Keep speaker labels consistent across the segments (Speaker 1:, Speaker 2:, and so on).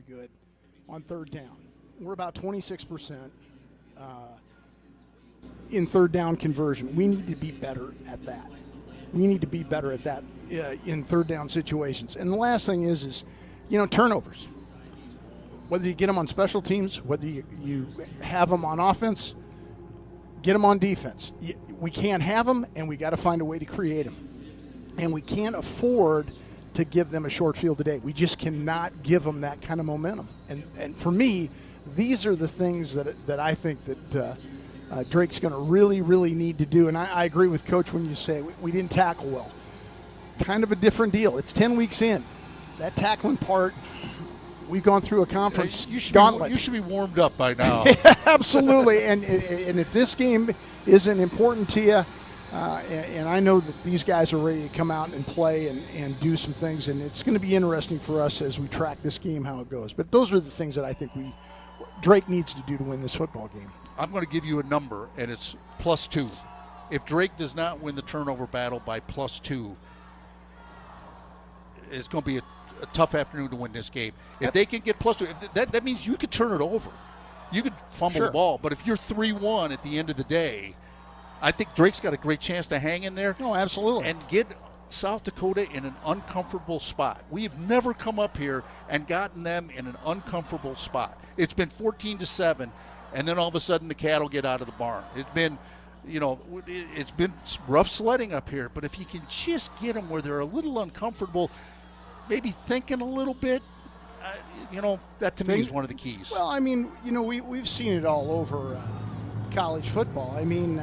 Speaker 1: good on third down. We're about 26% in third down conversion. We need to be better at that. We need to be better at that in third down situations. And the last thing is turnovers. Whether you get them on special teams, whether you have them on offense, get them on defense. We can't have them, and we got to find a way to create them. And we can't afford to give them a short field today. We just cannot give them that kind of momentum. And for me, these are the things that I think that Drake's going to really, really need to do. And I agree with Coach when you say we didn't tackle well. Kind of a different deal. It's 10 weeks in. That tackling part, we've gone through a conference gauntlet.
Speaker 2: You should be warmed up by now.
Speaker 1: Absolutely. And if this game isn't important to you, and I know that these guys are ready to come out and play and do some things, and it's going to be interesting for us as we track this game, how it goes. But those are the things that I think Drake needs to do to win this football game.
Speaker 2: I'm going to give you a number, and it's +2. If Drake does not win the turnover battle by +2, it's going to be a tough afternoon to win this game. If they can get +2, that means you could turn it over. You could fumble the ball. But if you're 3-1 at the end of the day, I think Drake's got a great chance to hang in there.
Speaker 1: Oh, absolutely.
Speaker 2: And get South Dakota in an uncomfortable spot. We've never come up here and gotten them in an uncomfortable spot. It's been 14-7, and then all of a sudden the cattle get out of the barn. It's been, it's been rough sledding up here. But if you can just get them where they're a little uncomfortable, maybe thinking a little bit, that to me is one of the keys.
Speaker 1: Well, I mean, we've seen it all over college football. I mean,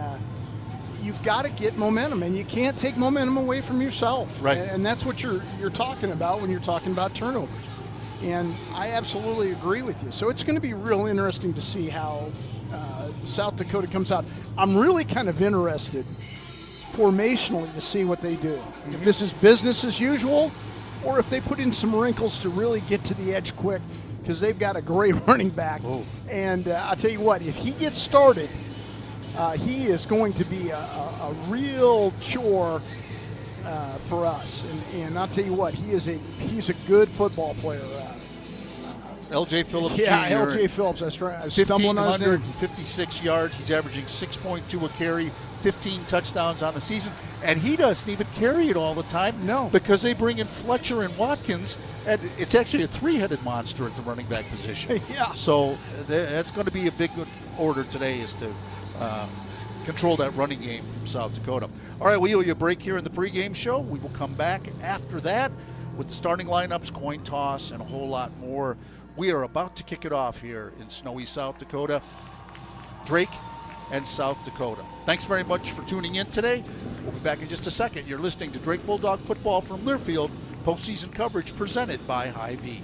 Speaker 1: you've got to get momentum, and you can't take momentum away from yourself.
Speaker 2: Right.
Speaker 1: And that's what you're talking about when you're talking about turnovers. And I absolutely agree with you. So it's going to be real interesting to see how South Dakota comes out. I'm really kind of interested formationally to see what they do. Mm-hmm. If this is business as usual, or if they put in some wrinkles to really get to the edge quick, because they've got a great running back. Oh. And I'll tell you what, if he gets started, he is going to be a real chore for us. And I'll tell you what, he's a good football player.
Speaker 2: L.J. Phillips
Speaker 1: Yeah,
Speaker 2: Jr.
Speaker 1: L.J. Phillips, that's right. I was stumbling on his name.
Speaker 2: 156 yards. He's averaging 6.2 a carry, 15 touchdowns on the season. And he doesn't even carry it all the time.
Speaker 1: No.
Speaker 2: Because they bring in Fletcher and Watkins, and it's actually a three-headed monster at the running back position.
Speaker 1: Yeah.
Speaker 2: So that's going to be a big order today, is to control that running game from South Dakota. All right, we owe you a break here in the pregame show. We will come back after that with the starting lineups, coin toss, and a whole lot more. We are about to kick it off here in snowy South Dakota. Drake and South Dakota. Thanks very much for tuning in today. We'll be back in just a second. You're listening to Drake Bulldog Football from Learfield, postseason coverage presented by Hy-Vee.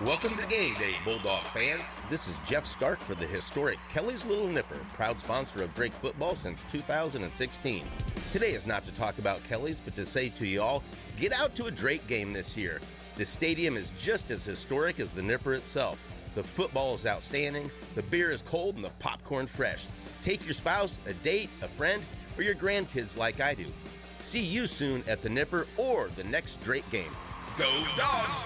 Speaker 3: Welcome to Game Day, Bulldog fans. This is Jeff Stark for the historic Kelly's Little Nipper, proud sponsor of Drake football since 2016. Today is not to talk about Kelly's, but to say to you all, get out to a Drake game this year. The stadium is just as historic as the Nipper itself. The football is outstanding, the beer is cold, and the popcorn fresh. Take your spouse, a date, a friend, or your grandkids like I do. See you soon at the Nipper or the next Drake game. Go Dogs!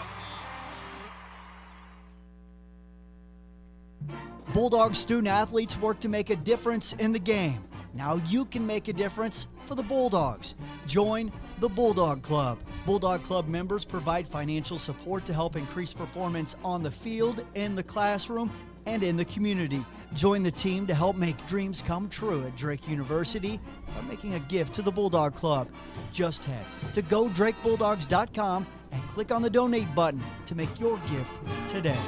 Speaker 4: Bulldogs student athletes work to make a difference in the game. Now you can make a difference for the Bulldogs. Join the Bulldog Club. Bulldog Club members provide financial support to help increase performance on the field, in the classroom, and in the community. Join the team to help make dreams come true at Drake University by making a gift to the Bulldog Club. Just head to GoDrakeBulldogs.com and click on the donate button to make your gift today.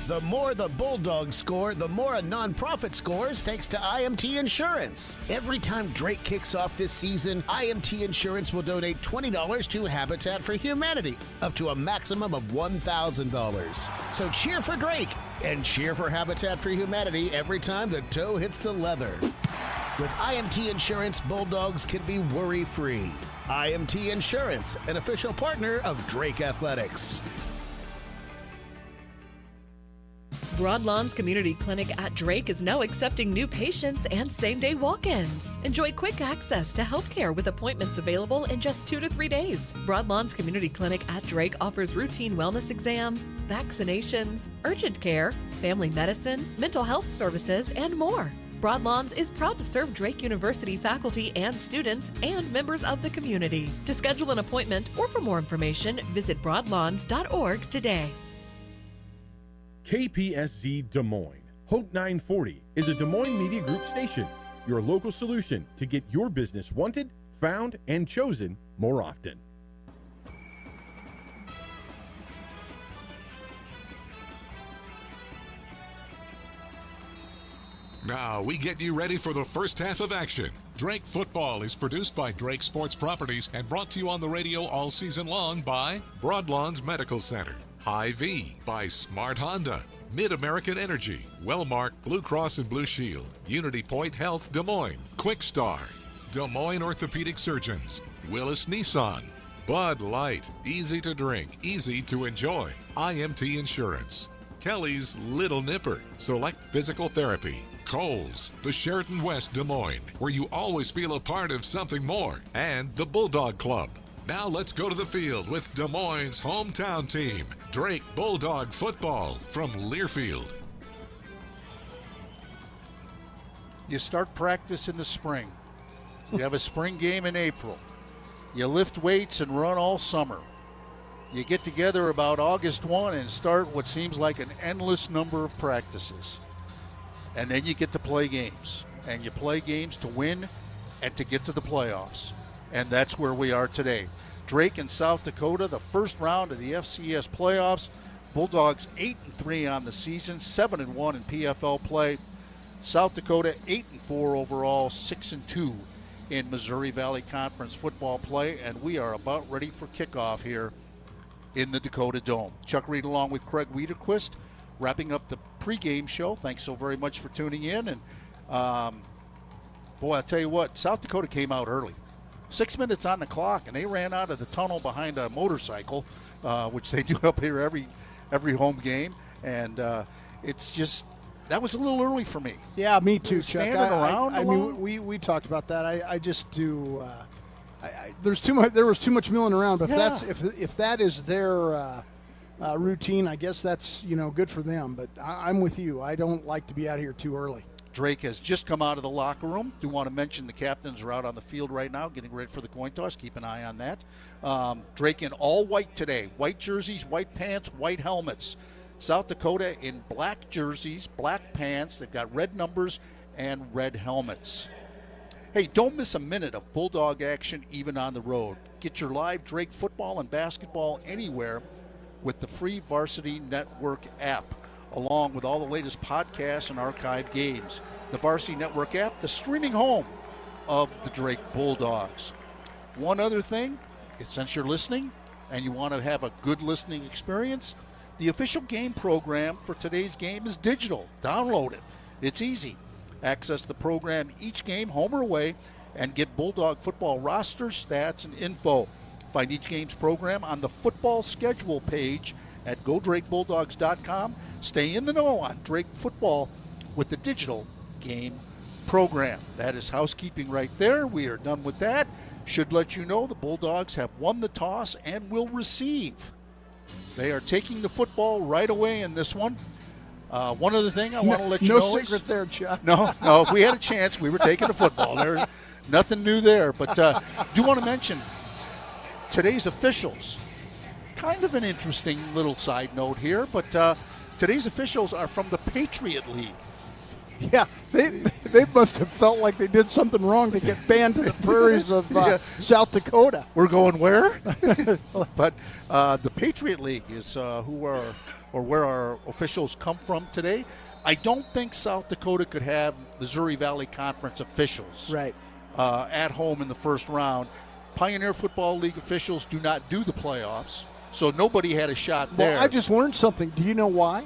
Speaker 5: The more the Bulldogs score, the more a nonprofit scores thanks to IMT Insurance. Every time Drake kicks off this season, IMT Insurance will donate $20 to Habitat for Humanity, up to a maximum of $1,000. So cheer for Drake and cheer for Habitat for Humanity every time the toe hits the leather. With IMT Insurance, Bulldogs can be worry-free. IMT Insurance, an official partner of Drake Athletics.
Speaker 6: Broadlawns Community Clinic at Drake is now accepting new patients and same-day walk-ins. Enjoy quick access to healthcare with appointments available in just 2 to 3 days. Broadlawns Community Clinic at Drake offers routine wellness exams, vaccinations, urgent care, family medicine, mental health services, and more. Broadlawns is proud to serve Drake University faculty and students and members of the community. To schedule an appointment or for more information, visit broadlawns.org today.
Speaker 7: KPSZ Des Moines. Hope 940 is a Des Moines Media Group station, your local solution to get your business wanted, found, and chosen more often.
Speaker 8: Now we get you ready for the first half of action. Drake Football is produced by Drake Sports Properties and brought to you on the radio all season long by Broadlawns Medical Center, Hy-Vee by Smart Honda, Mid-American Energy, Wellmark Blue Cross and Blue Shield, Unity Point Health Des Moines, Quick Star, Des Moines Orthopedic Surgeons, Willis Nissan, Bud Light, easy to drink, easy to enjoy, IMT Insurance, Kelly's Little Nipper, Select Physical Therapy, Kohl's, the Sheraton West Des Moines, where you always feel a part of something more, and the Bulldog Club. Now let's go to the field with Des Moines' hometown team, Drake Bulldog Football from Learfield.
Speaker 2: You start practice in the spring. You have a spring game in April. You lift weights and run all summer. You get together about August 1 and start what seems like an endless number of practices. And then you get to play games. And you play games to win and to get to the playoffs. And that's where we are today. Drake and South Dakota, the first round of the FCS playoffs. Bulldogs 8-3 on the season, 7-1 in PFL play. South Dakota 8-4 overall, 6-2 in Missouri Valley Conference football play. And we are about ready for kickoff here in the Dakota Dome. Chuck Reed along with Craig Wiederquist, wrapping up the pregame show. Thanks so very much for tuning in. And boy, I'll tell you what, South Dakota came out early. 6 minutes on the clock, and they ran out of the tunnel behind a motorcycle, which they do up here every home game. And it's just, that was a little early for me.
Speaker 1: Yeah, me too, Chuck.
Speaker 2: Standing around
Speaker 1: I mean, we talked about that. I just do. There was too much milling around. But if that is their routine, I guess that's good for them. But I'm with you. I don't like to be out here too early.
Speaker 2: Drake has just come out of the locker room. Do want to mention the captains are out on the field right now getting ready for the coin toss. Keep an eye on that. Drake in all white today. White jerseys, white pants, white helmets. South Dakota in black jerseys, black pants. They've got red numbers and red helmets. Hey, don't miss a minute of Bulldog action even on the road. Get your live Drake football and basketball anywhere with the free Varsity Network app, along with all the latest podcasts and archived games. The Varsity Network app, the streaming home of the Drake Bulldogs. One other thing, since you're listening and you want to have a good listening experience, the official game program for today's game is digital. Download it. It's easy. Access the program each game, home or away, and get Bulldog football roster, stats, and info. Find each game's program on the football schedule page at GoDrakeBulldogs.com. Stay in the know on Drake football with the digital game program. That is housekeeping right there. We are done with that. Should let you know the Bulldogs have won the toss and will receive. They are taking the football right away in this one. One other thing I want to let you know.
Speaker 1: No secret there, Chuck.
Speaker 2: No. If we had a chance, we were taking the football. There, nothing new there. But do want to mention today's officials. Kind of an interesting little side note here, but today's officials are from the Patriot League.
Speaker 1: Yeah, they must have felt like they did something wrong to get banned to the prairies of South Dakota.
Speaker 2: We're going where? But the Patriot League is where our officials come from today. I don't think South Dakota could have Missouri Valley Conference officials at home in the first round. Pioneer Football League officials do not do the playoffs, so nobody had a shot there.
Speaker 1: Well, I just learned something. Do you know why?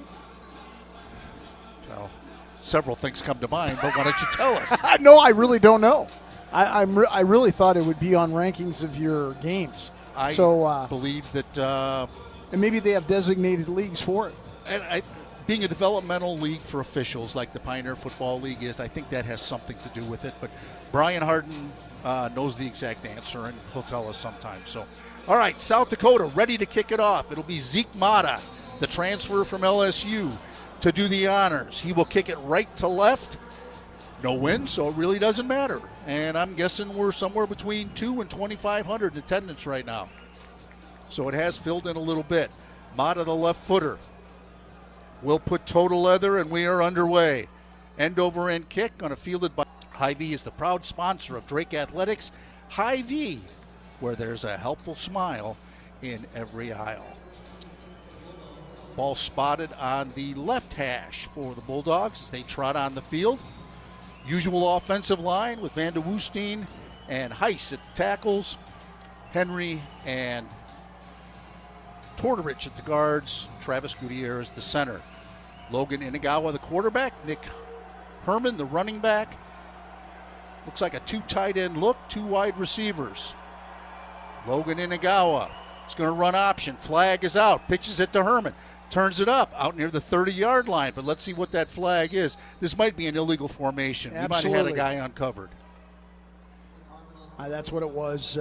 Speaker 2: Well, several things come to mind, but why don't you tell us?
Speaker 1: No, I really don't know. I really thought it would be on rankings of your games.
Speaker 2: I believe that...
Speaker 1: and maybe they have designated leagues for it.
Speaker 2: And being a developmental league for officials like the Pioneer Football League is, I think that has something to do with it. But Brian Harden knows the exact answer, and he'll tell us sometime. So, all right, South Dakota ready to kick it off. It'll be Zeke Mata, the transfer from LSU, to do the honors. He will kick it right to left. No wind, so it really doesn't matter. And I'm guessing we're somewhere between 2 and 2,500 in attendance right now. So it has filled in a little bit. Mata, the left footer, will put toe to leather, and we are underway. End over end kick on a fielded by Hy-Vee is the proud sponsor of Drake Athletics. Hy-Vee, where there's a helpful smile in every aisle. Ball spotted on the left hash for the Bulldogs as they trot on the field. Usual offensive line with Van de Woestijn and Heiss at the tackles. Henry and Tortorich at the guards. Travis Gutierrez the center. Logan Inagawa the quarterback. Nick Herman the running back. Looks like a 2 tight end look, 2 wide receivers. Logan Inagawa is going to run option. Flag is out. Pitches it to Herman. Turns it up out near the 30-yard line, but let's see what that flag is. This might be an illegal formation.
Speaker 1: Absolutely.
Speaker 2: We might have had a guy uncovered.
Speaker 1: That's what it was,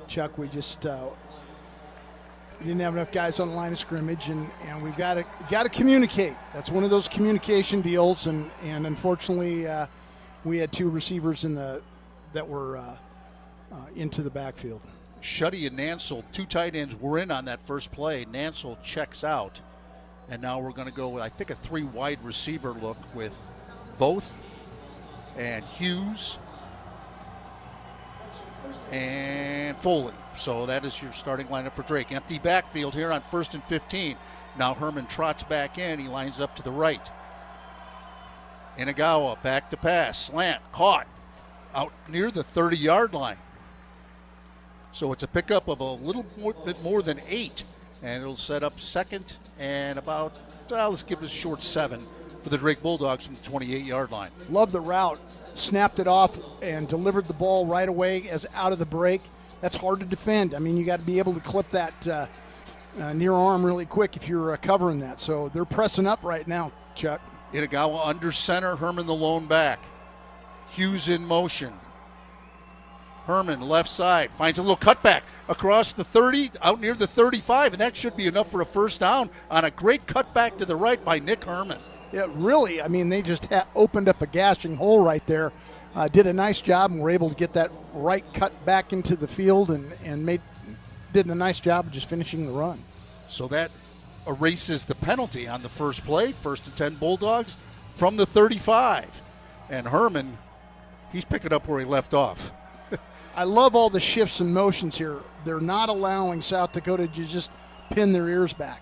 Speaker 1: Chuck. We just we didn't have enough guys on the line of scrimmage, and we've got to communicate. That's one of those communication deals, and unfortunately we had 2 receivers that were into the backfield.
Speaker 2: Shuddy and Nansel, 2 tight ends, were in on that first play. Nansel checks out, and now we're going to go with, I think, a 3 wide receiver look with Voth and Hughes and Foley. So that is your starting lineup for Drake. Empty backfield here on 1st and 15. Now Herman trots back in. He lines up to the right. Inagawa back to pass. Slant. Caught out near the 30-yard line. So it's a pickup of a little bit more than 8. And it'll set up second and about, let's give it a short 7 for the Drake Bulldogs from the 28-yard line.
Speaker 1: Love the route. Snapped it off and delivered the ball right away as out of the break. That's hard to defend. I mean, you got to be able to clip that near arm really quick if you're covering that. So they're pressing up right now, Chuck.
Speaker 2: Inagawa under center, Herman the lone back. Hughes in motion. Herman left side, finds a little cutback across the 30, out near the 35, and that should be enough for a first down on a great cutback to the right by Nick Herman.
Speaker 1: Yeah, really, I mean, they just opened up a gashing hole right there. Did a nice job and were able to get that right cut back into the field and did a nice job of just finishing the run.
Speaker 2: So that erases the penalty on the first play, 1st and 10 Bulldogs from the 35. And Herman, he's picking up where he left off.
Speaker 1: I love all the shifts and motions here. They're not allowing South Dakota to just pin their ears back.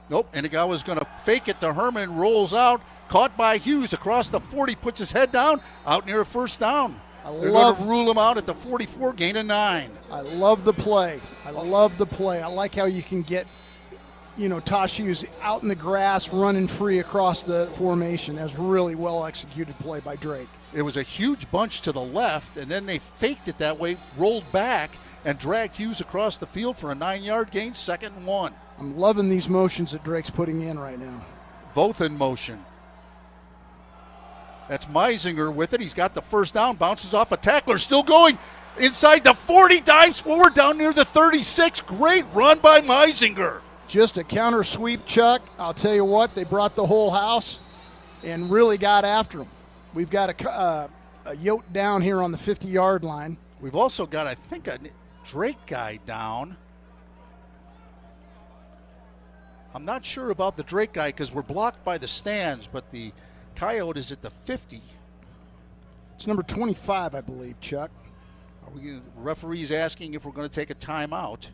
Speaker 2: Nope, Inagawa's going to fake it to Herman, rolls out, caught by Hughes across the 40, puts his head down, out near a first down. They're going to rule him out at the 44, gain of 9.
Speaker 1: I love the play. I like how you can get, Tosh Hughes out in the grass, running free across the formation. That's really well executed play by Drake.
Speaker 2: It was a huge bunch to the left, and then they faked it that way, rolled back, and dragged Hughes across the field for a 9-yard gain, 2nd and 1.
Speaker 1: I'm loving these motions that Drake's putting in right now.
Speaker 2: Both in motion. That's Meisinger with it. He's got the first down, bounces off a tackler, still going inside the 40, dives forward down near the 36. Great run by Meisinger.
Speaker 1: Just a counter sweep, Chuck. I'll tell you what, they brought the whole house and really got after him. We've got a yote down here on the 50-yard line.
Speaker 2: We've also got, I think, a Drake guy down. I'm not sure about the Drake guy because we're blocked by the stands, but the Coyote is at the 50.
Speaker 1: It's number 25, I believe, Chuck.
Speaker 2: The referee's asking if we're going to take a timeout,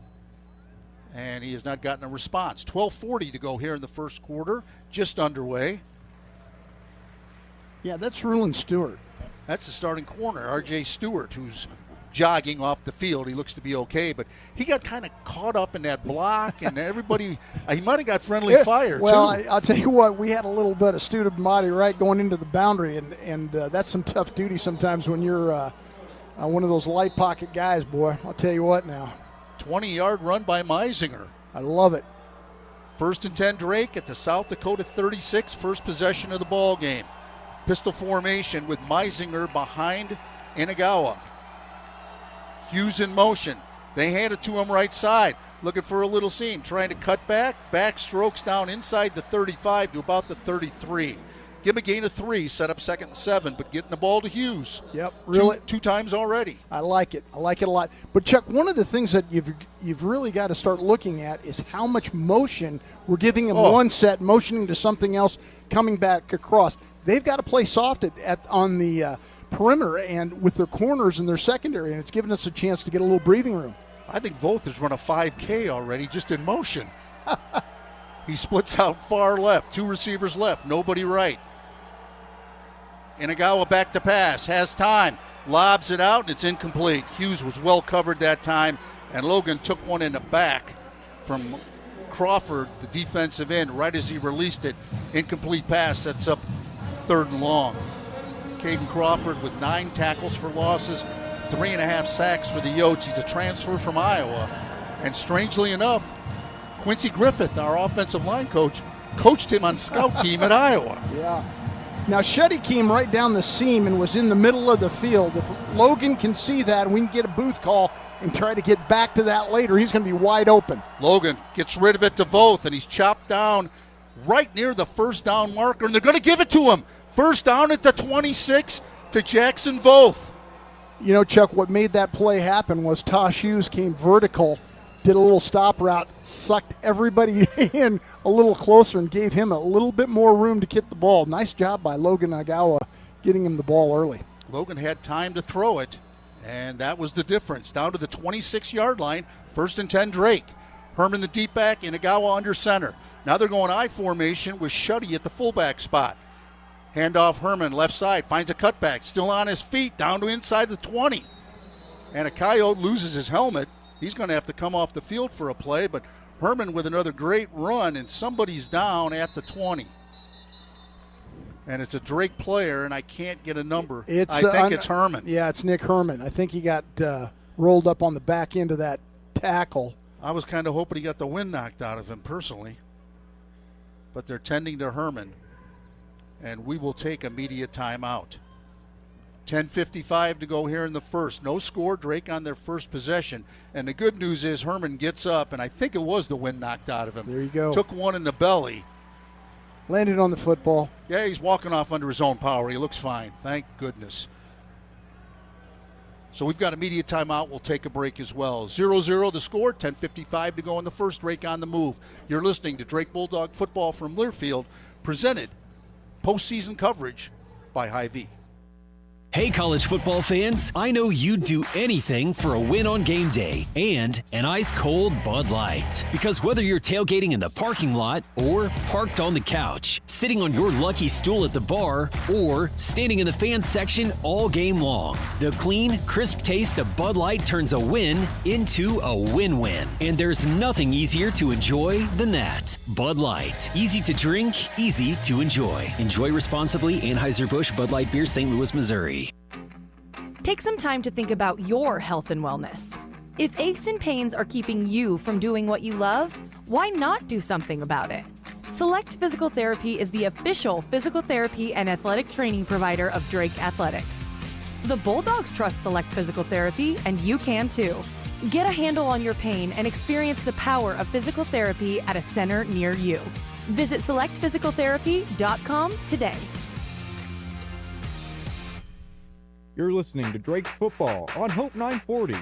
Speaker 2: and he has not gotten a response. 12:40 to go here in the first quarter, just underway.
Speaker 1: Yeah, that's Rulon Stewart.
Speaker 2: That's the starting corner, R.J. Stewart, who's jogging off the field. He looks to be okay, but he got kind of caught up in that block, and everybody, he might have got friendly fire,
Speaker 1: well,
Speaker 2: too.
Speaker 1: I'll tell you what, we had a little bit of student body right going into the boundary, and that's some tough duty sometimes when you're one of those light pocket guys, boy. I'll tell you what now.
Speaker 2: 20-yard run by Meisinger.
Speaker 1: I love it.
Speaker 2: First and 10 Drake at the South Dakota 36, first possession of the ball game. Pistol formation with Meisinger behind Inagawa. Hughes in motion. They hand it to him right side, looking for a little seam, trying to cut back. Back strokes down inside the 35 to about the 33. Give him a gain of 3, set up 2nd and 7, but getting the ball to Hughes.
Speaker 1: Yep, really.
Speaker 2: Two times already.
Speaker 1: I like it. I like it a lot. But Chuck, one of the things that you've really got to start looking at is how much motion we're giving them. One set, motioning to something else, coming back across. They've got to play soft on the perimeter and with their corners and their secondary, and it's given us a chance to get a little breathing room.
Speaker 2: I think Voth has run a 5K already just in motion. He splits out far left, 2 receivers left, nobody right. Inagawa back to pass, has time, lobs it out, and it's incomplete. Hughes was well covered that time, and Logan took one in the back from Crawford, the defensive end, right as he released it. Incomplete pass sets up 3rd and long. Caden Crawford with 9 tackles for losses, 3.5 sacks for the Yotes. He's a transfer from Iowa. And strangely enough, Quincy Griffith, our offensive line coach, coached him on scout team at Iowa.
Speaker 1: Yeah. Now, Shetty came right down the seam and was in the middle of the field. If Logan can see that and we can get a booth call and try to get back to that later, he's going to be wide open.
Speaker 2: Logan gets rid of it to Voth, and he's chopped down right near the first down marker, and they're going to give it to him. First down at the 26 to Jackson Voth.
Speaker 1: You know, Chuck, what made that play happen was Tosh Hughes came vertical, did a little stop route, sucked everybody in a little closer and gave him a little bit more room to get the ball. Nice job by Logan Agawa getting him the ball early.
Speaker 2: Logan had time to throw it, and that was the difference. Down to the 26-yard line, 1st and 10 Drake. Herman the deep back, Inagawa under center. Now they're going I formation with Shuddy at the fullback spot. Handoff Herman, left side, finds a cutback, still on his feet, down to inside the 20. And a Coyote loses his helmet. He's going to have to come off the field for a play, but Herman with another great run, and somebody's down at the 20. And it's a Drake player, and I can't get a number. I think it's Herman.
Speaker 1: Yeah, it's Nick Herman. I think he got rolled up on the back end of that tackle.
Speaker 2: I was kind of hoping he got the wind knocked out of him personally. But they're tending to Herman. And we will take a media timeout. 10:55 to go here in the first. No score, Drake on their first possession. And the good news is Herman gets up, and I think it was the wind knocked out of him.
Speaker 1: There you go.
Speaker 2: Took one in the belly.
Speaker 1: Landed on the football.
Speaker 2: Yeah, he's walking off under his own power. He looks fine. Thank goodness. So we've got a media timeout. We'll take a break as well. 0-0 the score, 10:55 to go in the first. Drake on the move. You're listening to Drake Bulldog Football from Learfield, presented postseason coverage by Hy-Vee.
Speaker 9: Hey, college football fans, I know you'd do anything for a win on game day and an ice-cold Bud Light. Because whether you're tailgating in the parking lot or parked on the couch, sitting on your lucky stool at the bar, or standing in the fan section all game long, the clean, crisp taste of Bud Light turns a win into a win-win. And there's nothing easier to enjoy than that. Bud Light. Easy to drink, easy to enjoy. Enjoy responsibly. Anheuser-Busch Bud Light Beer, St. Louis, Missouri.
Speaker 10: Take some time to think about your health and wellness. If aches and pains are keeping you from doing what you love, why not do something about it? Select Physical Therapy is the official physical therapy and athletic training provider of Drake Athletics. The Bulldogs trust Select Physical Therapy, and you can too. Get a handle on your pain and experience the power of physical therapy at a center near you. Visit selectphysicaltherapy.com today.
Speaker 11: You're listening to Drake Football on Hope 940.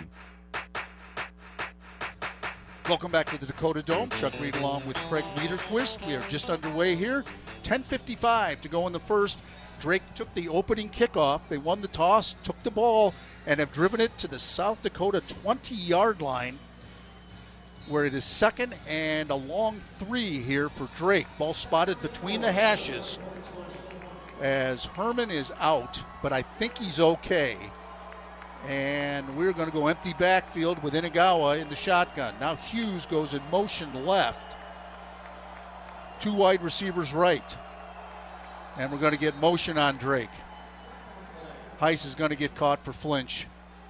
Speaker 2: Welcome back to the Dakota Dome. Chuck Reed along with Craig Niederquist. We are just underway here. 10:55 to go in the first. Drake took the opening kickoff. They won the toss, took the ball, and have driven it to the South Dakota 20-yard line, where it is 2nd and a long 3 here for Drake. Ball spotted between the hashes as Herman is out, but I think he's okay. And we're going to go empty backfield with Inagawa in the shotgun. Now Hughes goes in motion left. 2 wide receivers right. And we're going to get motion on Drake. Heiss is going to get caught for flinch,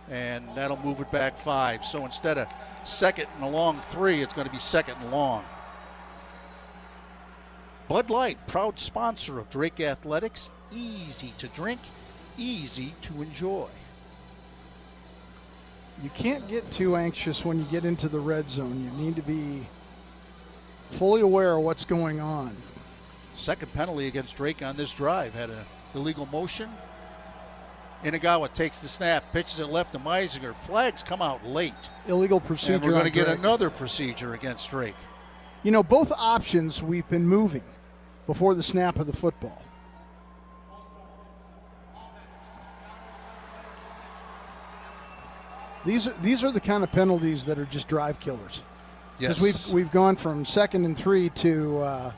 Speaker 2: and that'll move it back 5. So instead of 2nd and a long 3, it's going to be 2nd and long. Bud Light, proud sponsor of Drake Athletics. Easy to drink, easy to enjoy.
Speaker 1: You can't get too anxious when you get into the red zone. You need to be fully aware of what's going on.
Speaker 2: Second penalty against Drake on this drive. Had an illegal motion. Inagawa takes the snap, pitches it left to Meisinger. Flags come out late.
Speaker 1: Illegal procedure.
Speaker 2: And we're going to get
Speaker 1: Drake.
Speaker 2: another procedure against Drake.
Speaker 1: You know, both options we've been moving before the snap of the football. These are the kind of penalties that are just drive killers.
Speaker 2: Yes.
Speaker 1: Because we've gone from 2nd and 3 to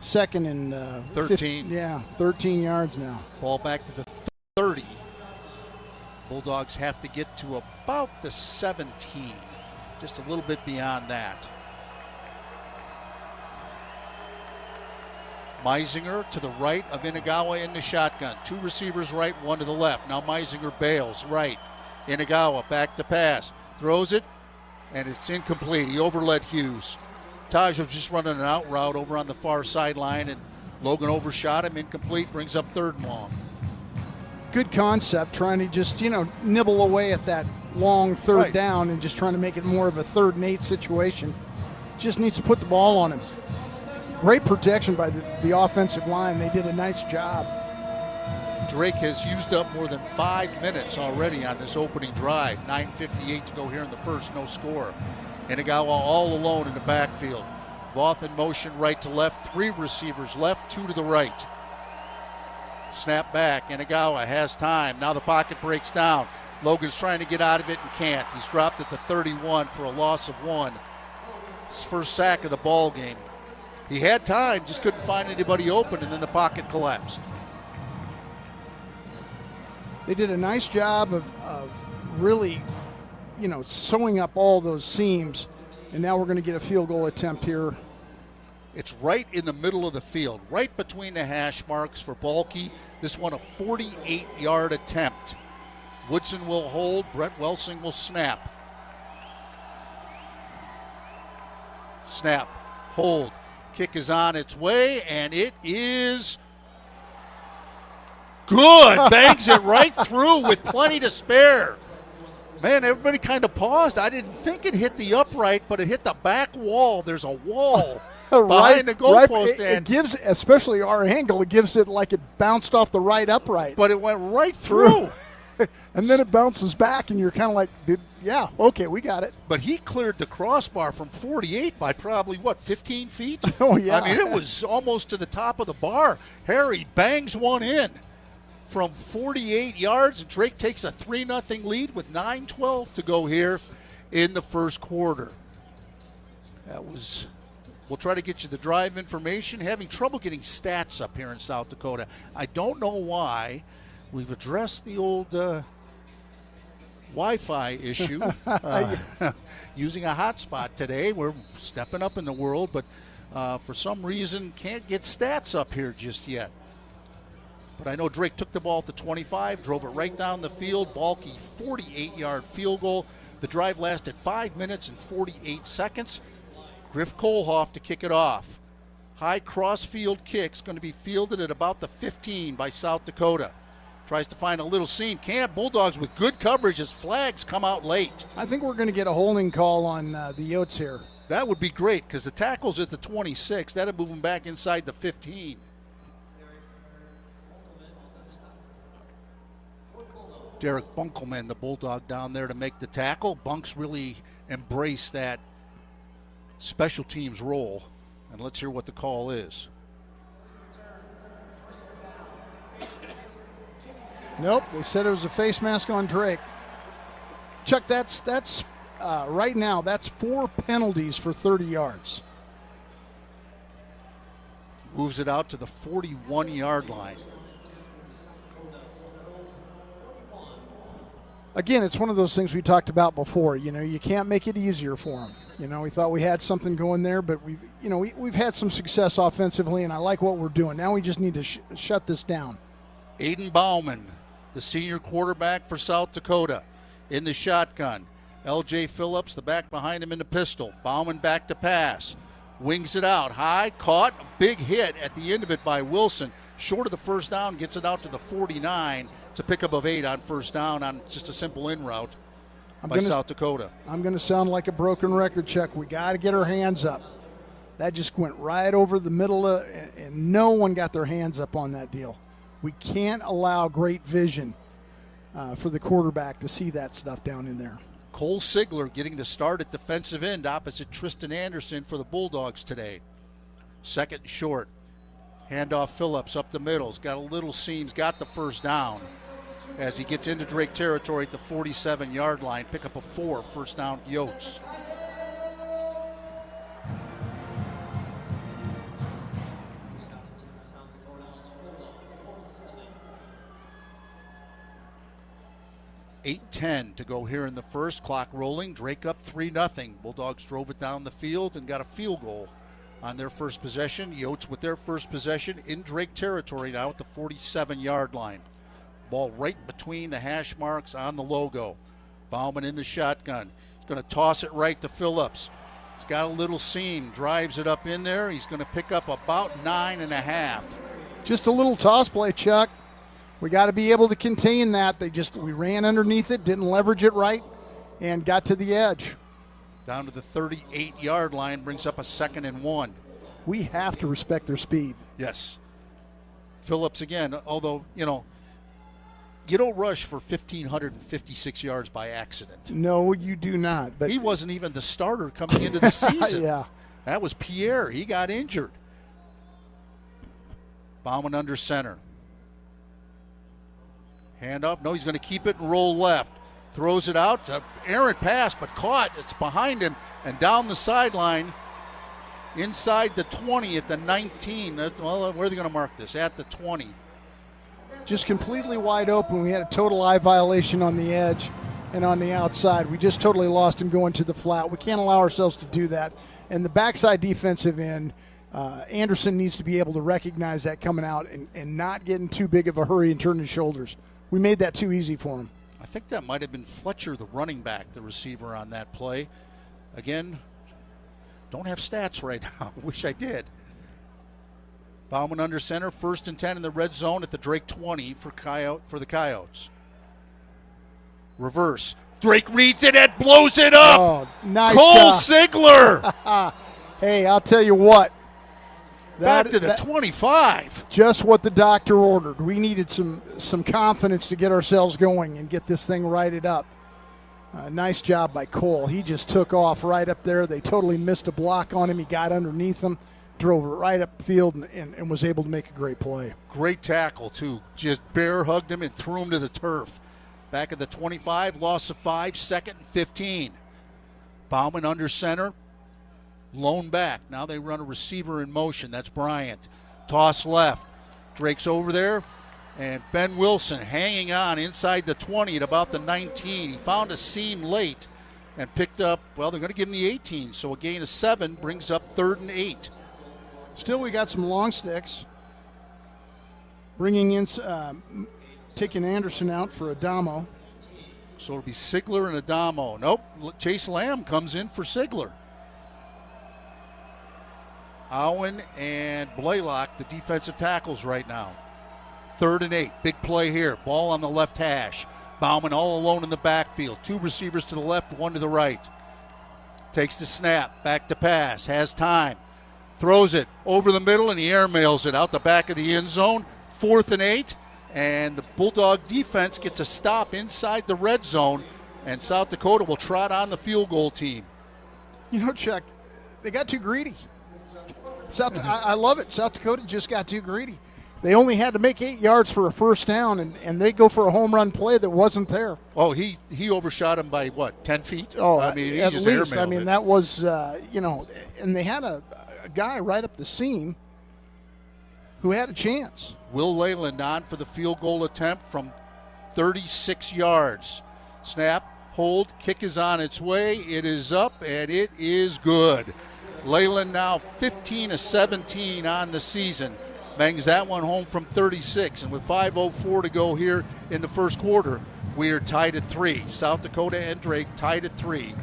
Speaker 1: 2nd and
Speaker 2: 13.
Speaker 1: 13 yards now.
Speaker 2: Ball back to the 30. Bulldogs have to get to about the 17. Just a little bit beyond that. Meisinger to the right of Inagawa in the shotgun. 2 receivers right, 1 to the left. Now Meisinger bails right. Inagawa back to pass. Throws it, and it's incomplete. He overled Hughes. Taj was just running an out route over on the far sideline, and Logan overshot him. Incomplete, brings up 3rd and long.
Speaker 1: Good concept, trying to just, nibble away at that long 3rd down and just trying to make it more of a 3rd and 8 situation. Just needs to put the ball on him. Great protection by the offensive line. They did a nice job.
Speaker 2: Drake has used up more than 5 minutes already on this opening drive. 9:58 to go here in the first, no score. Inagawa all alone in the backfield. Voth in motion right to left, 3 receivers left, 2 to the right. Snap back, Inagawa has time. Now the pocket breaks down. Logan's trying to get out of it and can't. He's dropped at the 31 for a loss of 1. His first sack of the ball game. He had time, just couldn't find anybody open, and then the pocket collapsed.
Speaker 1: They did a nice job of really, sewing up all those seams, and now we're going to get a field goal attempt here.
Speaker 2: It's right in the middle of the field, right between the hash marks for Balke. This one a 48-yard attempt. Woodson will hold, Brett Welsing will snap. Snap, hold, kick is on its way, and it is good. Bangs it right through with plenty to spare. Man, everybody kind of paused. I didn't think it hit the upright, but it hit the back wall. There's a wall behind the goalpost.
Speaker 1: It gives, especially our angle, it gives it like it bounced off the right upright.
Speaker 2: But it went right through.
Speaker 1: And then it bounces back, and you're kind of like, okay, we got it.
Speaker 2: But he cleared the crossbar from 48 by probably, 15 feet?
Speaker 1: Oh, yeah.
Speaker 2: I mean, it was almost to the top of the bar. Harry bangs one in from 48 yards. Drake takes a 3-0 lead with 9:12 to go here in the first quarter. We'll try to get you the drive information. Having trouble getting stats up here in South Dakota. I don't know why. We've addressed the old Wi-Fi issue using a hotspot today. We're stepping up in the world, but for some reason can't get stats up here just yet. But I know Drake took the ball at the 25, drove it right down the field. Balke 48-yard field goal. The drive lasted 5 minutes and 48 seconds. Griff Kohlhoff to kick it off. High cross-field kick's going to be fielded at about the 15 by South Dakota. Tries to find a little seam. Can't. Bulldogs with good coverage as flags come out late.
Speaker 1: I think we're going to get a holding call on the Yotes here.
Speaker 2: That would be great because the tackle's at the 26. That'd move him back inside the 15. Derek Bunkelman, the Bulldog down there to make the tackle. Bunks really embraced that special teams role. And let's hear what the call is.
Speaker 1: Nope, they said it was a face mask on Drake. Chuck, that's right now, that's 4 penalties for 30 yards.
Speaker 2: Moves it out to the 41-yard line.
Speaker 1: Again, it's one of those things we talked about before. You can't make it easier for them. We thought we had something going there, but we've had some success offensively, and I like what we're doing. Now we just need to shut this down.
Speaker 2: Aiden Bauman, the senior quarterback for South Dakota, in the shotgun. L.J. Phillips, the back behind him in the pistol. Bauman back to pass. Wings it out high, caught, a big hit at the end of it by Wilson. Short of the first down, gets it out to the 49. It's a pickup of 8 on first down on just a simple in route by South Dakota.
Speaker 1: I'm going to sound like a broken record, Chuck. We got to get our hands up. That just went right over the middle, and no one got their hands up on that deal. We can't allow great vision for the quarterback to see that stuff down in there.
Speaker 2: Cole Sigler getting the start at defensive end opposite Tristan Anderson for the Bulldogs today. Second and short. Handoff Phillips up the middle. He's got a little seams, got the first down as he gets into Drake territory at the 47-yard line. Pick up a 4, first down, Yotes. .8:10 to go here in the first. Clock rolling. Drake up 3-0. Bulldogs drove it down the field and got a field goal on their first possession. Yotes with their first possession in Drake territory now at the 47-yard line. Ball right between the hash marks on the logo. Bauman in the shotgun. He's going to toss it right to Phillips. He's got a little seam. Drives it up in there. He's going to pick up about 9.5.
Speaker 1: Just a little toss play, Chuck. We got to be able to contain that. We ran underneath it, didn't leverage it right, and got to the edge.
Speaker 2: Down to the 38-yard line, brings up a 2nd and 1.
Speaker 1: We have to respect their speed.
Speaker 2: Yes. Phillips again, although, you don't rush for 1,556 yards by accident.
Speaker 1: No, you do not. But
Speaker 2: he wasn't even the starter coming into the season.
Speaker 1: Yeah.
Speaker 2: That was Pierre. He got injured. Bauman under center. Handoff. No, he's going to keep it and roll left. Throws it out. Errant pass, but caught. It's behind him and down the sideline inside the 20 at the 19. Well, where are they going to mark this? At the 20.
Speaker 1: Just completely wide open. We had a total eye violation on the edge and on the outside. We just totally lost him going to the flat. We can't allow ourselves to do that. And the backside defensive end, Anderson needs to be able to recognize that coming out and not get in too big of a hurry and turn his shoulders. We made that too easy for him.
Speaker 2: I think that might have been Fletcher, the running back, the receiver on that play. Again, don't have stats right now. Wish I did. Bauman under center, 1st and 10 in the red zone at the Drake 20 for the Coyotes. Reverse. Drake reads it and blows it up.
Speaker 1: Oh, nice
Speaker 2: Cole
Speaker 1: job.
Speaker 2: Sigler.
Speaker 1: Hey, I'll tell you what.
Speaker 2: Back to the 25.
Speaker 1: Just what the doctor ordered. We needed some confidence to get ourselves going and get this thing righted up. Nice job by Cole. He just took off right up there. They totally missed a block on him. He got underneath them, drove it right up the field, and was able to make a great play.
Speaker 2: Great tackle, too. Just bear hugged him and threw him to the turf. Back at the 25, loss of 5, 2nd and 15. Bauman under center. Lone back. Now they run a receiver in motion. That's Bryant. Toss left. Drake's over there. And Ben Wilson hanging on inside the 20 at about the 19. He found a seam late and picked up, well, they're going to give him the 18. So a gain of 7 brings up 3rd and 8.
Speaker 1: Still, we got some long sticks. Bringing in, taking Anderson out for a DOMO.
Speaker 2: So it'll be Sigler and a DOMO. Nope. Chase Lamb comes in for Sigler. Owen and Blaylock, the defensive tackles right now. 3rd and 8. Big play here. Ball on the left hash. Bauman all alone in the backfield. 2 receivers to the left, 1 to the right. Takes the snap. Back to pass. Has time. Throws it over the middle, and he airmails it out the back of the end zone. 4th and 8. And the Bulldog defense gets a stop inside the red zone. And South Dakota will trot on the field goal team.
Speaker 1: Chuck, they got too greedy. I love it. South Dakota just got too greedy. They only had to make 8 yards for a first down, and they go for a home run play that wasn't there.
Speaker 2: Oh, he overshot him by, 10 feet?
Speaker 1: Oh,
Speaker 2: I mean, he
Speaker 1: at
Speaker 2: just
Speaker 1: least.
Speaker 2: airmailed it.
Speaker 1: That was, and they had a guy right up the seam who had a chance.
Speaker 2: Will Leyland on for the field goal attempt from 36 yards. Snap, hold, kick is on its way. It is up, and it is good. Leyland now 15 of 17 on the season. Bangs that one home from 36. And with 5:04 to go here in the first quarter, we are tied at 3. South Dakota and Drake tied at 3.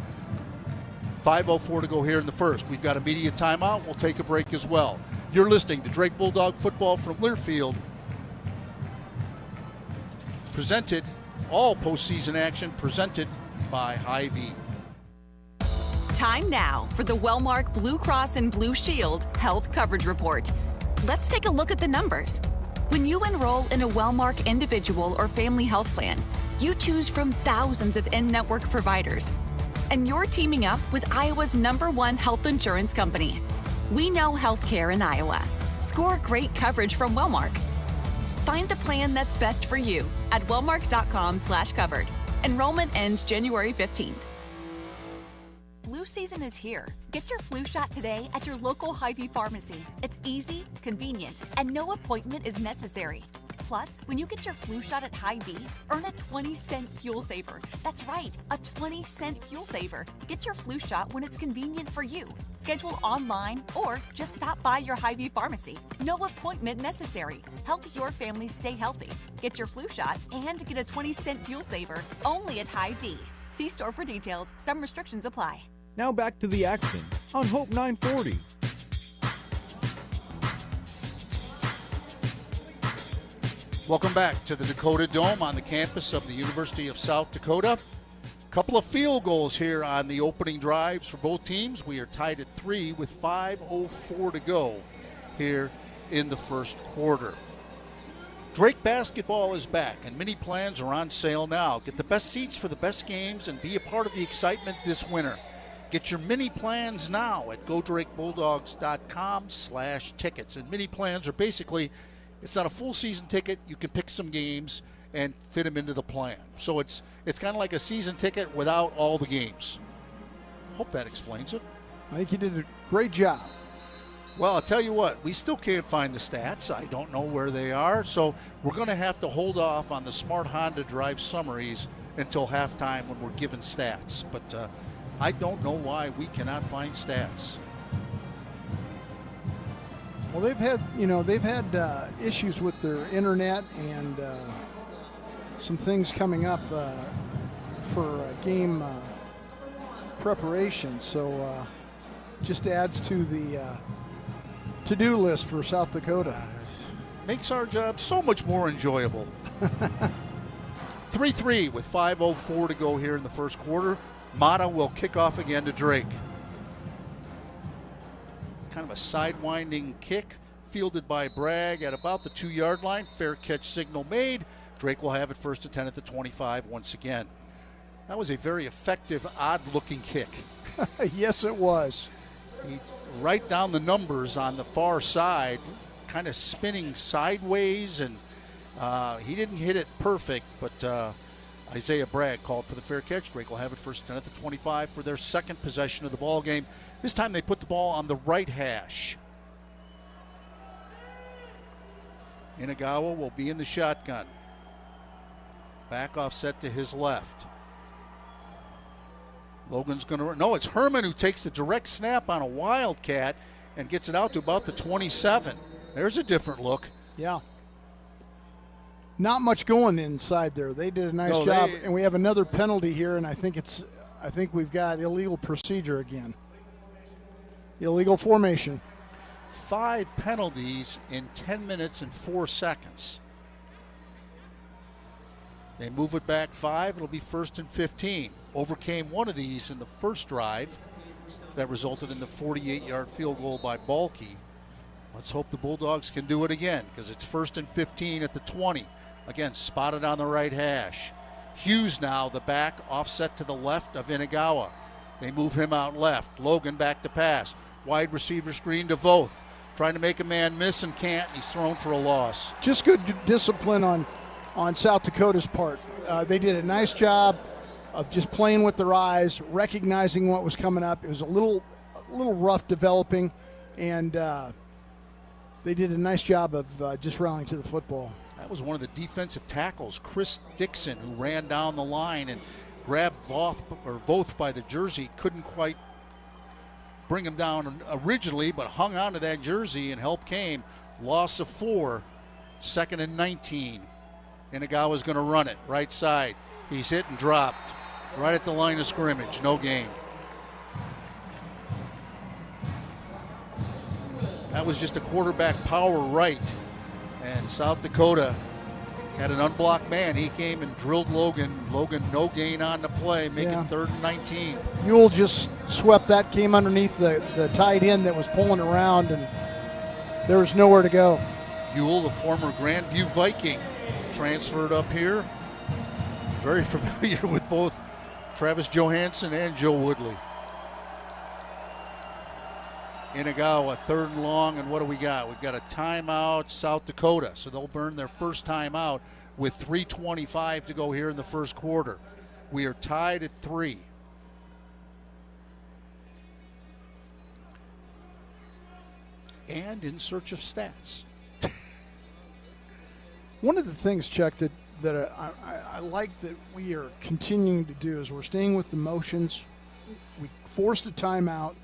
Speaker 2: 5:04 to go here in the first. We've got a media timeout. We'll take a break as well. You're listening to Drake Bulldog Football from Learfield. Presented, all postseason action presented by Hy-Vee.
Speaker 12: Time now for the Wellmark Blue Cross and Blue Shield Health Coverage Report. Let's take a look at the numbers. When you enroll in a Wellmark individual or family health plan, you choose from thousands of in-network providers. And you're teaming up with Iowa's #1 health insurance company. We know healthcare in Iowa. Score great coverage from Wellmark. Find the plan that's best for you at wellmark.com/covered. Enrollment ends January 15th. Flu season is here. Get your flu shot today at your local Hy-Vee pharmacy. It's easy, convenient, and no appointment is necessary. Plus, when you get your flu shot at Hy-Vee, earn a 20-cent fuel saver. That's right, a 20-cent fuel saver. Get your flu shot when it's convenient for you. Schedule online or just stop by your Hy-Vee pharmacy. No appointment necessary. Help your family stay healthy. Get your flu shot and get a 20-cent fuel saver only at Hy-Vee. See store for details. Some restrictions apply.
Speaker 11: Now back to the action on Hope 940.
Speaker 2: Welcome back to the Dakota Dome on the campus of the University of South Dakota. A couple of field goals here on the opening drives for both teams. We are tied at 3 with 5:04 to go here in the first quarter. Drake basketball is back, and many plans are on sale now. Get the best seats for the best games and be a part of the excitement this winter. Get your mini plans now at godrakebulldogs.com/tickets. And mini plans are basically, it's not a full season ticket. You can pick some games and fit them into the plan. So it's kind of like a season ticket without all the games. Hope that explains it.
Speaker 1: I think you did a great job.
Speaker 2: Well, I'll tell you what, we still can't find the stats. I don't know where they are. So we're going to have to hold off on the Smart Honda Drive summaries until halftime when we're given stats. But I don't know why we cannot find stats.
Speaker 1: Well, they've had issues with their internet and some things coming up for game preparation. So just adds to the to-do list for South Dakota.
Speaker 2: Makes our job so much more enjoyable. 3-3 with 5:04 to go here in the first quarter. Mata will kick off again to Drake. Kind of a sidewinding kick fielded by Bragg at about the 2-yard line. Fair catch signal made. Drake will have it first and 10 at the 25 once again. That was a very effective, odd-looking kick.
Speaker 1: Yes, it was.
Speaker 2: He right down the numbers on the far side, kind of spinning sideways, and he didn't hit it perfect, but Isaiah Bragg called for the fair catch. Drake will have it first and 10 at the 25 for their second possession of the ball game. This time they put the ball on the right hash. Inagawa will be in the shotgun. Back offset to his left. Logan's going to, no, it's Herman who takes the direct snap on a Wildcat and gets it out to about the 27. There's a different look.
Speaker 1: Yeah. Not much going inside there. They did a nice job, and we have another penalty here, and I think we've got illegal procedure again. Illegal formation.
Speaker 2: 5 penalties in 10 minutes and 4 seconds. They move it back 5. It'll be first and 15. Overcame one of these in the first drive that resulted in the 48-yard field goal by Balke. Let's hope the Bulldogs can do it again, because it's first and 15 at the 20. Again, spotted on the right hash. Hughes now, the back, offset to the left of Inagawa. They move him out left. Logan back to pass. Wide receiver screen to Voth. Trying to make a man miss and can't. He's thrown for a loss.
Speaker 1: Just good discipline on South Dakota's part. They did a nice job of just playing with their eyes, recognizing what was coming up. It was a little rough developing, and they did a nice job of just rallying to the football.
Speaker 2: That was one of the defensive tackles, Chris Dixon, who ran down the line and grabbed Voth by the jersey. Couldn't quite bring him down originally, but hung on to that jersey and help came. Loss of 4, second and 19. Inagawa's going to run it, right side. He's hit and dropped right at the line of scrimmage. No gain. That was just a quarterback power right. And South Dakota had an unblocked man. He came and drilled Logan. Logan no gain on the play, making 3rd and 19.
Speaker 1: Ewell just swept that, came underneath the tight end that was pulling around, and there was nowhere to go.
Speaker 2: Ewell, the former Grandview Viking, transferred up here. Very familiar with both Travis Johansson and Joe Woodley. Inagawa, 3rd and long, and what do we got? We've got a timeout, South Dakota. So they'll burn their first timeout with 3:25 to go here in the first quarter. We are tied at 3. And in search of stats.
Speaker 1: One of the things, Chuck, that I like that we are continuing to do is we're staying with the motions. We forced a timeout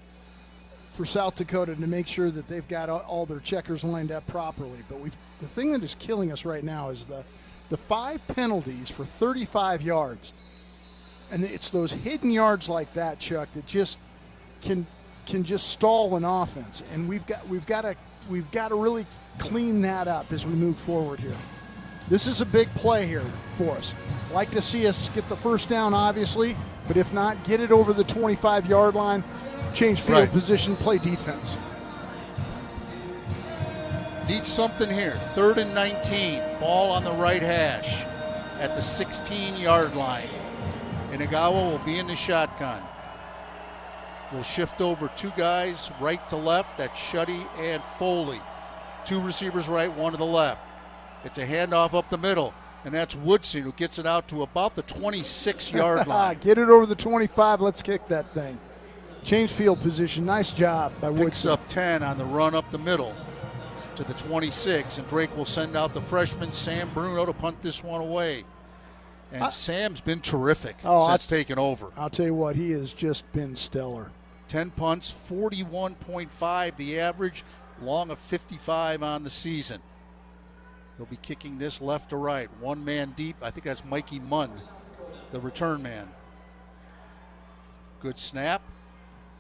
Speaker 1: for South Dakota to make sure that they've got all their checkers lined up properly. But the thing that is killing us right now is the 5 penalties for 35 yards. And it's those hidden yards like that, Chuck, that just can just stall an offense. And we've got to really clean that up as we move forward here. This is a big play here for us. Like to see us get the first down, obviously, but if not, get it over the 25-yard line, change field position, play defense.
Speaker 2: Need something here. 3rd and 19. Ball on the right hash at the 16-yard line. Inagawa will be in the shotgun. We'll shift over 2 guys right to left. That's Shuddy and Foley. 2 receivers right, 1 to the left. It's a handoff up the middle, and that's Woodson who gets it out to about the 26-yard line.
Speaker 1: Get it over the 25. Let's kick that thing. Change field position. Nice job by Woodson.
Speaker 2: Picks up 10 on the run up the middle to the 26, and Drake will send out the freshman Sam Bruno to punt this one away. And Sam's been terrific since taking over.
Speaker 1: I'll tell you what, he has just been stellar.
Speaker 2: 10 punts, 41.5 the average, long of 55 on the season. He'll be kicking this left to right. 1 man deep. I think that's Mikey Munn, the return man. Good snap.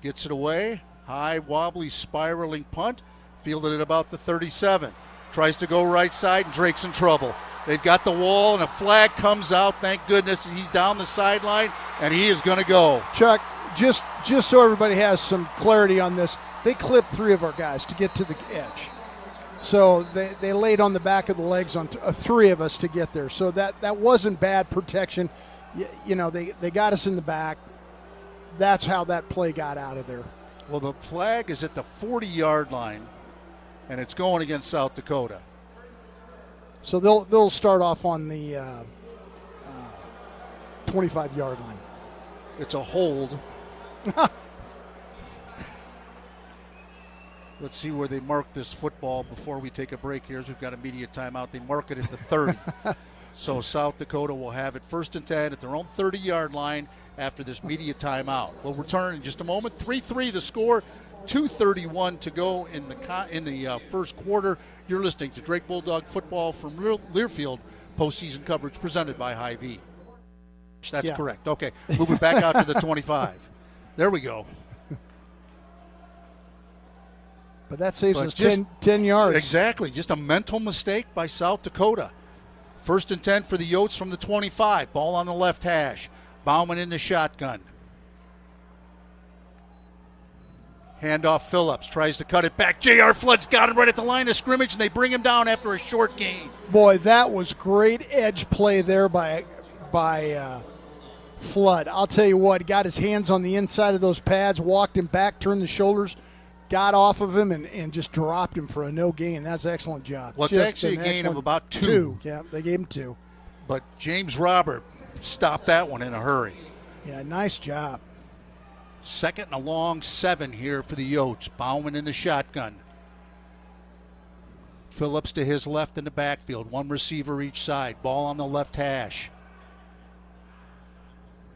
Speaker 2: Gets it away. High, wobbly, spiraling punt. Fielded at about the 37. Tries to go right side, and Drake's in trouble. They've got the wall, and a flag comes out. Thank goodness he's down the sideline, and he is going to go.
Speaker 1: Chuck, just so everybody has some clarity on this, they clipped 3 of our guys to get to the edge. So they laid on the back of the legs on 3 of us to get there. So that wasn't bad protection. You know, they got us in the back. That's how that play got out of there.
Speaker 2: Well, the flag is at the 40-yard line, and it's going against South Dakota.
Speaker 1: So they'll start off on the 25-yard line.
Speaker 2: It's a hold. Let's see where they mark this football before we take a break here. As we've got a media timeout. They mark it at the 30. So South Dakota will have it 1st and 10 at their own 30-yard line after this media timeout. We'll return in just a moment. 3-3 the score. 2:31 to go in the first quarter. You're listening to Drake Bulldog football from Learfield, postseason coverage presented by Hy-Vee. That's correct. Okay, moving back out to the 25. There we go.
Speaker 1: But that saves us 10 yards.
Speaker 2: Exactly. Just a mental mistake by South Dakota. 1st and 10 for the Yotes from the 25. Ball on the left hash. Bauman in the shotgun. Handoff Phillips. Tries to cut it back. J.R. Flood's got him right at the line of scrimmage, and they bring him down after a short gain.
Speaker 1: Boy, that was great edge play there by Flood. I'll tell you what, he got his hands on the inside of those pads, walked him back, turned the shoulders, got off of him, and just dropped him for a no gain. That's an excellent job.
Speaker 2: Well, it's actually a gain of about 2.
Speaker 1: Yeah, they gave him 2.
Speaker 2: But James Robert stopped that one in a hurry.
Speaker 1: Yeah, nice job.
Speaker 2: 2nd and a long 7 here for the Yotes. Bauman in the shotgun. Phillips to his left in the backfield. 1 receiver each side. Ball on the left hash.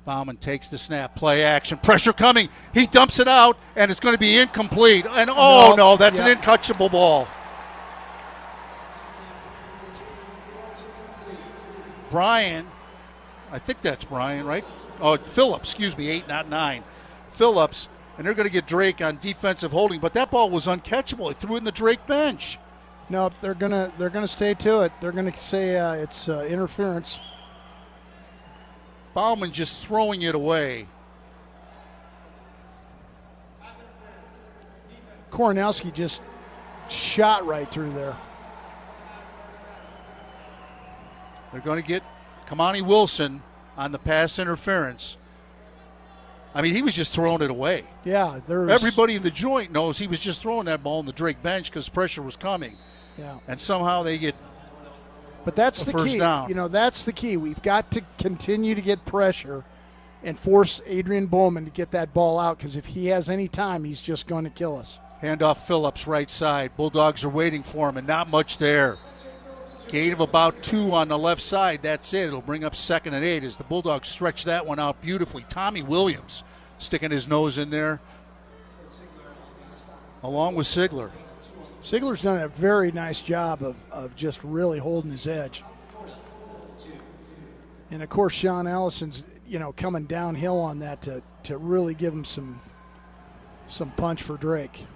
Speaker 2: Bauman takes the snap. Play action. Pressure coming. He dumps it out, and it's going to be incomplete. And no, that's an uncatchable ball. Brian, I think that's Brian, right? Oh, Phillips, excuse me, 8, not 9. Phillips and they're going to get Drake on defensive holding. But that ball was uncatchable. He threw it in the Drake bench.
Speaker 1: No, they're gonna stay to it. They're gonna say it's interference.
Speaker 2: Bauman just throwing it away.
Speaker 1: Koronowski just shot right through there.
Speaker 2: They're going to get Kamani Wilson on the pass interference. I mean, he was just throwing it away.
Speaker 1: Yeah,
Speaker 2: everybody in the joint knows he was just throwing that ball in the Drake bench because pressure was coming.
Speaker 1: Yeah,
Speaker 2: and somehow they get.
Speaker 1: But that's the
Speaker 2: first
Speaker 1: key.
Speaker 2: Down.
Speaker 1: You know, that's the key. We've got to continue to get pressure and force Adrian Bowman to get that ball out, because if he has any time, he's just going to kill us.
Speaker 2: Handoff Phillips, right side. Bulldogs are waiting for him, and not much there. Gain of about 2 on the left side. That's it. It'll bring up 2nd and 8 as the Bulldogs stretch that one out beautifully. Tommy Williams sticking his nose in there, along with Sigler.
Speaker 1: Sigler's done a very nice job of just really holding his edge. And, of course, Sean Allison's, coming downhill on that to really give him some punch for Drake.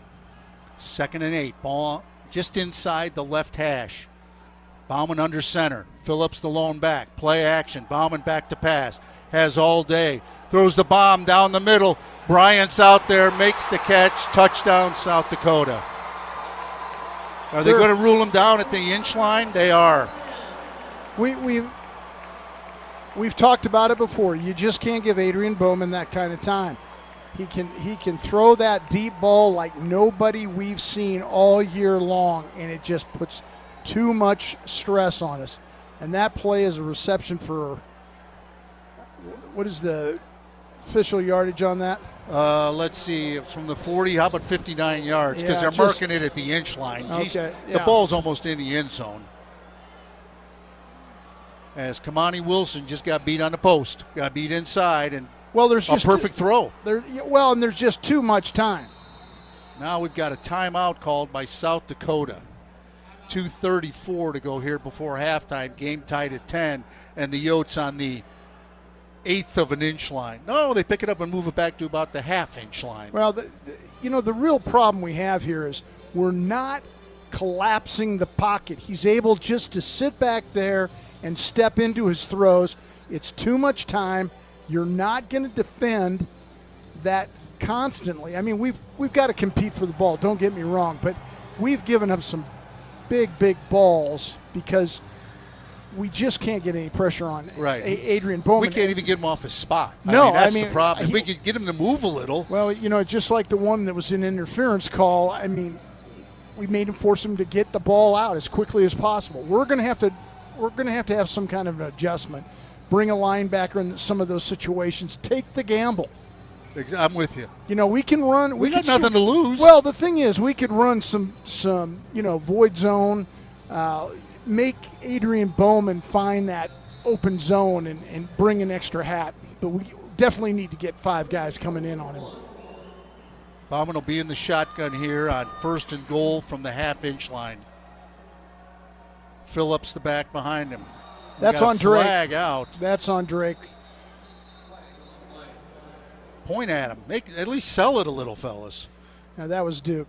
Speaker 2: 2nd and 8. Ball just inside the left hash. Bauman under center. Phillips the lone back. Play action. Bauman back to pass. Has all day. Throws the bomb down the middle. Bryant's out there. Makes the catch. Touchdown, South Dakota. Are they going to rule him down at the inch line? They are.
Speaker 1: We've talked about it before. You just can't give Adrian Bowman that kind of time. He can throw that deep ball like nobody we've seen all year long, and it just puts too much stress on us. And that play is a reception for, what is the official yardage on that?
Speaker 2: Let's see, from the 40, how about 59 yards? Because they're marking it at the inch line.
Speaker 1: Okay,
Speaker 2: the ball's almost in the end zone. As Kamani Wilson just got beat on the post, got beat inside, and
Speaker 1: there's just
Speaker 2: a perfect throw.
Speaker 1: And there's just too much time.
Speaker 2: Now we've got a timeout called by South Dakota. 2:34 to go here before halftime. Game tied at 10, and the Yotes on the 1/8 of an inch line. No, they pick it up and move it back to about the half-inch line.
Speaker 1: Well, the real problem we have here is we're not collapsing the pocket. He's able just to sit back there and step into his throws. It's too much time. You're not going to defend that constantly. I mean, we've got to compete for the ball. Don't get me wrong, but we've given up some big balls because we just can't get any pressure on Adrian Bowman.
Speaker 2: We can't even get him off his spot.
Speaker 1: That's
Speaker 2: the problem. If we could get him to move a little.
Speaker 1: Well, just like the one that was an interference call, I mean, we made him force him to get the ball out as quickly as possible. We're going to have to have some kind of an adjustment. Bring a linebacker in some of those situations. Take the gamble.
Speaker 2: I'm with you.
Speaker 1: We can run.
Speaker 2: We got nothing to lose.
Speaker 1: Well, the thing is, we could run some void zone, make Adrian Bowman find that open zone and bring an extra hat. But we definitely need to get 5 guys coming in on him.
Speaker 2: Bauman will be in the shotgun here on 1st and goal from the half-inch line. Phillips the back behind him.
Speaker 1: That's on Drake.
Speaker 2: Flag out.
Speaker 1: That's on Drake.
Speaker 2: Point at him. At least sell it a little, fellas.
Speaker 1: Now that was Duke.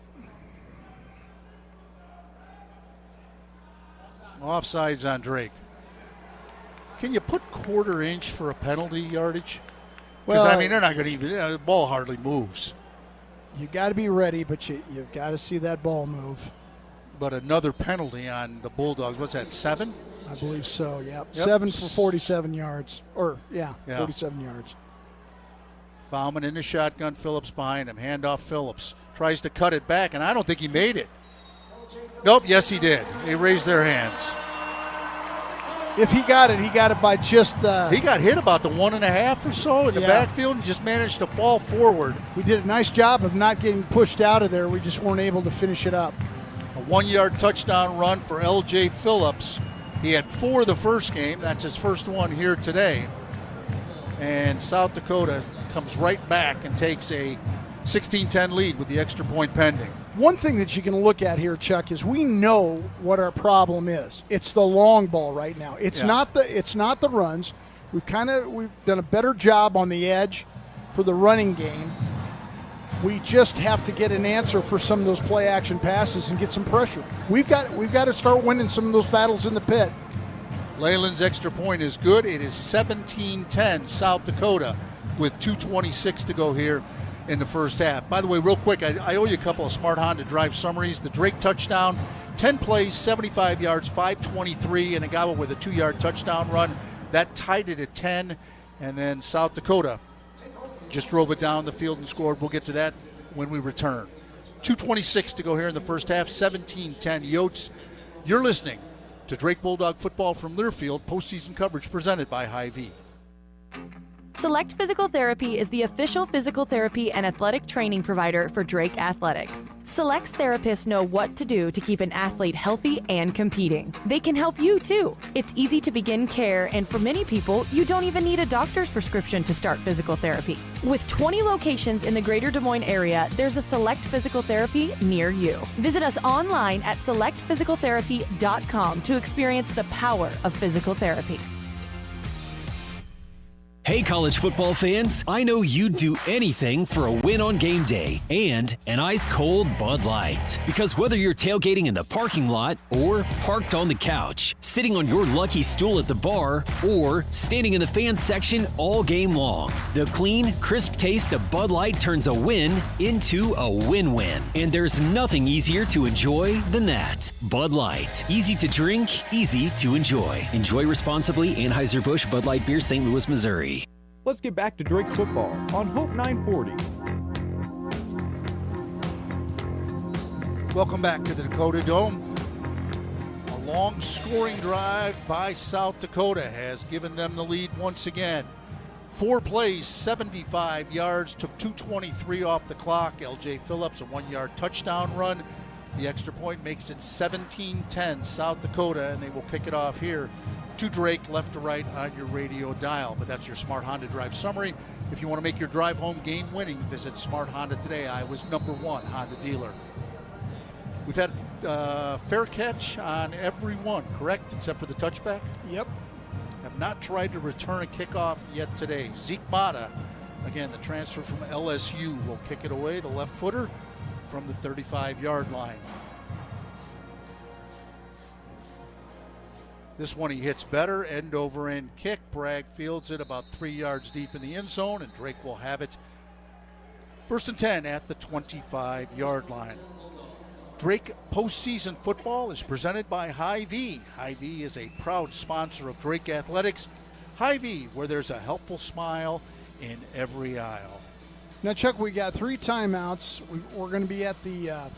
Speaker 2: Offsides on Drake. Can you put 1/4 inch for a penalty yardage? Because, they're not going to even, the ball hardly moves.
Speaker 1: You got to be ready, but you've got to see that ball move.
Speaker 2: But another penalty on the Bulldogs. What's that, 7?
Speaker 1: I believe so, yep. 7 for 47 yards. 47 yards.
Speaker 2: Bauman in the shotgun, Phillips behind him. Handoff Phillips. Tries to cut it back, and I don't think he made it. Nope, yes he did. They raised their hands.
Speaker 1: If he got it by just the...
Speaker 2: He got hit about the 1.5 or so in the backfield and just managed to fall forward.
Speaker 1: We did a nice job of not getting pushed out of there. We just weren't able to finish it up.
Speaker 2: A 1-yard touchdown run for L.J. Phillips. He had 4 the first game. That's his first one here today. And South Dakota comes right back and takes a 16-10 lead with the extra point pending.
Speaker 1: One thing that you can look at here, Chuck, is we know what our problem is. It's the long ball right now. It's not the runs. We've done a better job on the edge for the running game. We just have to get an answer for some of those play action passes and get some pressure. We've got to start winning some of those battles in the pit.
Speaker 2: Leyland's extra point is good. It is 17-10 South Dakota with 2:26 to go here in the first half. By the way, real quick, I owe you a couple of Smart Honda drive summaries. The Drake touchdown, 10 plays, 75 yards, 523, and Agawa with a 2-yard touchdown run. That tied it at 10, and then South Dakota just drove it down the field and scored. We'll get to that when we return. 2:26 to go here in the first half, 17-10 Yotes. You're listening to Drake Bulldog Football from Learfield, postseason coverage presented by Hy-Vee.
Speaker 10: Select Physical Therapy is the official physical therapy and athletic training provider for Drake Athletics. Select's therapists know what to do to keep an athlete healthy and competing. They can help you too. It's easy to begin care, and for many people, you don't even need a doctor's prescription to start physical therapy. With 20 locations in the greater Des Moines area, there's a Select Physical Therapy near you. Visit us online at selectphysicaltherapy.com to experience the power of physical therapy.
Speaker 9: Hey, college football fans, I know you'd do anything for a win on game day and an ice-cold Bud Light. Because whether you're tailgating in the parking lot or parked on the couch, sitting on your lucky stool at the bar, or standing in the fans section all game long, the clean, crisp taste of Bud Light turns a win into a win-win. And there's nothing easier to enjoy than that. Bud Light. Easy to drink, easy to enjoy. Enjoy responsibly. Anheuser-Busch Bud Light Beer, St. Louis, Missouri.
Speaker 11: Let's get back to Drake football on Hope 940.
Speaker 2: Welcome back to the Dakota Dome. A long scoring drive by South Dakota has given them the lead once again. 4 plays, 75 yards, took 2:23 off the clock. L.J. Phillips, a 1-yard touchdown run. The extra point makes it 17-10 South Dakota, and they will kick it off here to Drake, left to right on your radio dial. But that's your Smart Honda Drive summary. If you want to make your drive home game winning, visit Smart Honda today, Iowa's #1 Honda dealer. We've had fair catch on every one, correct, except for the touchback?
Speaker 1: Yep.
Speaker 2: Have not tried to return a kickoff yet today. Zeke Mata, again, the transfer from LSU, will kick it away, the left footer, from the 35-yard line. This one he hits better, end over end kick. Bragg fields it about 3 yards deep in the end zone, and Drake will have it 1st and 10 at the 25-yard line. Drake postseason football is presented by Hy-Vee. Hy-Vee is a proud sponsor of Drake Athletics. Hy-Vee, where there's a helpful smile in every aisle.
Speaker 1: Now, Chuck, we got 3 timeouts. We're going to be at the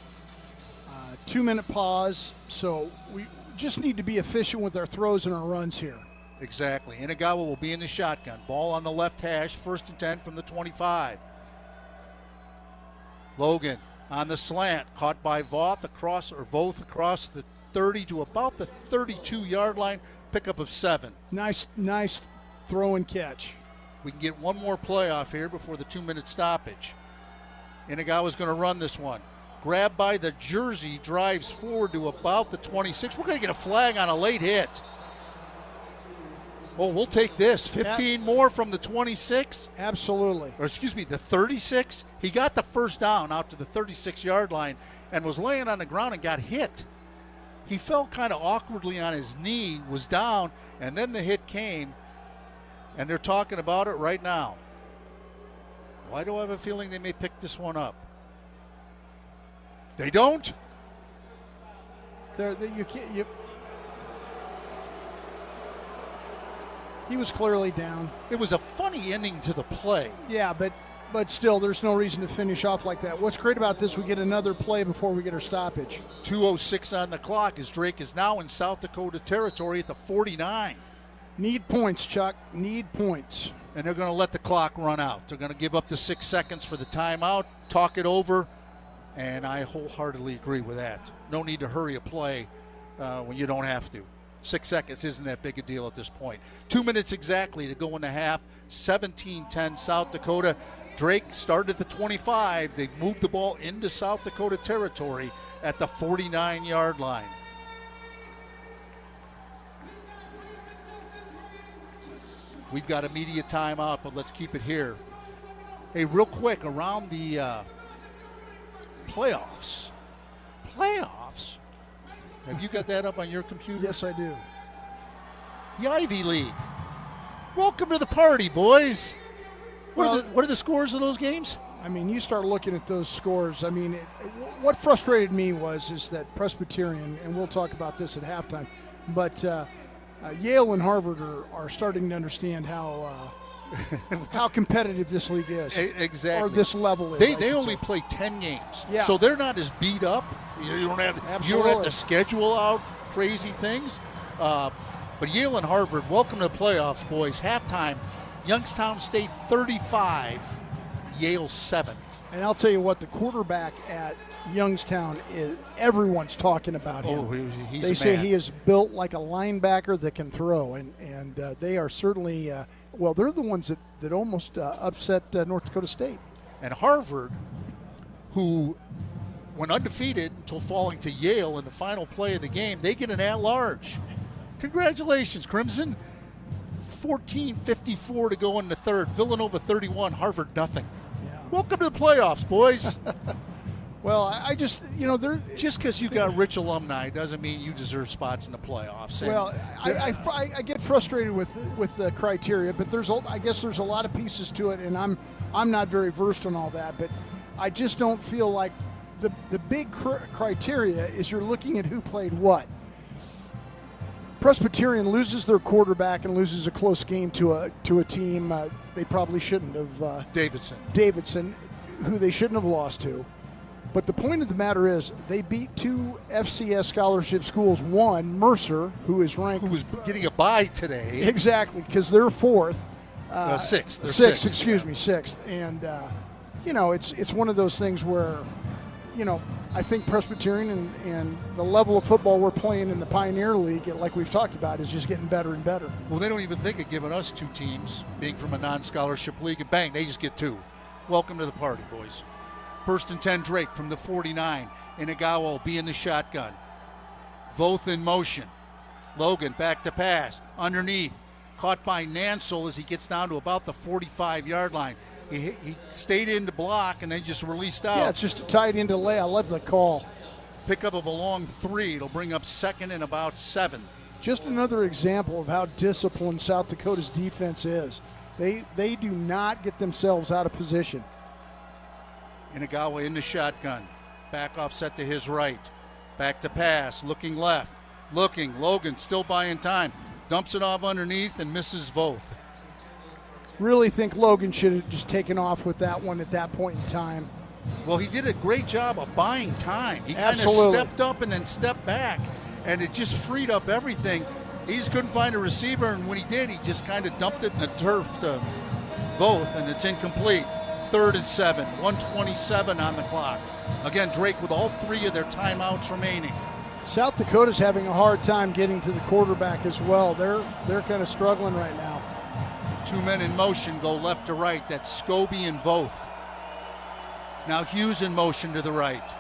Speaker 1: 2-minute pause, so we just need to be efficient with our throws and our runs here.
Speaker 2: Exactly. Inagawa will be in the shotgun. Ball on the left hash, 1st and 10 from the 25. Logan on the slant, caught by Voth across the 30 to about the 32-yard line, pickup of 7.
Speaker 1: Nice throw and catch.
Speaker 2: We can get one more play off here before the 2-minute stoppage. Inagawa's going to run this one. Grabbed by the jersey, drives forward to about the 26. We're going to get a flag on a late hit. Oh, we'll take this. 15 more from the 26.
Speaker 1: Absolutely.
Speaker 2: Or excuse me, the 36. He got the first down out to the 36-yard line and was laying on the ground and got hit. He fell kind of awkwardly on his knee, was down, and then the hit came, and they're talking about it right now. Why do I have a feeling they may pick this one up? They don't?
Speaker 1: He was clearly down.
Speaker 2: It was a funny ending to the play.
Speaker 1: Yeah, but still, there's no reason to finish off like that. What's great about this, we get another play before we get our stoppage.
Speaker 2: 2:06 on the clock as Drake is now in South Dakota territory at the 49.
Speaker 1: Need points, Chuck. Need points.
Speaker 2: And they're going to let the clock run out. They're going to give up the 6 seconds for the timeout, talk it over, and I wholeheartedly agree with that. No need to hurry a play when you don't have to. 6 seconds isn't that big a deal at this point. 2 minutes exactly to go in the half. 17-10 South Dakota. Drake started at the 25. They've moved the ball into South Dakota territory at the 49-yard line. We've got a media timeout, but let's keep it here. Hey, real quick, around the Playoffs. Playoffs? Have you got that up on your computer?
Speaker 1: Yes, I do.
Speaker 2: The Ivy League. Welcome to the party, boys. What are the scores of those games?
Speaker 1: I mean, you start looking at those scores. I mean, what frustrated me is that Presbyterian, and we'll talk about this at halftime, but Yale and Harvard are starting to understand how competitive this league is.
Speaker 2: Exactly.
Speaker 1: Or this level is.
Speaker 2: They only play 10 games.
Speaker 1: Yeah.
Speaker 2: So they're not as beat up. You don't have to schedule out crazy things. But Yale and Harvard, welcome to the playoffs, boys. Halftime, Youngstown State 35, Yale 7.
Speaker 1: And I'll tell you what, the quarterback at Youngstown everyone's talking about him.
Speaker 2: Oh, he's
Speaker 1: they say he is built like a linebacker that can throw, and they are certainly they're the ones that almost upset North Dakota State.
Speaker 2: And Harvard, who went undefeated until falling to Yale in the final play of the game, they get an at-large. Congratulations, Crimson. 14:54 to go in the third. Villanova 31, Harvard nothing.
Speaker 1: Yeah.
Speaker 2: Welcome to the playoffs, boys.
Speaker 1: Well, I just,
Speaker 2: just because you got rich alumni doesn't mean you deserve spots in the playoffs.
Speaker 1: Well, I get frustrated with the criteria, but I guess there's a lot of pieces to it, and I'm not very versed on all that, but I just don't feel like the big criteria is you're looking at who played what. Presbyterian loses their quarterback and loses a close game to a team they probably shouldn't have. Davidson, who they shouldn't have lost to. But the point of the matter is they beat 2 FCS scholarship schools. One, Mercer, who is ranked.
Speaker 2: Who was getting a bye today.
Speaker 1: Exactly, because they're fourth.
Speaker 2: Sixth.
Speaker 1: Sixth. And, it's one of those things where, I think Presbyterian and the level of football we're playing in the Pioneer League, like we've talked about, is just getting better and better.
Speaker 2: Well, they don't even think of giving us 2 teams, being from a non-scholarship league, and bang, they just get 2. Welcome to the party, boys. 1st and 10, Drake from the 49. Inagawa will be in the shotgun. Voth in motion. Logan back to pass. Underneath. Caught by Nansel as he gets down to about the 45-yard line. He stayed in to block and then just released out.
Speaker 1: Yeah, it's just a tight end delay. I love the call.
Speaker 2: Pickup of a long 3. It'll bring up 2nd and about 7.
Speaker 1: Just another example of how disciplined South Dakota's defense is. They do not get themselves out of position.
Speaker 2: Inagawa in the shotgun. Back offset to his right. Back to pass. Looking left. Looking. Logan still buying time. Dumps it off underneath and misses Voth.
Speaker 1: Really think Logan should have just taken off with that one at that point in time.
Speaker 2: Well, he did a great job of buying time. He kind of stepped up and then stepped back, and it just freed up everything. He just couldn't find a receiver, and when he did, he just kind of dumped it in the turf to Voth, and it's incomplete. 3rd and 7, 1:27 on the clock. Again, Drake with all 3 of their timeouts remaining.
Speaker 1: South Dakota's having a hard time getting to the quarterback as well. They're kind of struggling right now.
Speaker 2: 2 men in motion go left to right. That's Scobie and Voth. Now Hughes in motion to the right.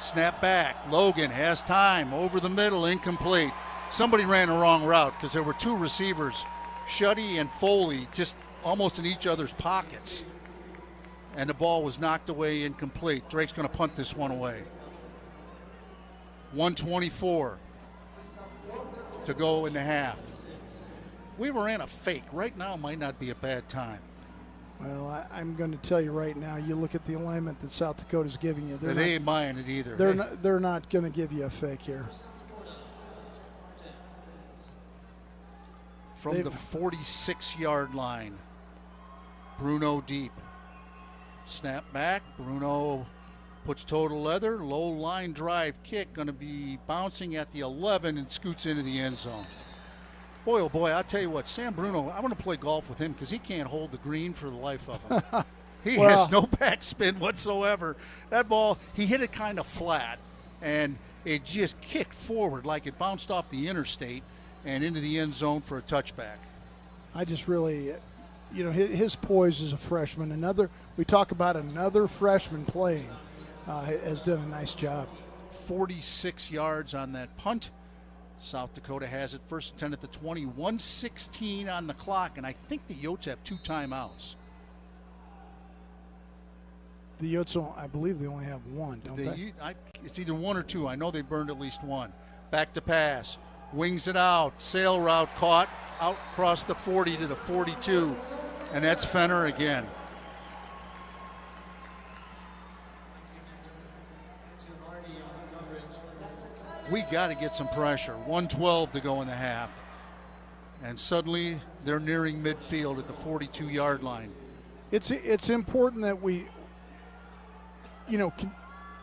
Speaker 2: Snap back. Logan has time. Over the middle, incomplete. Somebody ran a wrong route because there were 2 receivers, Shuddy and Foley, just almost in each other's pockets. And the ball was knocked away, incomplete. Drake's going to punt this one away. 1:24 to go in the half. If we ran a fake, right now might not be a bad time.
Speaker 1: Well, I'm going to tell you right now, you look at the alignment that South Dakota's giving you.
Speaker 2: They ain't buying it either.
Speaker 1: They're not going to give you a fake here.
Speaker 2: From the 46-yard line, Bruno deep. Snap back. Bruno puts toe to leather. Low line drive kick, going to be bouncing at the 11 and scoots into the end zone. Boy, oh boy, I'll tell you what, Sam Bruno, I want to play golf with him because he can't hold the green for the life of him. He has no backspin whatsoever. That ball, he hit it kind of flat, and it just kicked forward like it bounced off the interstate and into the end zone for a touchback.
Speaker 1: I just really, his poise as a freshman. We talk about another freshman playing, has done a nice job.
Speaker 2: 46 yards on that punt. South Dakota has it 1st and 10 at the 20, 1:16 on the clock, and I think the Yotes have 2 timeouts.
Speaker 1: The Yotes, I believe they only have one, don't they?
Speaker 2: It's either one or two. I know they burned at least one. Back to pass. Wings it out. Sail route caught out across the 40 to the 42. And that's Fenner again. We got to get some pressure. 1:12 to go in the half. And suddenly they're nearing midfield at the 42-yard line.
Speaker 1: It's important that we,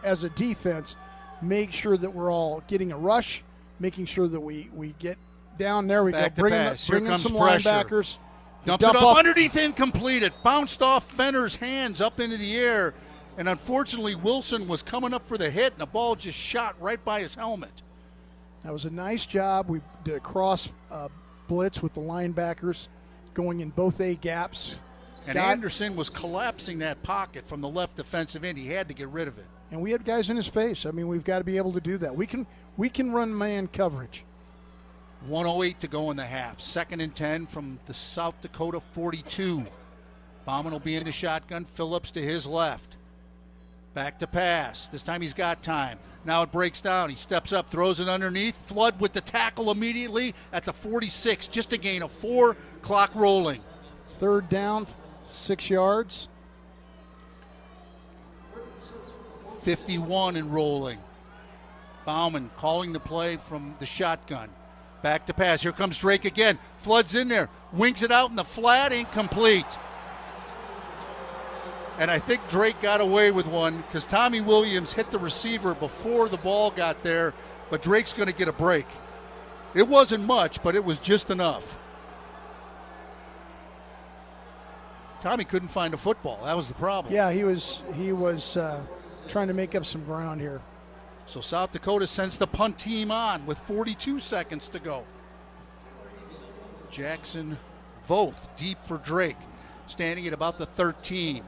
Speaker 1: as a defense, make sure that we're all getting a rush, making sure that we get down. There we
Speaker 2: Back
Speaker 1: go. Bring in some
Speaker 2: pressure.
Speaker 1: linebackers.
Speaker 2: Dumps it off underneath, incomplete. It bounced off Fenner's hands up into the air. And unfortunately, Wilson was coming up for the hit, and the ball just shot right by his helmet.
Speaker 1: That was a nice job. We did a cross blitz with the linebackers going in both A gaps.
Speaker 2: And Anderson was collapsing that pocket from the left defensive end. He had to get rid of it.
Speaker 1: And we had guys in his face. I mean, we've got to be able to do that. We can run man coverage.
Speaker 2: 1:08 to go in the half. 2nd and 10 from the South Dakota 42. Bauman will be in the shotgun. Phillips to his left. Back to pass. This time he's got time. Now it breaks down. He steps up, throws it underneath. Flood with the tackle immediately at the 46. Just a gain of 4. Clock rolling.
Speaker 1: 3rd down, 6 yards.
Speaker 2: 51 and rolling. Bauman calling the play from the shotgun. Back to pass. Here comes Drake again. Flood's in there. Wings it out in the flat. Incomplete. And I think Drake got away with one because Tommy Williams hit the receiver before the ball got there, but Drake's going to get a break. It wasn't much, but it was just enough. Tommy couldn't find a football. That was the problem.
Speaker 1: Yeah, he was trying to make up some ground here.
Speaker 2: So South Dakota sends the punt team on with 42 seconds to go. Jackson Voth deep for Drake, standing at about the 13.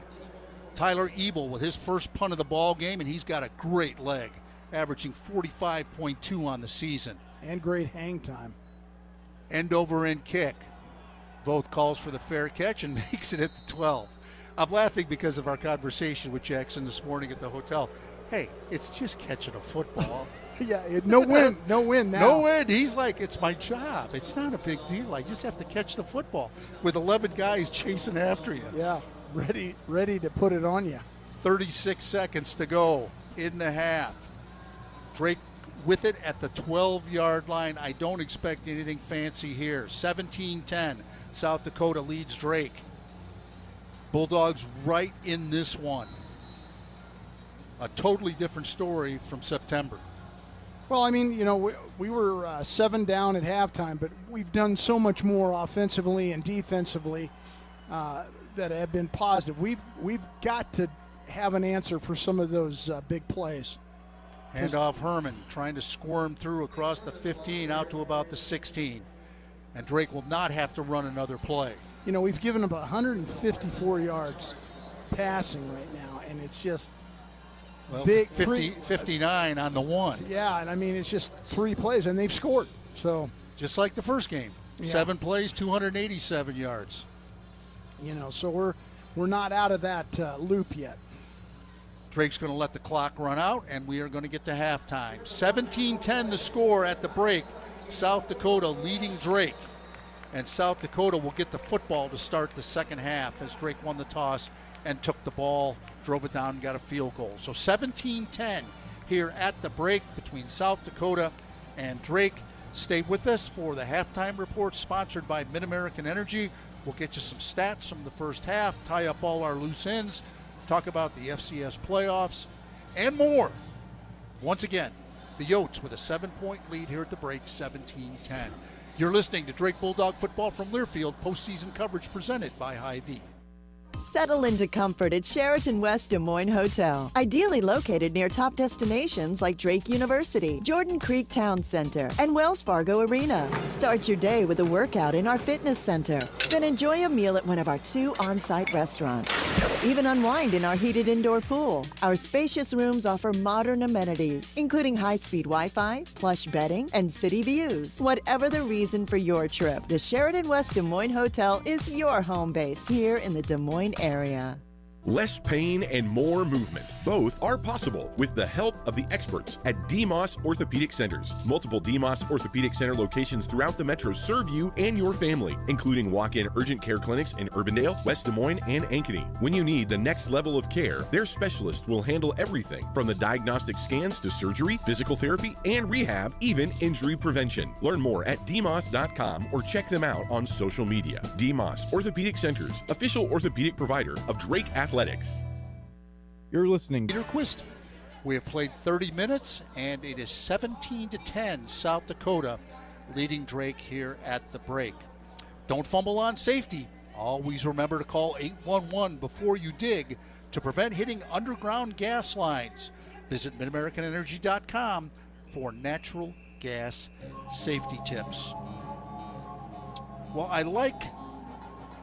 Speaker 2: Tyler Ebel with his first punt of the ball game, and he's got a great leg, averaging 45.2 on the season.
Speaker 1: And great hang time.
Speaker 2: End over end kick. Voth calls for the fair catch and makes it at the 12. I'm laughing because of our conversation with Jackson this morning at the hotel. Hey, it's just catching a football.
Speaker 1: Yeah, no win now.
Speaker 2: No win. He's like, it's my job. It's not a big deal. I just have to catch the football with 11 guys chasing after you.
Speaker 1: Yeah, ready to put it on you.
Speaker 2: 36 seconds to go in the half. Drake with it at the 12-yard line. I don't expect anything fancy here. 17-10. South Dakota leads Drake. Bulldogs right in this one. A totally different story from September.
Speaker 1: Well, I mean, we were 7 down at halftime, but we've done so much more offensively and defensively that have been positive. We've got to have an answer for some of those big plays.
Speaker 2: Handoff Herman trying to squirm through across the 15 out to about the 16. And Drake will not have to run another play.
Speaker 1: We've given him 154 yards passing right now, and it's just big.
Speaker 2: 59 on the one.
Speaker 1: Yeah, and I mean, it's just 3 plays, and they've scored. So
Speaker 2: just like the first game, 7 plays, 287 yards.
Speaker 1: So we're not out of that loop yet.
Speaker 2: Drake's going to let the clock run out, and we are going to get to halftime. 17-10 the score at the break. South Dakota leading Drake. And South Dakota will get the football to start the second half as Drake won the toss and took the ball, drove it down, and got a field goal. So 17-10 here at the break between South Dakota and Drake. Stay with us for the halftime report sponsored by Mid-American Energy. We'll get you some stats from the first half, tie up all our loose ends, talk about the FCS playoffs, and more. Once again, the Yotes with a 7-point lead here at the break, 17-10. You're listening to Drake Bulldog Football from Learfield, postseason coverage presented by Hy-Vee.
Speaker 13: Settle into comfort at Sheraton West Des Moines Hotel. Ideally located near top destinations like Drake University, Jordan Creek Town Center, and Wells Fargo Arena. Start your day with a workout in our fitness center. Then enjoy a meal at one of our 2 on-site restaurants. Even unwind in our heated indoor pool. Our spacious rooms offer modern amenities, including high-speed Wi-Fi, plush bedding, and city views. Whatever the reason for your trip, the Sheraton West Des Moines Hotel is your home base here in the Des Moines area.
Speaker 7: Less pain and more movement. Both are possible with the help of the experts at DMOS Orthopedic Centers. Multiple DMOS Orthopedic Center locations throughout the metro serve you and your family, including walk-in urgent care clinics in Urbandale, West Des Moines, and Ankeny. When you need the next level of care, their specialists will handle everything from the diagnostic scans to surgery, physical therapy, and rehab, even injury prevention. Learn more at dmos.com or check them out on social media. DMOS Orthopedic Centers, official orthopedic provider of Drake Athletics.
Speaker 11: You're listening.
Speaker 2: Peter Quist. We have played 30 minutes, and it is 17-10 South Dakota leading Drake here at the break. Don't fumble on safety. Always remember to call 811 before you dig to prevent hitting underground gas lines. Visit MidAmericanEnergy.com for natural gas safety tips. Well, I like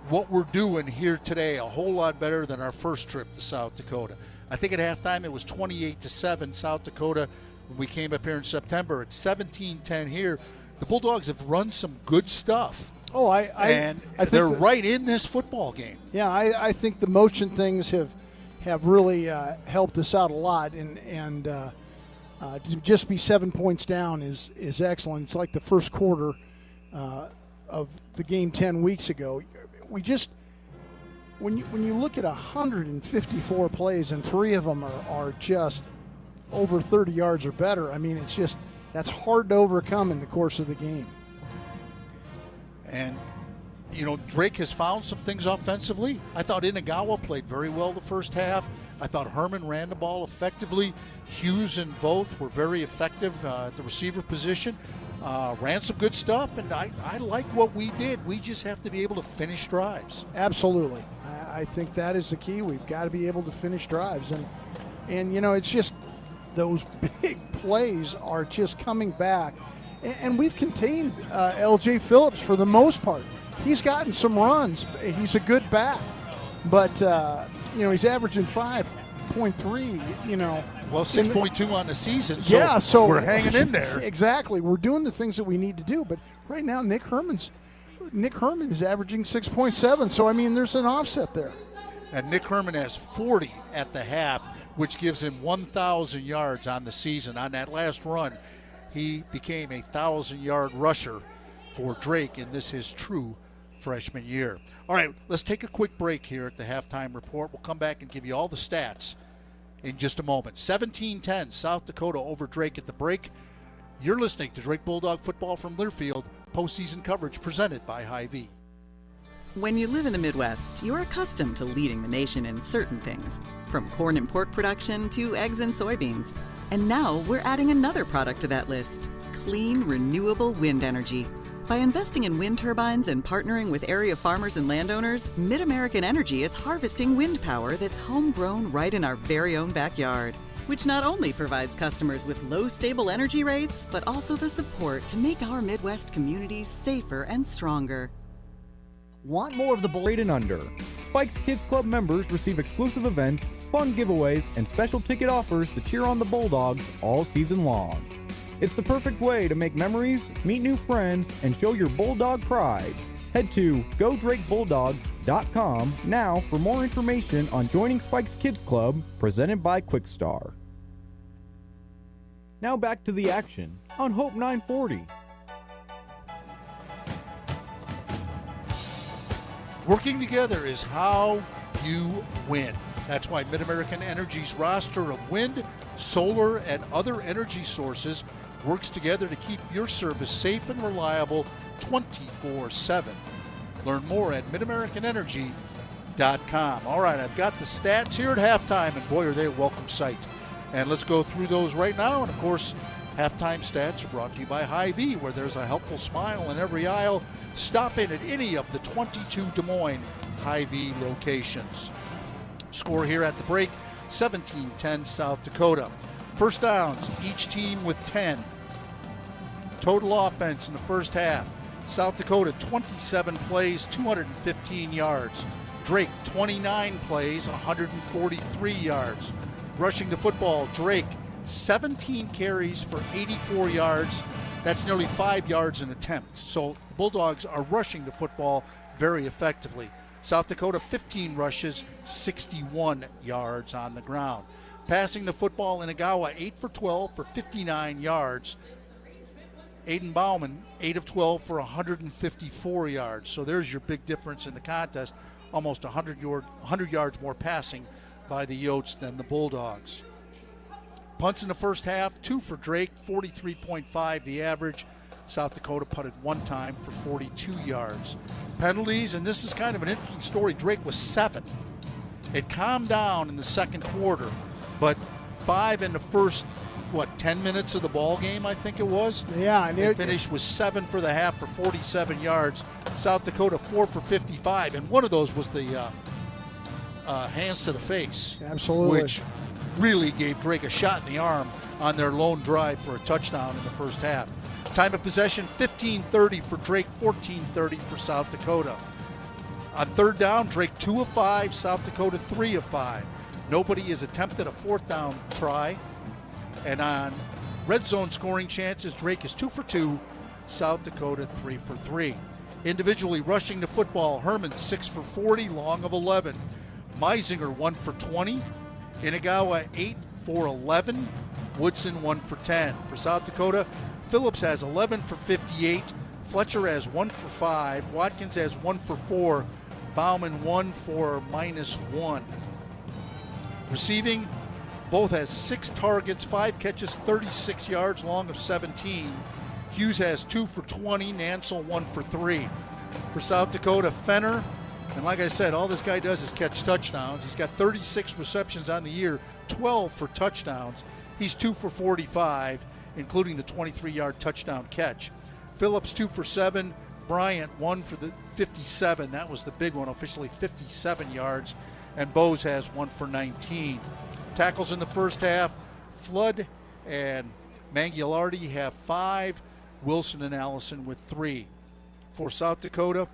Speaker 2: what we're doing here today a whole lot better than our first trip to South Dakota. I think at halftime it was 28-7 South Dakota when we came up here in September. It's 17-10 here. The Bulldogs have run some good stuff.
Speaker 1: Oh, I think
Speaker 2: they're right in this football game.
Speaker 1: Yeah, I think the motion things have really helped us out a lot, and to just be 7 points down is excellent. It's like the first quarter of the game 10 weeks ago. We just, when you look at 154 plays and 3 of them are just over 30 yards or better, I mean, it's just, that's hard to overcome in the course of the game.
Speaker 2: And, you know, Drake has found some things offensively. I thought Inagawa played very well the first half. I thought Herman ran the ball effectively. Hughes and Voth were very effective at the receiver position. Ran some good stuff, and I like what we did. We just have to be able to finish drives.
Speaker 1: Absolutely. I think that is the key. We've got to be able to finish drives. And you know, it's just those big plays are just coming back. And we've contained L.J. Phillips for the most part. He's gotten some runs. He's a good back. But, you know, he's averaging 5.3, you know.
Speaker 2: Well, 6.2 on the season,
Speaker 1: so
Speaker 2: we're hanging in there.
Speaker 1: Exactly. We're doing the things that we need to do. But right now, Nick Herman is averaging 6.7. So, I mean, there's an offset there.
Speaker 2: And Nick Herman has 40 at the half, which gives him 1,000 yards on the season. On that last run, he became a 1,000-yard rusher for Drake in this his true freshman year. All right, let's take a quick break here at the halftime report. We'll come back and give you all the stats in just a moment. 17-10, South Dakota over Drake at the break. You're listening to Drake Bulldog Football from Learfield, postseason coverage presented by Hy-Vee.
Speaker 14: When you live in the Midwest, you're accustomed to leading the nation in certain things, from corn and pork production to eggs and soybeans. And now we're adding another product to that list, clean, renewable wind energy. By investing in wind turbines and partnering with area farmers and landowners, Mid-American Energy is harvesting wind power that's homegrown right in our very own backyard, which not only provides customers with low, stable energy rates, but also the support to make our Midwest communities safer and stronger.
Speaker 11: Want more of the Bull and Under? Spike's Kids Club members receive exclusive events, fun giveaways, and special ticket offers to cheer on the Bulldogs all season long. It's the perfect way to make memories, meet new friends, and show your Bulldog pride. Head to GoDrakeBulldogs.com now for more information on joining Spike's Kids Club, presented by Quickstar. Now back to the action on Hope 940.
Speaker 2: Working together is how you win. That's why Mid-American Energy's roster of wind, solar, and other energy sources works together to keep your service safe and reliable 24/7. Learn more at MidAmericanEnergy.com. All right, I've got the stats here at halftime, and boy, are they a welcome sight. And let's go through those right now. And of course, halftime stats are brought to you by Hy-Vee, where there's a helpful smile in every aisle. Stop in at any of the 22 Des Moines Hy-Vee locations. Score here at the break, 17-10 South Dakota. First downs, each team with 10. Total offense in the first half, South Dakota 27 plays, 215 yards. Drake 29 plays, 143 yards. Rushing the football, Drake 17 carries for 84 yards. That's nearly 5 yards an attempt. So the Bulldogs are rushing the football very effectively. South Dakota 15 rushes, 61 yards on the ground. Passing the football, Inagawa 8 for 12 for 59 yards. Aiden Bauman 8 of 12 for 154 yards. So there's your big difference in the contest. Almost 100 yards more passing by the Yotes than the Bulldogs. Punts in the first half, 2 for Drake, 43.5 the average. South Dakota putted 1 time for 42 yards. Penalties, and this is kind of an interesting story. Drake was 7. It calmed down in the second quarter, but 5 in the first, 10 minutes of the ball game, I think it was?
Speaker 1: Yeah. And
Speaker 2: they finished with 7 for the half for 47 yards. South Dakota 4 for 55, and one of those was the hands to the face.
Speaker 1: Absolutely.
Speaker 2: Which really gave Drake a shot in the arm on their lone drive for a touchdown in the first half. Time of possession, 15:30 for Drake, 14:30 for South Dakota. On third down, Drake 2 of 5, South Dakota 3 of 5. Nobody has attempted a fourth down try. And on red zone scoring chances, Drake is 2 for 2, South Dakota 3 for 3. Individually rushing the football, Herman 6 for 40, Long of 11. Meisinger 1 for 20. Inagawa 8 for 11. Woodson 1 for 10. For South Dakota, Phillips has 11 for 58. Fletcher has 1 for 5. Watkins has 1 for 4. Bauman 1 for -1. Receiving, Voth has 6 targets, 5 catches, 36 yards, Long of 17. Hughes has 2 for 20. Nansel 1 for 3. For South Dakota, Fenner, and like I said, all this guy does is catch touchdowns. He's got 36 receptions on the year, 12 for touchdowns. He's 2 for 45, including the 23-yard touchdown catch. Phillips 2 for 7. Bryant 1 for the 57. That was the big one, officially 57 yards. And Bose has 1 for 19. Tackles in the first half, Flood and Mangialardi have 5. Wilson and Allison with 3. For South Dakota,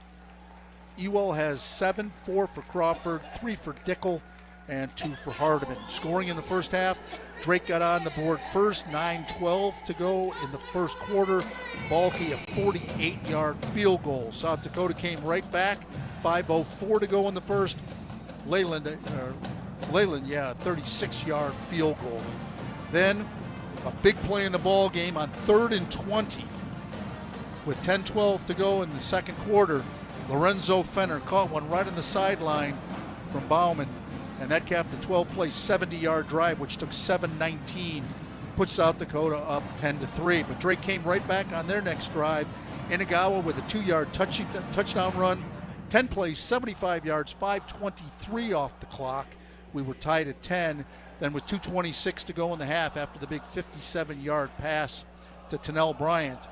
Speaker 2: Ewell has 7, 4 for Crawford, 3 for Dickel, and 2 for Hardiman. Scoring in the first half, Drake got on the board first, 9:12 to go in the first quarter. Balke, a 48-yard field goal. South Dakota came right back, 5:04 to go in the first. Leyland, a 36-yard field goal. Then a big play in the ball game on 3rd and 20. With 10:12 to go in the second quarter, Lorenzo Fenner caught one right on the sideline from Bauman, and that capped the 12-play 70-yard drive, which took 7:19, put South Dakota up 10-3. But Drake came right back on their next drive. Inagawa with a 2-yard touchdown run, 10 plays, 75 yards, 5:23 off the clock. We were tied at 10. Then with 2:26 to go in the half, after the big 57-yard pass to Tennell Bryant,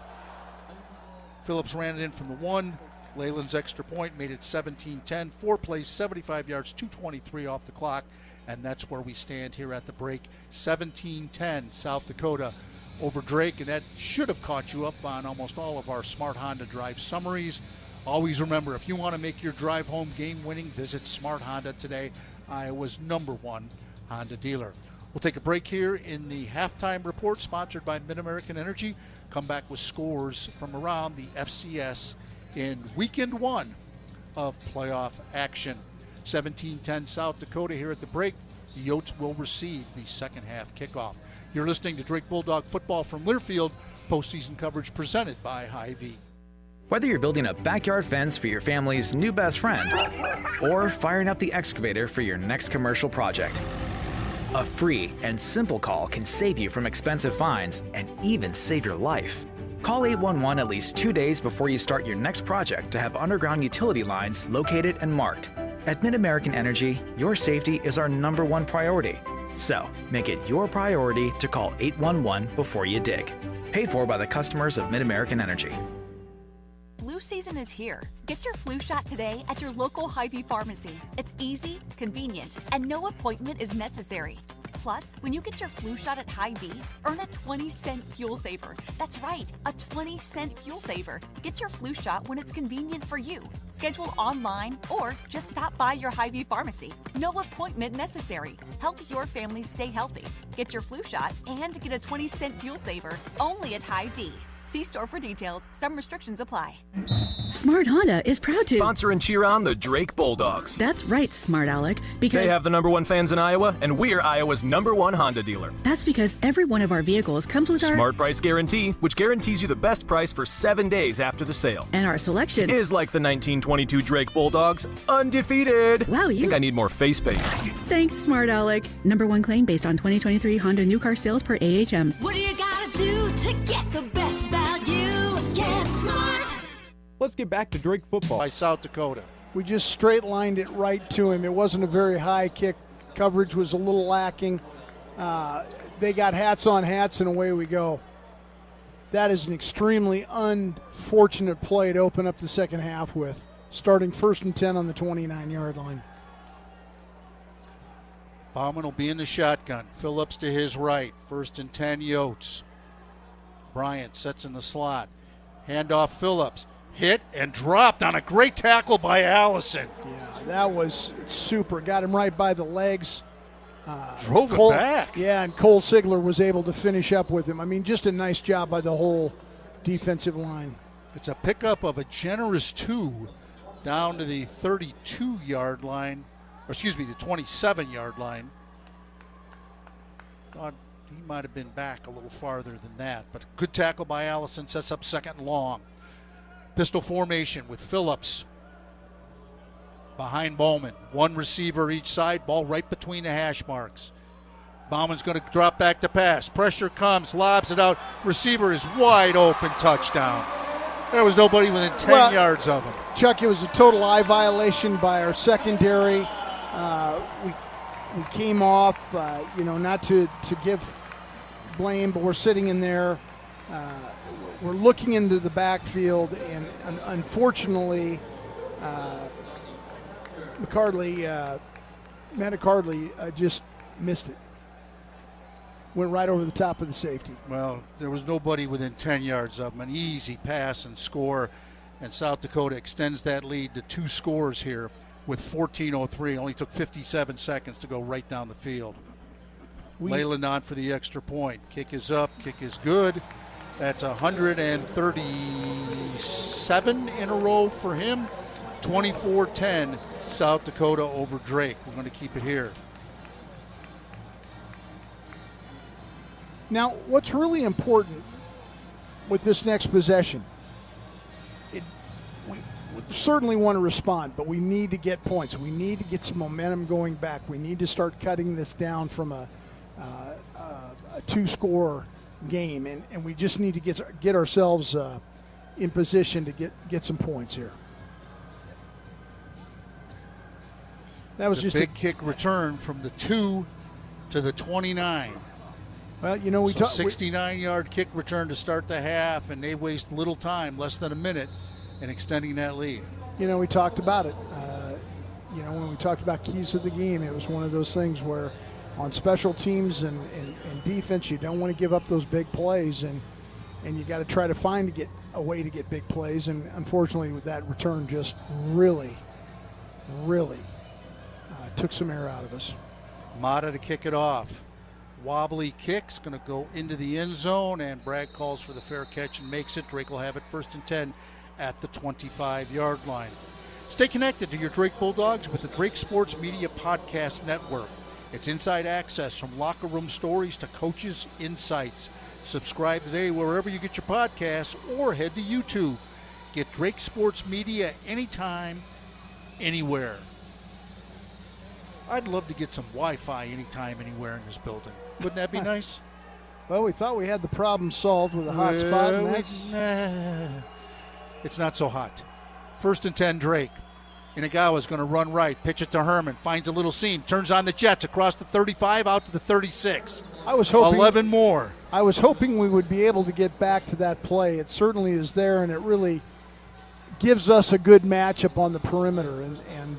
Speaker 2: Phillips ran it in from the 1. Leyland's extra point made it 17-10. 4 plays, 75 yards, 2:23 off the clock. And that's where we stand here at the break. 17-10, South Dakota over Drake. And that should have caught you up on almost all of our Smart Honda Drive summaries. Always remember, if you want to make your drive home game-winning, visit Smart Honda today, Iowa's #1 Honda dealer. We'll take a break here in the halftime report, sponsored by Mid-American Energy. Come back with scores from around the FCS in weekend 1 of playoff action. 17-10 South Dakota here at the break. The Yotes will receive the second half kickoff. You're listening to Drake Bulldog Football from Learfield, postseason coverage presented by Hy-Vee.
Speaker 15: Whether you're building a backyard fence for your family's new best friend or firing up the excavator for your next commercial project, a free and simple call can save you from expensive fines and even save your life. Call 811 at least 2 days before you start your next project to have underground utility lines located and marked. At Mid-American Energy, your safety is our #1 priority. So, make it your priority to call 811 before you dig. Paid for by the customers of Mid-American Energy.
Speaker 12: Flu season is here. Get your flu shot today at your local Hy-Vee pharmacy. It's easy, convenient, and no appointment is necessary. Plus, when you get your flu shot at Hy-Vee, earn a 20-cent fuel saver. That's right, a 20-cent fuel saver. Get your flu shot when it's convenient for you. Schedule online or just stop by your Hy-Vee pharmacy. No appointment necessary. Help your family stay healthy. Get your flu shot and get a 20-cent fuel saver only at Hy-Vee. See store for details. Some restrictions apply.
Speaker 16: Smart Honda is proud to
Speaker 17: sponsor and cheer on the Drake Bulldogs.
Speaker 16: That's right, Smart Alec, because
Speaker 17: they have the #1 fans in Iowa, and we're Iowa's #1 Honda dealer.
Speaker 16: That's because every one of our vehicles comes with our
Speaker 17: Smart Price Guarantee, which guarantees you the best price for 7 days after the sale.
Speaker 16: And our selection
Speaker 17: is like the 1922 Drake Bulldogs, undefeated.
Speaker 16: Wow,
Speaker 17: I think I need more face paint.
Speaker 16: Thanks, Smart Alec. #1 claim based on 2023 Honda new car sales per AHM.
Speaker 18: What do you gotta do to get the best value? Get Smart.
Speaker 11: Let's get back to Drake football.
Speaker 2: By South Dakota.
Speaker 1: We just straight lined it right to him. It wasn't a very high kick. Coverage was a little lacking. They got hats on hats, and away we go. That is an extremely unfortunate play to open up the second half with, starting 1st and 10 on the 29-yard line.
Speaker 2: Bauman will be in the shotgun. Phillips to his right. 1st and 10, Yotes. Bryant sets in the slot. Handoff Phillips. Hit and dropped on a great tackle by Allison.
Speaker 1: Yeah, that was super. Got him right by the legs.
Speaker 2: Drove him back.
Speaker 1: Yeah, and Cole Sigler was able to finish up with him. I mean, just a nice job by the whole defensive line.
Speaker 2: It's a pickup of a generous 2 down to the 32-yard line. Or excuse me, the 27-yard line. Thought he might have been back a little farther than that. But good tackle by Allison, sets up 2nd and long. Pistol formation with Phillips behind Bowman. 1 receiver each side, ball right between the hash marks. Bauman's going to drop back to pass. Pressure comes, lobs it out. Receiver is wide open, touchdown. There was nobody within 10 yards of him.
Speaker 1: Chuck, it was a total eye violation by our secondary. We came off, not to give blame, but we're sitting in there. We're looking into the backfield, and unfortunately, Matt McCardley just missed it. Went right over the top of the safety.
Speaker 2: Well, there was nobody within 10 yards of him. An easy pass and score, and South Dakota extends that lead to 2 scores here with 14:03. Only took 57 seconds to go right down the field. Leyland on for the extra point. Kick is up, kick is good. That's 137 in a row for him. 24-10, South Dakota over Drake. We're going to keep it here.
Speaker 1: Now, what's really important with this next possession, we certainly want to respond, but we need to get points. We need to get some momentum going back. We need to start cutting this down from a 2-score game, and we just need to get ourselves in position to get some points here. That was just
Speaker 2: a big kick return from the 2 to the 29.
Speaker 1: Well, we
Speaker 2: 69-yard kick return to start the half, and they waste little time, less than a minute, in extending that lead.
Speaker 1: We talked about it. When we talked about keys of the game, it was one of those things where on special teams and defense, you don't want to give up those big plays, and you got to try to find a way to get big plays. And unfortunately, with that return, just really took some air out of us.
Speaker 2: Mata to kick it off. Wobbly kick's going to go into the end zone, and Bragg calls for the fair catch and makes it. Drake will have it 1st and 10 at the 25-yard line. Stay connected to your Drake Bulldogs with the Drake Sports Media Podcast Network. It's inside access from locker room stories to coaches' insights. Subscribe today wherever you get your podcasts or head to YouTube. Get Drake Sports Media anytime, anywhere. I'd love to get some Wi-Fi anytime, anywhere in this building. Wouldn't that be nice?
Speaker 1: Well, we thought we had the problem solved with a hot spot.
Speaker 2: It's not so hot. 1st and 10, Drake. Inagawa's going to run right, pitch it to Herman, finds a little seam, turns on the Jets across the 35 out to the 36.
Speaker 1: I was hoping
Speaker 2: 11 more.
Speaker 1: I was hoping we would be able to get back to that play. It certainly is there, and it really gives us a good matchup on the perimeter and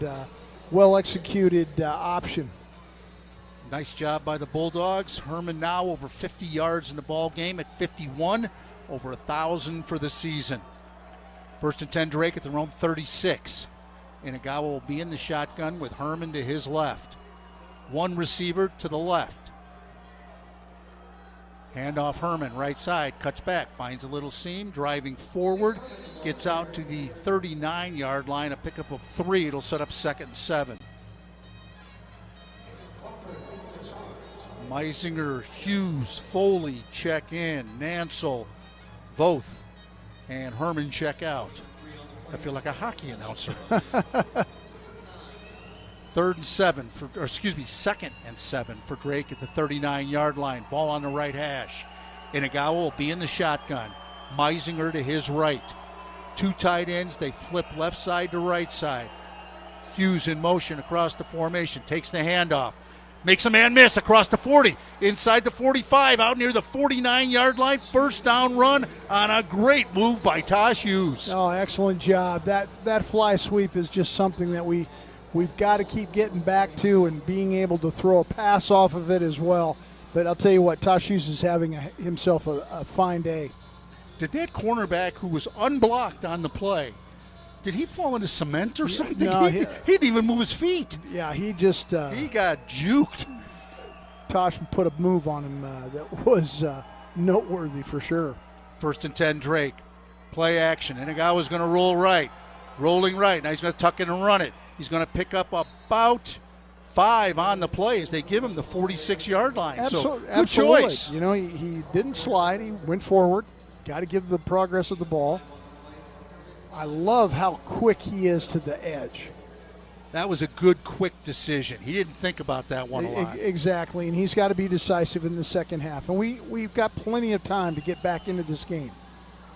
Speaker 1: well-executed option.
Speaker 2: Nice job by the Bulldogs. Herman now over 50 yards in the ball game at 51, over 1,000 for the season. 1st and 10, Drake at their own 36. Inagawa will be in the shotgun with Herman to his left. 1 receiver to the left. Handoff Herman, right side, cuts back, finds a little seam, driving forward, gets out to the 39-yard line, a pickup of 3. It'll set up 2nd and 7. Meisinger, Hughes, Foley check in, Nansel, Voth, and Herman check out. I feel like a hockey announcer. 2nd and 7 for Drake at the 39-yard line. Ball on the right hash. Inagawa will be in the shotgun. Meisinger to his right. 2 tight ends. They flip left side to right side. Hughes in motion across the formation. Takes the handoff. Makes a man miss across the 40. Inside the 45. Out near the 49-yard line. First down run on a great move by Tosh Hughes.
Speaker 1: Oh, excellent job. That fly sweep is just something that we've got to keep getting back to and being able to throw a pass off of it as well. But I'll tell you what, Tosh Hughes is having himself a fine day.
Speaker 2: Did that cornerback who was unblocked on the play, did he fall into cement or something?
Speaker 1: No,
Speaker 2: he didn't even move his feet.
Speaker 1: Yeah, he just...
Speaker 2: he got juked.
Speaker 1: Tosh put a move on him that was noteworthy for sure.
Speaker 2: 1st and 10, Drake. Play action. Inagawa's going to roll right. Rolling right. Now he's going to tuck in and run it. He's going to pick up about 5 on the play as they give him the 46-yard line. So good choice.
Speaker 1: You know, he didn't slide. He went forward. Got to give the progress of the ball. I love how quick he is to the edge.
Speaker 2: That was a good, quick decision. He didn't think about that one a lot.
Speaker 1: Exactly, and he's got to be decisive in the second half. And we've got plenty of time to get back into this game.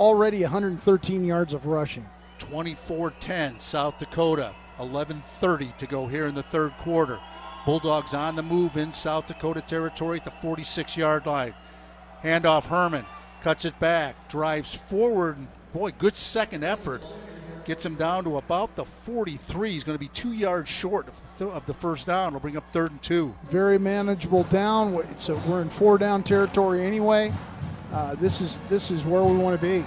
Speaker 1: Already 113 yards of rushing.
Speaker 2: 24-10, South Dakota. 11:30 to go here in the 3rd quarter. Bulldogs on the move in South Dakota territory at the 46-yard line. Handoff Herman. Cuts it back. Drives forward. Boy, good second effort. Gets him down to about the 43. He's going to be 2 yards short of the first down. It'll bring up 3rd and 2.
Speaker 1: Very manageable down. So we're in 4-down territory anyway. This is where we want to be.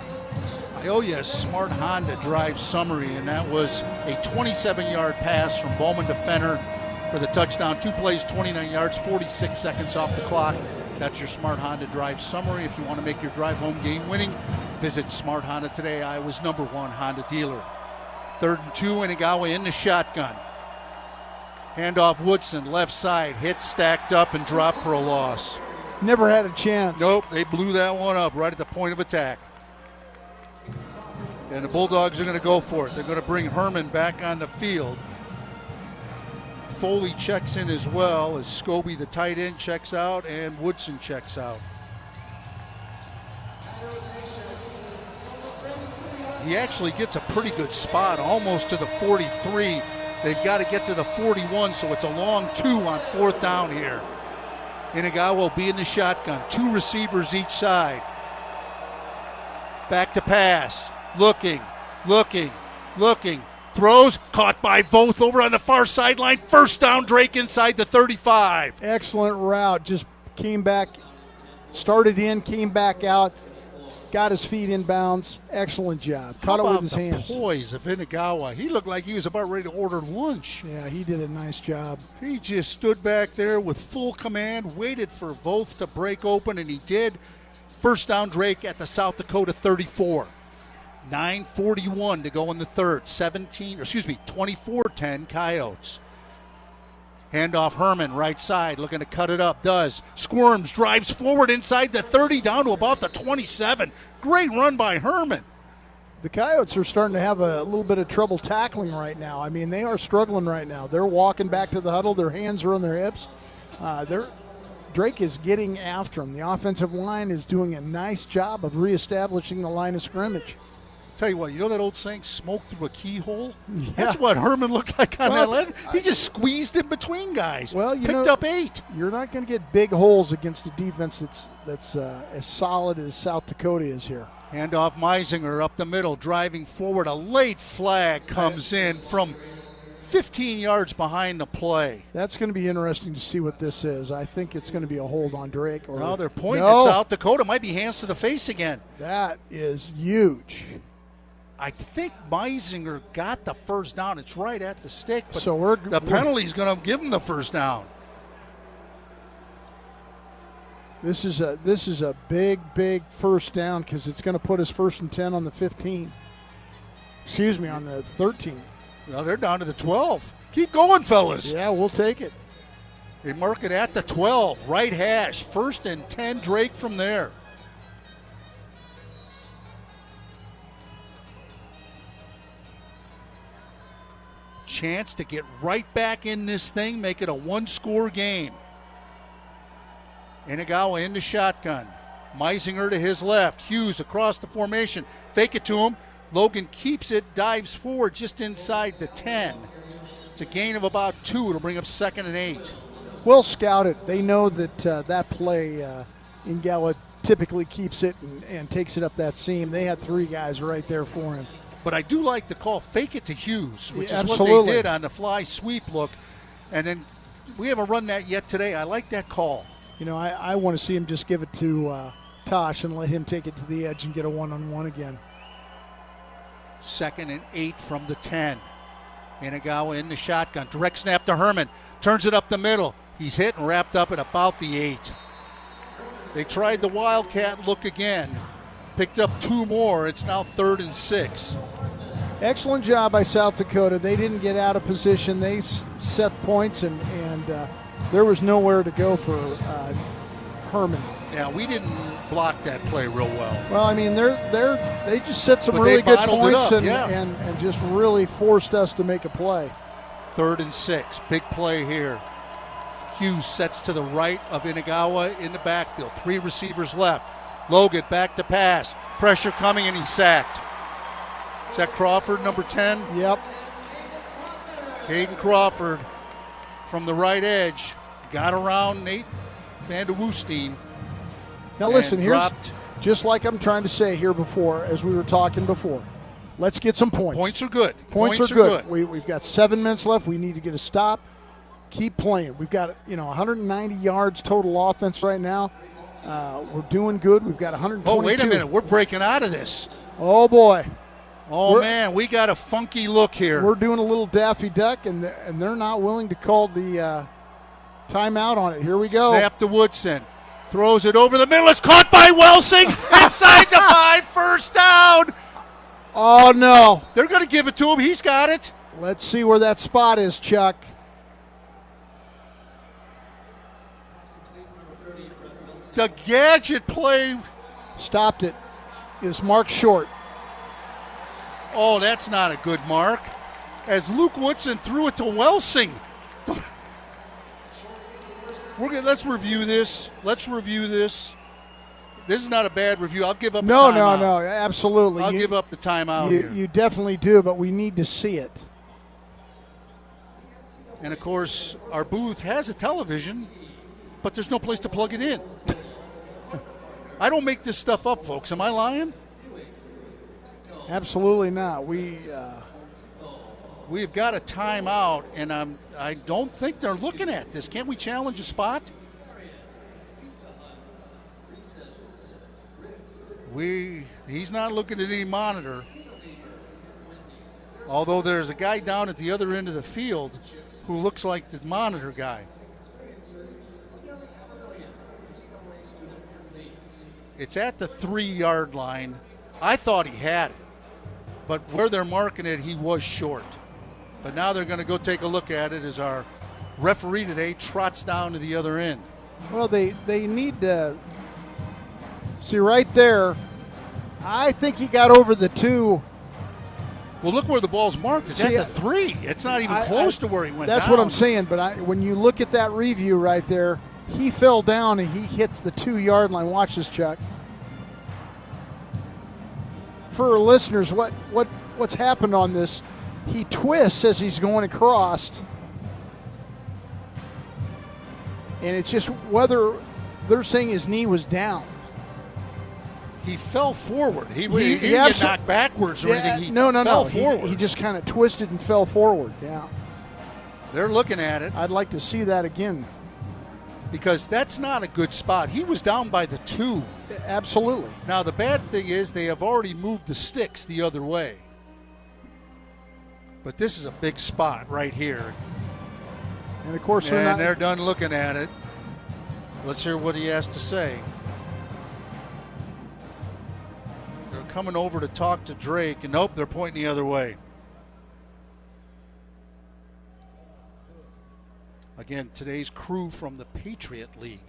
Speaker 2: I owe you a smart Honda drive summary, and that was a 27-yard pass from Bowman to Fenner for the touchdown. 2 plays, 29 yards, 46 seconds off the clock. That's your Smart Honda drive summary. If you want to make your drive home game winning, visit Smart Honda today, Iowa's #1 Honda dealer. 3rd and 2, Inagawa in the shotgun. Handoff Woodson, left side, hit, stacked up, and dropped for a loss.
Speaker 1: Never had a chance.
Speaker 2: Nope, they blew that one up right at the point of attack. And the Bulldogs are going to go for it. They're going to bring Herman back on the field. Foley checks in as well as Scobie, the tight end, checks out, and Woodson checks out. He actually gets a pretty good spot, almost to the 43. They've got to get to the 41, so it's a long 2 on 4th down here. Inagawa will be in the shotgun. 2 receivers each side. Back to pass. Looking. Throws, caught by Voth over on the far sideline. First down, Drake inside the 35.
Speaker 1: Excellent route. Just came back, started in, came back out, got his feet in bounds. Excellent job. Caught it with his hands.
Speaker 2: The poise of Inagawa. He looked like he was about ready to order lunch.
Speaker 1: Yeah, he did a nice job.
Speaker 2: He just stood back there with full command, waited for Voth to break open, and he did. First down, Drake at the South Dakota 34. 9:41 to go in the 3rd. 24-10 Coyotes. Handoff Herman, right side, looking to cut it up. Does. Squirms, drives forward inside the 30, down to about the 27. Great run by Herman.
Speaker 1: The Coyotes are starting to have a little bit of trouble tackling right now. I mean, they are struggling right now. They're walking back to the huddle. Their hands are on their hips. Drake is getting after them. The offensive line is doing a nice job of reestablishing the line of scrimmage.
Speaker 2: Tell you what, you know that old saying, smoke through a keyhole? Yeah. That's what Herman looked like on that leg. He just squeezed in between guys.
Speaker 1: Well,
Speaker 2: picked up 8.
Speaker 1: You're not going to get big holes against a defense that's as solid as South Dakota is here.
Speaker 2: Handoff Meisinger up the middle, driving forward. A late flag comes in from 15 yards behind the play.
Speaker 1: That's going to be interesting to see what this is. I think it's going to be a hold on Drake.
Speaker 2: No, they're pointing at South Dakota. Might be hands to the face again.
Speaker 1: That is huge.
Speaker 2: I think Meisinger got the first down. It's right at the stick, but the penalty's going to give him the first down.
Speaker 1: This is a big first down because it's going to put us 1st and 10 on the 15. Excuse me, on the 13.
Speaker 2: Well, they're down to the 12. Keep going, fellas.
Speaker 1: Yeah, we'll take it.
Speaker 2: They mark it at the 12, right hash. 1st and 10, Drake from there. Chance to get right back in this thing, make it a one-score game. Inagawa in the shotgun. Meisinger to his left. Hughes across the formation. Fake it to him. Logan keeps it, dives forward just inside the 10. It's a gain of about 2. It'll bring up 2nd and 8.
Speaker 1: Well scouted. They know that that play, Inagawa typically keeps it and takes it up that seam. They had 3 guys right there for him.
Speaker 2: But I do like the call, fake it to Hughes, which is
Speaker 1: Absolutely.
Speaker 2: what they did on the fly sweep look. And then we haven't run that yet today. I like that call.
Speaker 1: You know, I want to see him just give it to Tosh and let him take it to the edge and get a one-on-one again.
Speaker 2: 2nd and 8 from the 10. Inagawa in the shotgun. Direct snap to Herman. Turns it up the middle. He's hit and wrapped up at about the 8. They tried the Wildcat look again. Picked up 2 more. It's now 3rd and 6.
Speaker 1: Excellent job by South Dakota. They didn't get out of position. They set points, and there was nowhere to go for Herman.
Speaker 2: Yeah, we didn't block that play real well.
Speaker 1: Well, I mean, they just set some
Speaker 2: But
Speaker 1: really
Speaker 2: they
Speaker 1: good
Speaker 2: bottled
Speaker 1: points
Speaker 2: it up,
Speaker 1: and just really forced us to make a play.
Speaker 2: 3rd and 6. Big play here. Hughes sets to the right of Inagawa in the backfield. 3 receivers left. Logan back to pass. Pressure coming, and he's sacked. Is that Crawford, number 10?
Speaker 1: Yep.
Speaker 2: Caden Crawford from the right edge. Got around Nate Van de Woestijn.
Speaker 1: Now listen, here's
Speaker 2: dropped.
Speaker 1: just like I'm trying to say here before, as we were talking before. Let's get some points.
Speaker 2: Points are good.
Speaker 1: Points are good. We've got 7 minutes left. We need to get a stop. Keep playing. We've got 190 yards total offense right now. We're doing good. We've got 122.
Speaker 2: Oh, wait a minute. We're breaking out of this.
Speaker 1: Oh, boy.
Speaker 2: Man, we got a funky look here.
Speaker 1: We're doing a little Daffy Duck, and they're not willing to call the timeout on it. Here we go.
Speaker 2: Snap to Woodson. Throws it over the middle. It's caught by Welsing. Inside the 5. First down.
Speaker 1: Oh, no.
Speaker 2: They're going to give it to him. He's got it.
Speaker 1: Let's see where that spot is, Chuck.
Speaker 2: The gadget play.
Speaker 1: Stopped it. Is marked short.
Speaker 2: Oh, that's not a good mark. As Luke Woodson threw it to Welsing. Let's review this. This is not a bad review. I'll give up the timeout.
Speaker 1: No, absolutely.
Speaker 2: I'll give up the timeout here.
Speaker 1: You definitely do, but we need to see it.
Speaker 2: And, of course, our booth has a television, but there's no place to plug it in. I don't make this stuff up, folks. Am I lying?
Speaker 1: Absolutely not. We've
Speaker 2: got a timeout, and I don't think they're looking at this. Can't we challenge a spot? He's not looking at any monitor. Although there's a guy down at the other end of the field who looks like the monitor guy. It's at the 3-yard line. I thought he had it, but where they're marking it, he was short. But now they're going to go take a look at it as our referee today trots down to the other end.
Speaker 1: Well, they need to see right there. I think he got over the 2.
Speaker 2: Well, look where the ball's marked. It's at the 3. It's not even close to where he went
Speaker 1: That's
Speaker 2: down.
Speaker 1: what I'm saying, but when you look at that review right there, he fell down and he hits the 2-yard line. Watch this, Chuck. For our listeners, what's happened on this, he twists as he's going across. And it's just whether they're saying his knee was down.
Speaker 2: He fell forward. He didn't get knocked backwards or anything. He fell forward.
Speaker 1: He just kind of twisted and fell forward, yeah.
Speaker 2: They're looking at it.
Speaker 1: I'd like to see that again.
Speaker 2: Because that's not a good spot. He was down by the 2.
Speaker 1: Absolutely.
Speaker 2: Now, the bad thing is they have already moved the sticks the other way. But this is a big spot right here.
Speaker 1: And, of course,
Speaker 2: they're done looking at it. Let's hear what he has to say. They're coming over to talk to Drake, and nope, they're pointing the other way. Again, today's crew from the Patriot League.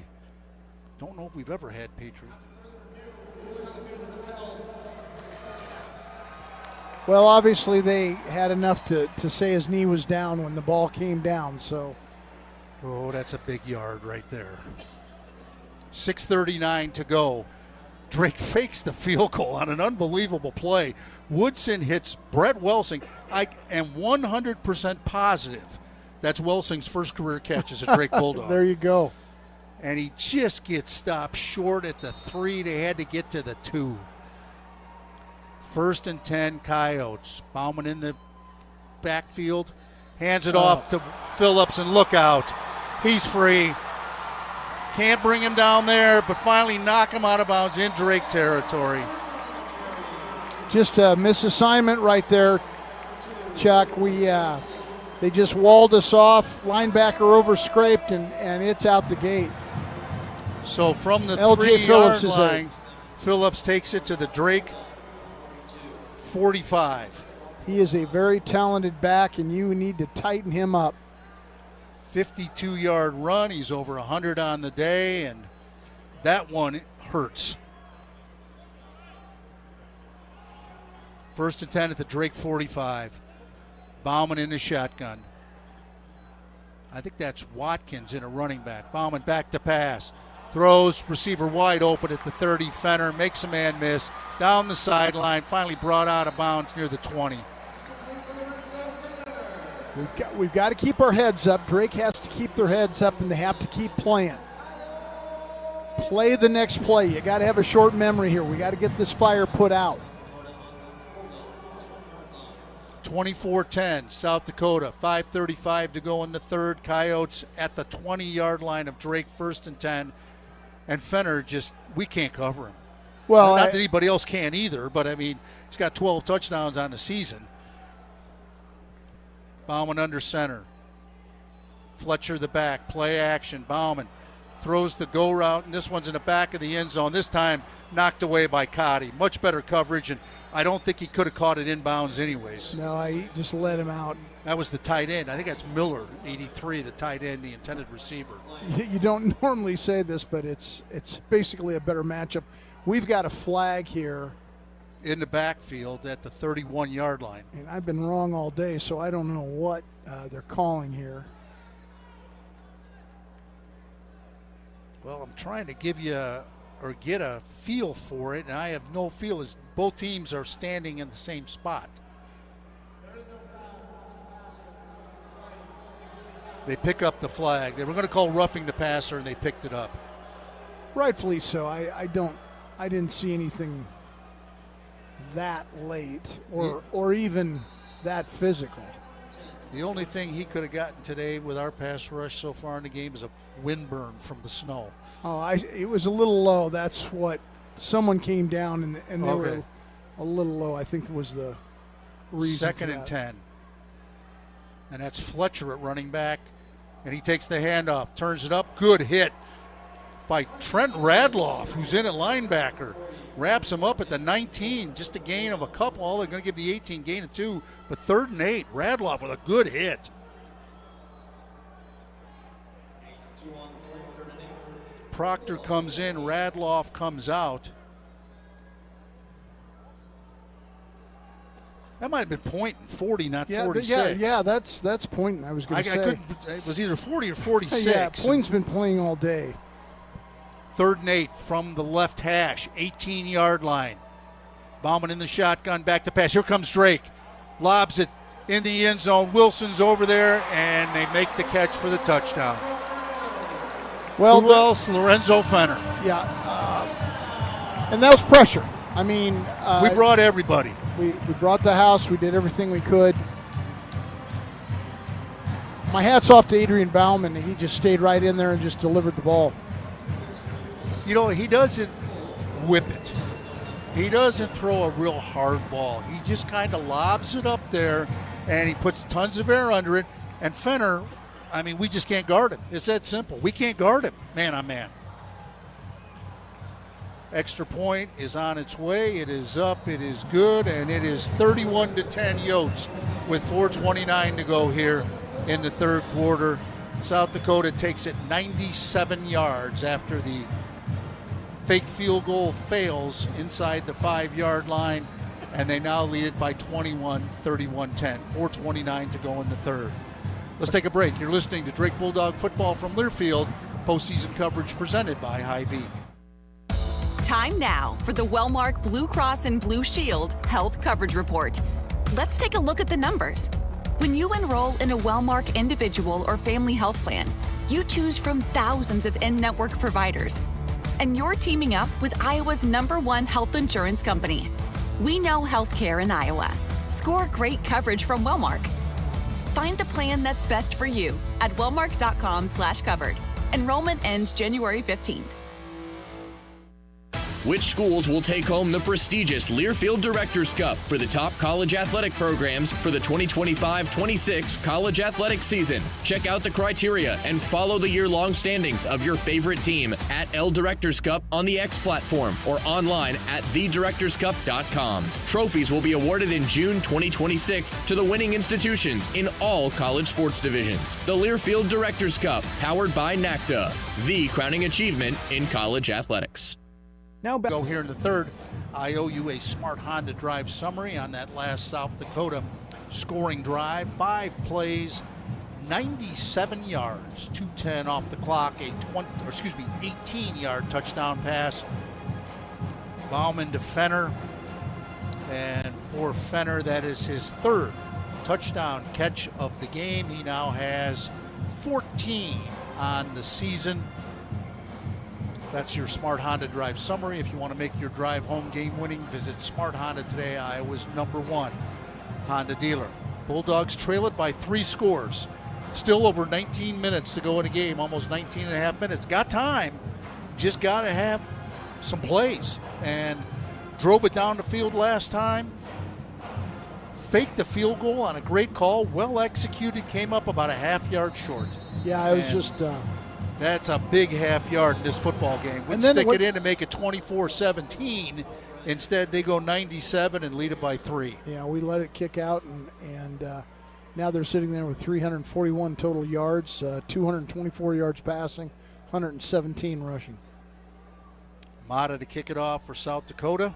Speaker 2: Don't know if we've ever had Patriot.
Speaker 1: Well, obviously they had enough to say his knee was down when the ball came down, so.
Speaker 2: Oh, that's a big yard right there. 6:39 to go. Drake fakes the field goal on an unbelievable play. Woodson hits Brett Welsing. I am 100% positive that's Welsing's first career catch as a Drake Bulldog.
Speaker 1: There you go.
Speaker 2: And he just gets stopped short at the 3. They had to get to the 2. 1st and 10, Coyotes. Bauman in the backfield. Hands it off to Phillips, and look out. He's free. Can't bring him down there, but finally knock him out of bounds in Drake territory.
Speaker 1: Just a misassignment right there, Chuck. They just walled us off. Linebacker over-scraped, and it's out the gate.
Speaker 2: So from the
Speaker 1: LJ
Speaker 2: 3-yard line, Phillips takes it to the Drake 45.
Speaker 1: He is a very talented back, and you need to tighten him up.
Speaker 2: 52-yard run. He's over 100 on the day, and that one hurts. 1st and 10 at the Drake 45. Bauman in the shotgun. I think that's Watkins in a running back. Bauman back to pass. Throws, receiver wide open at the 30. Fenner makes a man miss. Down the sideline, finally brought out of bounds near the 20.
Speaker 1: We've got to keep our heads up. Drake has to keep their heads up, and they have to keep playing. Play the next play. You got to have a short memory here. We got to get this fire put out.
Speaker 2: 24-10, South Dakota. 5:35 to go in the third. Coyotes at the 20-yard line of Drake, 1st and 10. And Fenner we can't cover him.
Speaker 1: Well,
Speaker 2: not that anybody else can either, but I mean, he's got 12 touchdowns on the season. Bauman under center. Fletcher the back, play action. Bauman throws the go route, and this one's in the back of the end zone. This time knocked away by Cotty. Much better coverage, and I don't think he could have caught it inbounds anyways.
Speaker 1: No, I just let him out.
Speaker 2: That was the tight end. I think that's Miller, 83, the tight end, the intended receiver.
Speaker 1: You don't normally say this, but it's basically a better matchup. We've got a flag here.
Speaker 2: In the backfield at the 31-yard line.
Speaker 1: And I've been wrong all day, so I don't know what they're calling here.
Speaker 2: Well, I'm trying to give you or get a feel for it, and I have no feel as both teams are standing in the same spot. They pick up the flag. They were going to call roughing the passer, and they picked it up.
Speaker 1: Rightfully so. I didn't see anything that late or even that physical.
Speaker 2: The only thing he could have gotten today with our pass rush so far in the game is a wind burn from the snow.
Speaker 1: Oh, it was a little low. That's what someone came down and they were a little low. I think was the reason.
Speaker 2: 2nd and 10. And that's Fletcher at running back. And he takes the handoff, turns it up. Good hit by Trent Radloff, who's in at linebacker. Wraps him up at the 19, just a gain of a couple. They're going to give the 18, gain of 2, but 3rd and 8. Radloff with a good hit. Proctor comes in, Radloff comes out. That might have been point 40, not 46.
Speaker 1: Yeah, that's point. I was going to say.
Speaker 2: It was either 40 or 46.
Speaker 1: Yeah, Point's been playing all day.
Speaker 2: 3rd and 8 from the left hash, 18-yard line. Bauman in the shotgun, back to pass. Here comes Drake. Lobs it in the end zone. Wilson's over there, and they make the catch for the touchdown.
Speaker 1: Well,
Speaker 2: who else? Lorenzo Fenner.
Speaker 1: Yeah, and that was pressure. I mean,
Speaker 2: we brought everybody.
Speaker 1: We brought the house. We did everything we could. My hat's off to Adrian Bauman. He just stayed right in there and just delivered the ball.
Speaker 2: You know, he doesn't whip it. He doesn't throw a real hard ball. He just kind of lobs it up there, and he puts tons of air under it. And Fenner, I mean, we just can't guard him. It's that simple. We can't guard him, man on man. Extra point is on its way. It is up. It is good. And it is 31-10 Yotes with 4:29 to go here in the third quarter. South Dakota takes it 97 yards after the fake field goal fails inside the 5-yard line. And they now lead it by 21, 31-10. 4:29 to go in the third. Let's take a break. You're listening to Drake Bulldog Football from Learfield. Postseason coverage presented by Hy-Vee.
Speaker 12: Time now for the Wellmark Blue Cross and Blue Shield Health Coverage Report. Let's take a look at the numbers. When you enroll in a Wellmark individual or family health plan, you choose from thousands of in-network providers. And you're teaming up with Iowa's #1 health insurance company. We know healthcare in Iowa. Score great coverage from Wellmark. Find the plan that's best for you at wellmark.com/covered. Enrollment ends January 15th.
Speaker 19: Which schools will take home the prestigious Learfield Directors Cup for the top college athletic programs for the 2025-26 college athletic season? Check out the criteria and follow the year-long standings of your favorite team at L Directors Cup on the X platform or online at thedirectorscup.com. Trophies will be awarded in June 2026 to the winning institutions in all college sports divisions. The Learfield Directors Cup, powered by NACTA, the crowning achievement in college athletics.
Speaker 2: Now go here in the third. I owe you a Smart Honda Drive summary on that last South Dakota scoring drive. 5 plays, 97 yards, 2:10 off the clock, 18-yard touchdown pass. Bauman to Fenner, and for Fenner, that is his third touchdown catch of the game. He now has 14 on the season. That's your Smart Honda Drive summary. If you want to make your drive home game winning, visit Smart Honda today, Iowa's #1 Honda dealer. Bulldogs trail it by 3 scores. Still over 19 minutes to go in a game, almost 19 and a half minutes. Got time, just got to have some plays. And drove it down the field last time. Faked the field goal on a great call, well executed, came up about a half-yard short.
Speaker 1: Yeah, I was just...
Speaker 2: That's a big half yard in this football game. We'd stick it in and make it 24-17. Instead, they go 97 and lead it by 3.
Speaker 1: Yeah, we let it kick out, and now they're sitting there with 341 total yards, 224 yards passing, 117 rushing.
Speaker 2: Mata to kick it off for South Dakota.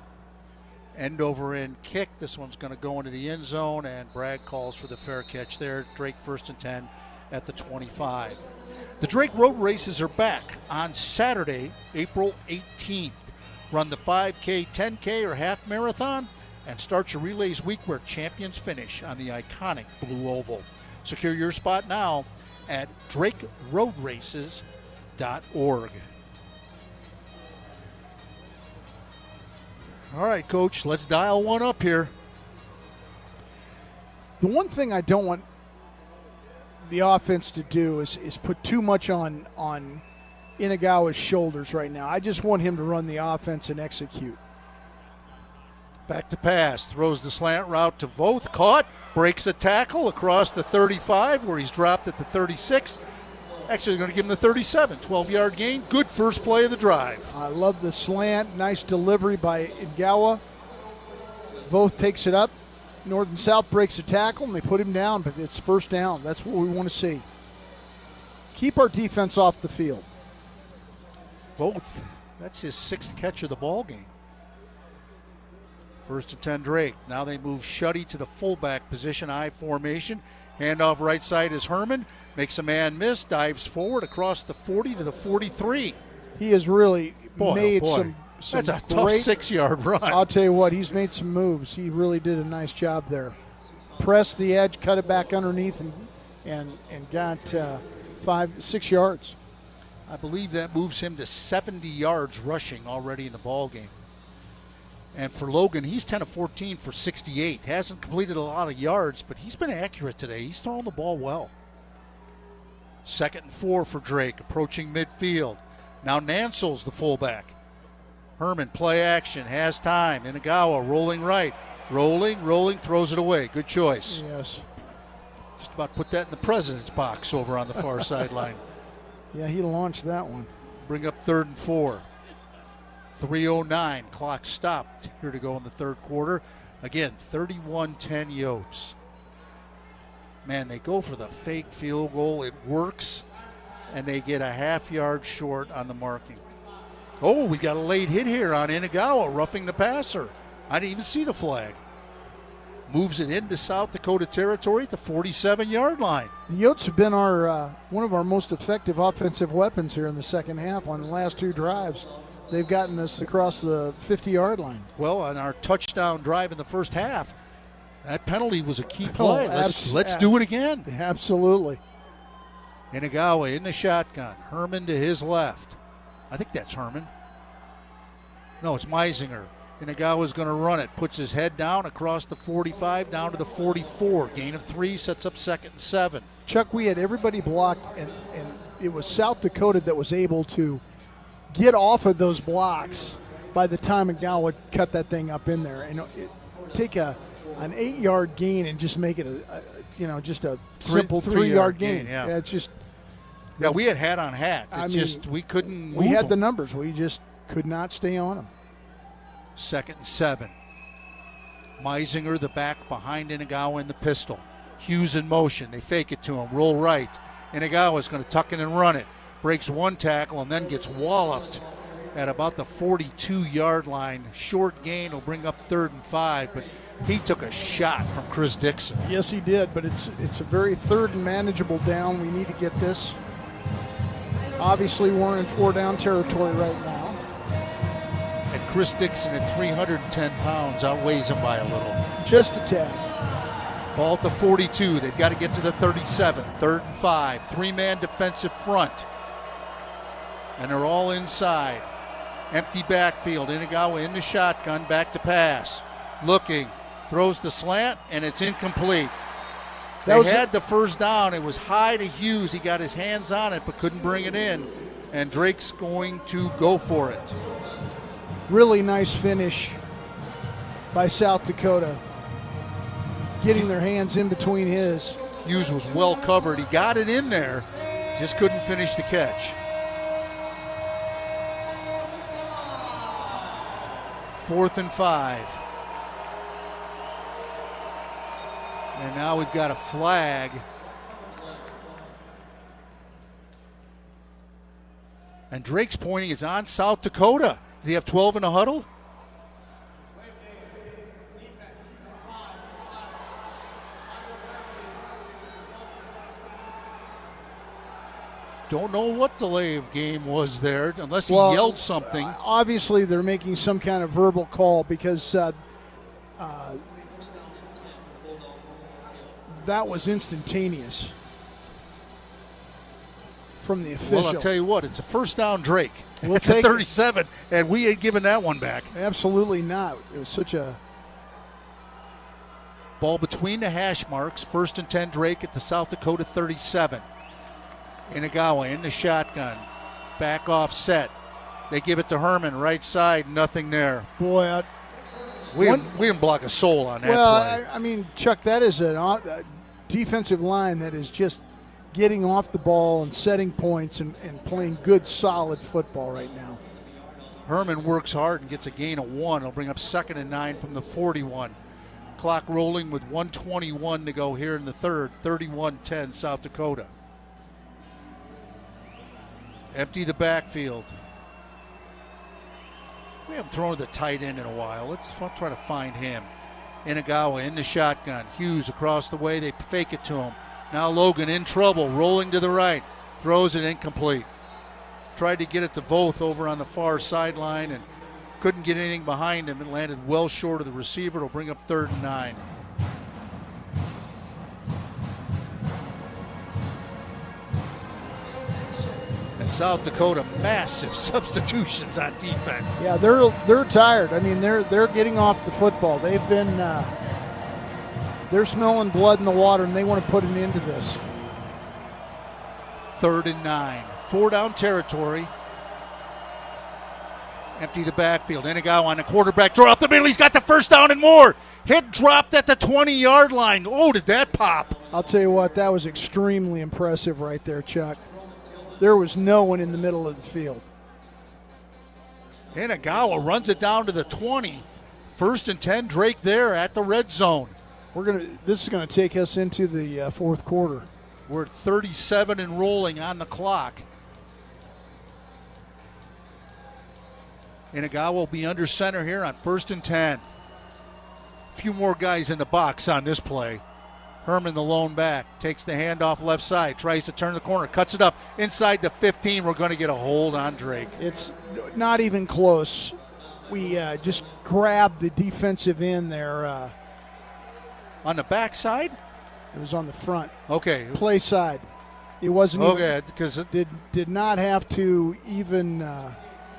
Speaker 2: End over end kick. This one's going to go into the end zone, and Bragg calls for the fair catch there. Drake 1st and 10 at the 25. The Drake Road Races are back on Saturday, April 18th. Run the 5K, 10K, or half marathon, and start your relays week where champions finish on the iconic Blue Oval. Secure your spot now at drakeroadraces.org. All right, Coach, let's dial one up here.
Speaker 1: The one thing I don't want the offense to do is put too much on Inagawa's shoulders right now. I just want him to run the offense and execute.
Speaker 2: Back to pass, throws the slant route to Voth, caught, breaks a tackle across the 35 where he's dropped at the 36. Actually, going to give him the 37, 12-yard gain. Good first play of the drive.
Speaker 1: I love the slant, nice delivery by Inagawa. Voth takes it up. North and South breaks a tackle, and they put him down, but it's first down. That's what we want to see. Keep our defense off the field.
Speaker 2: Voth, that's his 6th catch of the ball game. 1st and 10 Drake. Now they move Shuddy to the fullback position, I formation. Handoff right side is Herman. Makes a man miss, dives forward across the 40 to the 43.
Speaker 1: He has really made some
Speaker 2: that's a tough 6-yard run.
Speaker 1: I'll tell you what, he's made some moves. He really did a nice job there. Pressed the edge, cut it back underneath, and got 5-6 yards.
Speaker 2: I believe that moves him to 70 yards rushing already in the ball game. And for Logan, he's 10 of 14 for 68. Hasn't completed a lot of yards, but he's been accurate today. He's throwing the ball well. 2nd and 4 for Drake, approaching midfield. Now Nansel's the fullback. Herman, play action, has time. Inagawa rolling right. Rolling, throws it away. Good choice.
Speaker 1: Yes.
Speaker 2: Just about put that in the president's box over on the far sideline.
Speaker 1: Yeah, he launched that one.
Speaker 2: Bring up 3rd and 4. 3:09, clock stopped here to go in the third quarter. Again, 31-10 Yotes. Man, they go for the fake field goal. It works, and they get a half yard short on the marking. Oh, we got a late hit here on Inagawa, roughing the passer. I didn't even see the flag. Moves it into South Dakota territory at the 47-yard line.
Speaker 1: The Yotes have been our one of our most effective offensive weapons here in the second half. On the last two drives, they've gotten us across the 50-yard line.
Speaker 2: Well, on our touchdown drive in the first half, that penalty was a key play. Let's do it again.
Speaker 1: Absolutely.
Speaker 2: Inagawa in the shotgun. Herman to his left. I think that's Herman. No, it's Meisinger. Inagawa's going to run it. Puts his head down across the 45, down to the 44. Gain of 3, sets up 2nd and 7.
Speaker 1: Chuck, we had everybody blocked, and it was South Dakota that was able to get off of those blocks by the time Inagawa cut that thing up in there. And take an 8-yard gain and just make it just a simple 3-yard gain.
Speaker 2: Yeah,
Speaker 1: it's just.
Speaker 2: Yeah, we had on hat. We couldn't.
Speaker 1: We had the numbers. We just could not stay on them.
Speaker 2: 2nd and 7. Meisinger, the back behind Inagawa in the pistol. Hughes in motion. They fake it to him. Roll right. Inagawa's going to tuck in and run it. Breaks one tackle and then gets walloped at about the 42-yard line. Short gain will bring up 3rd and 5, but he took a shot from Chris Dixon.
Speaker 1: Yes, he did, but it's a very 3rd and manageable down. We need to get this. Obviously, we're in 4-down territory right now.
Speaker 2: And Chris Dixon at 310 pounds outweighs him by a little.
Speaker 1: Just a tad.
Speaker 2: Ball at the 42. They've got to get to the 37. 3rd and 5. 3-man defensive front. And they're all inside. Empty backfield. Inagawa in the shotgun. Back to pass. Looking. Throws the slant, and it's incomplete. They had the first down. It was high to Hughes. He got his hands on it but couldn't bring it in. And Drake's going to go for it.
Speaker 1: Really nice finish by South Dakota. Getting their hands in between his.
Speaker 2: Hughes was well covered. He got it in there. Just couldn't finish the catch. 4th and 5. And now we've got a flag. And Drake's pointing is on South Dakota. Does he have 12 in a huddle? Don't know what delay of game was there unless he yelled something.
Speaker 1: Obviously, they're making some kind of verbal call because that was instantaneous from the official.
Speaker 2: Well, I'll tell you what, it's a first down Drake.
Speaker 1: We'll
Speaker 2: it's a 37, and we ain't giving that one back.
Speaker 1: Absolutely not. It was such a...
Speaker 2: Ball between the hash marks. 1st and 10 Drake at the South Dakota 37. Inagawa in the shotgun. Back off set. They give it to Herman, right side, nothing there.
Speaker 1: Boy,
Speaker 2: we didn't block a soul on that play.
Speaker 1: Well, I mean, Chuck, that is a defensive line that is just getting off the ball and setting points and playing good, solid football right now.
Speaker 2: Herman works hard and gets a gain of 1. He'll bring up 2nd and 9 from the 41. Clock rolling with 1:21 to go here in the third. 31-10 South Dakota. Empty the backfield. We haven't thrown to the tight end in a while. Let's try to find him. Inagawa in the shotgun. Hughes across the way. They fake it to him. Now Logan in trouble, rolling to the right. Throws it incomplete. Tried to get it to Voth over on the far sideline and couldn't get anything behind him. It landed well short of the receiver. It'll bring up 3rd and 9. And South Dakota, massive substitutions on defense.
Speaker 1: Yeah, they're tired. I mean, they're getting off the football. They've been they're smelling blood in the water, and they want to put an end to this.
Speaker 2: 3rd and 9. 4-down territory. Empty the backfield. Inagawa on the quarterback draw up the middle. He's got the first down and more. Hit dropped at the 20-yard line. Oh, did that pop?
Speaker 1: I'll tell you what, that was extremely impressive right there, Chuck. There was no one in the middle of the field.
Speaker 2: Inagawa runs it down to the 20. 1st and 10, Drake there at the red zone.
Speaker 1: This is going to take us into the fourth quarter.
Speaker 2: We're at 37 and rolling on the clock. Inagawa will be under center here on 1st and 10. A few more guys in the box on this play. Herman, the lone back, takes the handoff left side, tries to turn the corner, cuts it up inside the 15. We're going to get a hold on Drake.
Speaker 1: It's not even close. We just grabbed the defensive end there.
Speaker 2: On the backside?
Speaker 1: It was on the front.
Speaker 2: Okay.
Speaker 1: Play side. It wasn't
Speaker 2: okay, because
Speaker 1: it did not have to even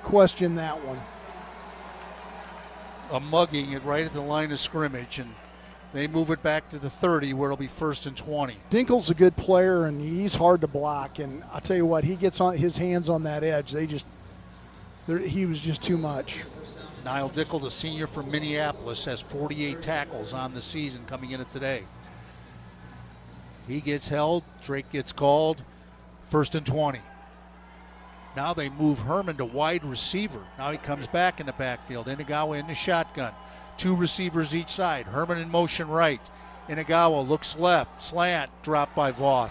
Speaker 1: question that one.
Speaker 2: A mugging it right at the line of scrimmage, and they move it back to the 30 where it'll be 1st and 20.
Speaker 1: Dinkle's a good player, and he's hard to block. And I'll tell you what, he gets on his hands on that edge. He was just too much.
Speaker 2: Niall Dickel, the senior from Minneapolis, has 48 tackles on the season coming into today. He gets held. Drake gets called. 1st and 20. Now they move Herman to wide receiver. Now he comes back in the backfield. Inagawa in the shotgun. 2 receivers each side. Herman in motion right. Inagawa looks left. Slant. Dropped by Voth.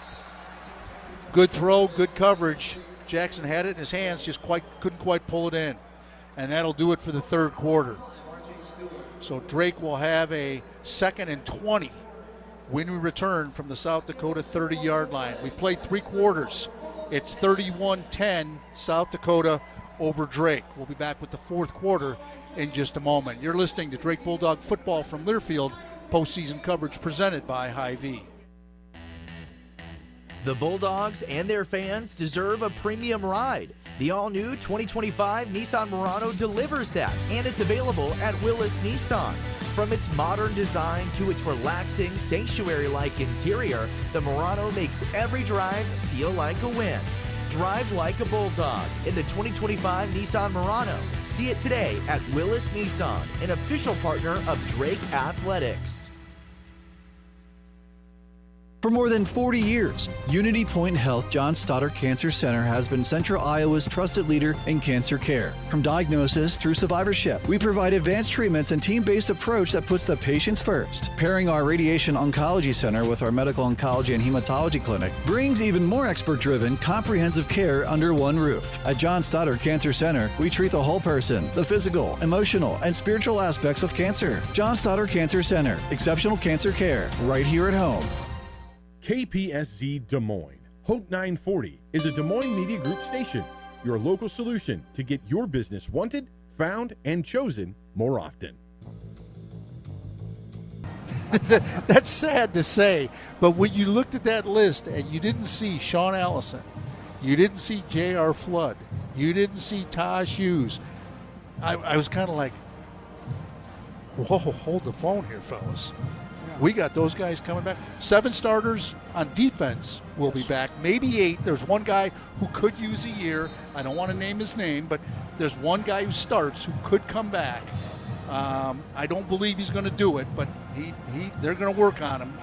Speaker 2: Good throw. Good coverage. Jackson had it in his hands. Just couldn't quite pull it in. And that'll do it for the third quarter. So Drake will have a 2nd and 20 when we return from the South Dakota 30-yard line. We've played 3 quarters. It's 31-10 South Dakota over Drake. We'll be back with the fourth quarter in just a moment. You're listening to Drake Bulldog Football from Learfield, postseason coverage presented by Hy-Vee.
Speaker 20: The Bulldogs and their fans deserve a premium ride. The all-new 2025 Nissan Murano delivers that, and it's available at Willis Nissan. From its modern design to its relaxing, sanctuary-like interior, the Murano makes every drive feel like a win. Drive like a Bulldog in the 2025 Nissan Murano. See it today at Willis Nissan, an official partner of Drake Athletics.
Speaker 21: For more than 40 years, Unity Point Health John Stoddard Cancer Center has been Central Iowa's trusted leader in cancer care. From diagnosis through survivorship, we provide advanced treatments and team-based approach that puts the patients first. Pairing our Radiation Oncology Center with our Medical Oncology and Hematology Clinic brings even more expert-driven, comprehensive care under one roof. At John Stoddard Cancer Center, we treat the whole person, the physical, emotional, and spiritual aspects of cancer. John Stoddard Cancer Center, exceptional cancer care, right here at home.
Speaker 7: KPSZ Des Moines. Hope 940 is a Des Moines Media Group station, your local solution to get your business wanted, found, and chosen more often.
Speaker 2: That's sad to say, but when you looked at that list and you didn't see Sean Allison, you didn't see J.R. Flood, you didn't see Taj Hughes, I was kind of like, whoa, hold the phone here, fellas. We got those guys coming back. 7 starters on defense will be back, maybe 8. There's one guy who could use a year. I don't want to name his name, but there's one guy who starts who could come back. I don't believe he's going to do it, but they're going to work on him.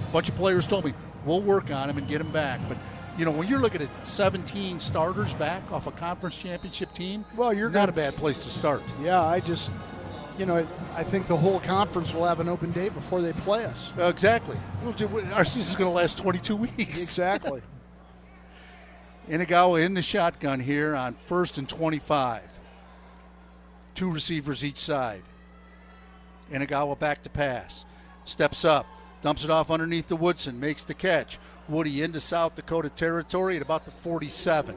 Speaker 2: A bunch of players told me, we'll work on him and get him back. But, you know, when you're looking at 17 starters back off a conference championship team, well, you're not a bad place to start.
Speaker 1: Yeah, I think the whole conference will have an open day before they play us.
Speaker 2: Exactly. Our season's going to last 22 weeks.
Speaker 1: Exactly.
Speaker 2: Inagawa in the shotgun here on 1st and 25. 2 receivers each side. Inagawa back to pass. Steps up. Dumps it off underneath the Woodson. Makes the catch. Woody into South Dakota territory at about the 47.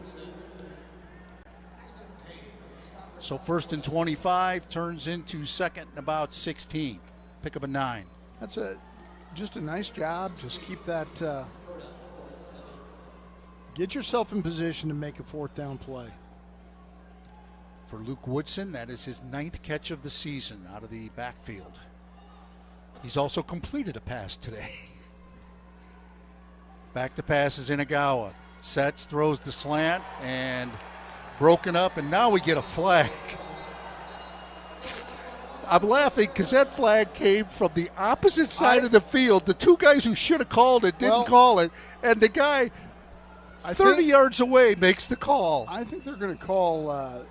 Speaker 2: So 1st and 25 turns into 2nd and about 16. Pick up a 9.
Speaker 1: That's just a nice job. Just keep that. Get yourself in position to make a 4th down play.
Speaker 2: For Luke Woodson, that is his 9th catch of the season out of the backfield. He's also completed a pass today. Back to pass is Inagawa. Sets, throws the slant, and broken up, and now we get a flag. I'm laughing because that flag came from the opposite side of the field. The 2 guys who should have called it didn't call it, and the guy 30 yards away makes the call.
Speaker 1: I think they're going to call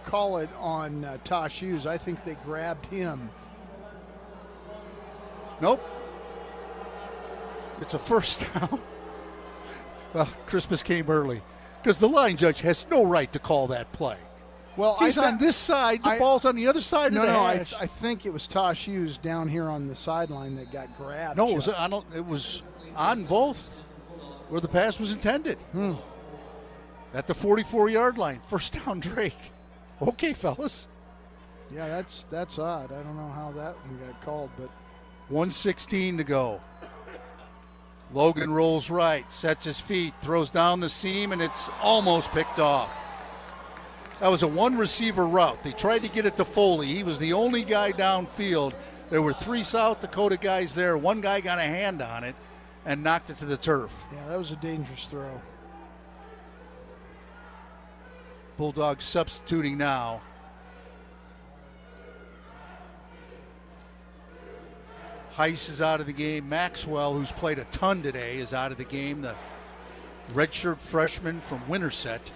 Speaker 1: call it on Tosh Hughes. I think they grabbed him.
Speaker 2: Nope. It's a first down. Well, Christmas came early because the line judge has no right to call that play.
Speaker 1: Well,
Speaker 2: he's on this side. The ball's on the other side of the hash.
Speaker 1: I think it was Tosh Hughes down here on the sideline that got grabbed.
Speaker 2: No, it was on both where the pass was intended. At the 44-yard line. First down, Drake. Okay, fellas.
Speaker 1: Yeah, that's odd. I don't know how that one got called, but
Speaker 2: 1:16 to go. Logan rolls right, sets his feet, throws down the seam, and it's almost picked off. That was a one-receiver route. They tried to get it to Foley. He was the only guy downfield. There were 3 South Dakota guys there. One guy got a hand on it and knocked it to the turf.
Speaker 1: Yeah, that was a dangerous throw.
Speaker 2: Bulldogs substituting now. Heiss is out of the game. Maxwell, who's played a ton today, is out of the game. The redshirt freshman from Winterset.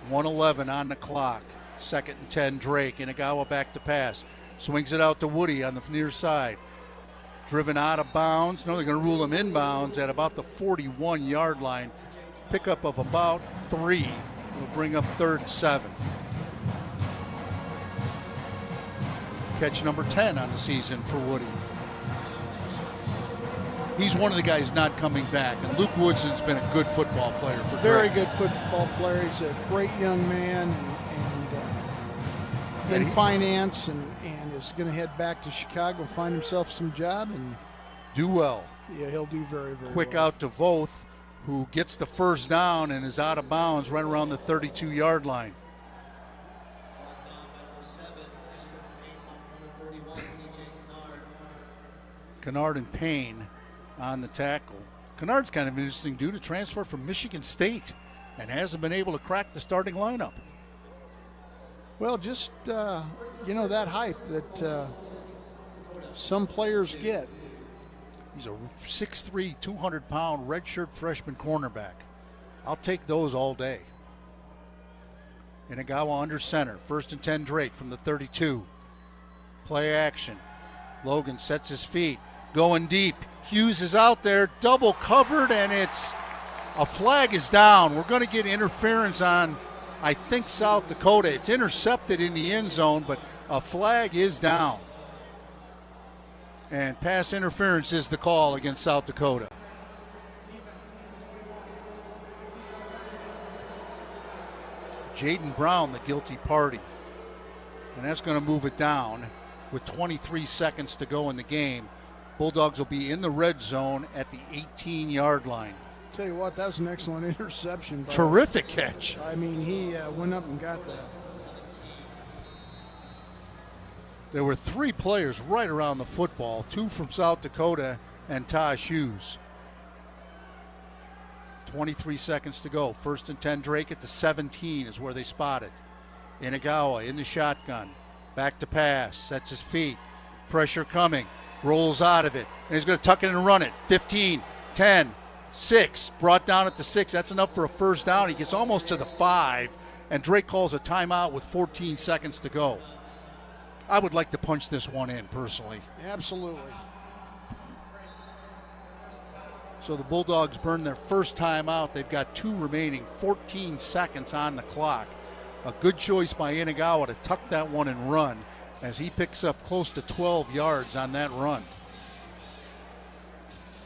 Speaker 2: 1:11 on the clock. 2nd and 10, Drake. Inagawa back to pass. Swings it out to Woody on the near side. Driven out of bounds. No, they're going to rule him inbounds at about the 41-yard line. Pickup of about 3 will bring up 3rd and 7. Catch number 10 on the season for Woody. He's one of the guys not coming back, and Luke Woodson's been a good football player for
Speaker 1: Very
Speaker 2: Drake.
Speaker 1: good football player. He's a great young man and in finance and is going to head back to Chicago and find himself some job and
Speaker 2: do well.
Speaker 1: Yeah, he'll do very, very
Speaker 2: Quick
Speaker 1: well.
Speaker 2: out to Voth, who gets the first down and is out of bounds right around the 32-yard line. Kennard and Payne on the tackle. Kennard's kind of an interesting dude, to transfer from Michigan State and hasn't been able to crack the starting lineup.
Speaker 1: Well, just, that hype that some players get.
Speaker 2: He's a 6'3", 200-pound redshirt freshman cornerback. I'll take those all day. Inagawa under center. 1st and 10, Drake from the 32. Play action. Logan sets his feet. Going deep. Hughes is out there, double covered, and a flag is down. We're going to get interference on, I think, South Dakota. It's intercepted in the end zone, but a flag is down. And pass interference is the call against South Dakota. Jaden Brown, the guilty party. And that's going to move it down with 23 seconds to go in the game. Bulldogs will be in the red zone at the 18-yard line.
Speaker 1: Tell you what, that was an excellent interception.
Speaker 2: Terrific catch.
Speaker 1: I mean, he went up and got that.
Speaker 2: There were 3 players right around the football, 2 from South Dakota and Tosh Hughes. 23 seconds to go. 1st and 10, Drake at the 17 is where they spot it. Inagawa in the shotgun. Back to pass. Sets his feet. Pressure coming. Rolls out of it. And he's going to tuck it and run it. 15, 10, 6. Brought down at the 6. That's enough for a first down. He gets almost to the 5. And Drake calls a timeout with 14 seconds to go. I would like to punch this one in, personally.
Speaker 1: Absolutely.
Speaker 2: So the Bulldogs burn their first timeout. They've got 2 remaining, 14 seconds on the clock. A good choice by Inagawa to tuck that one and run as he picks up close to 12 yards on that run.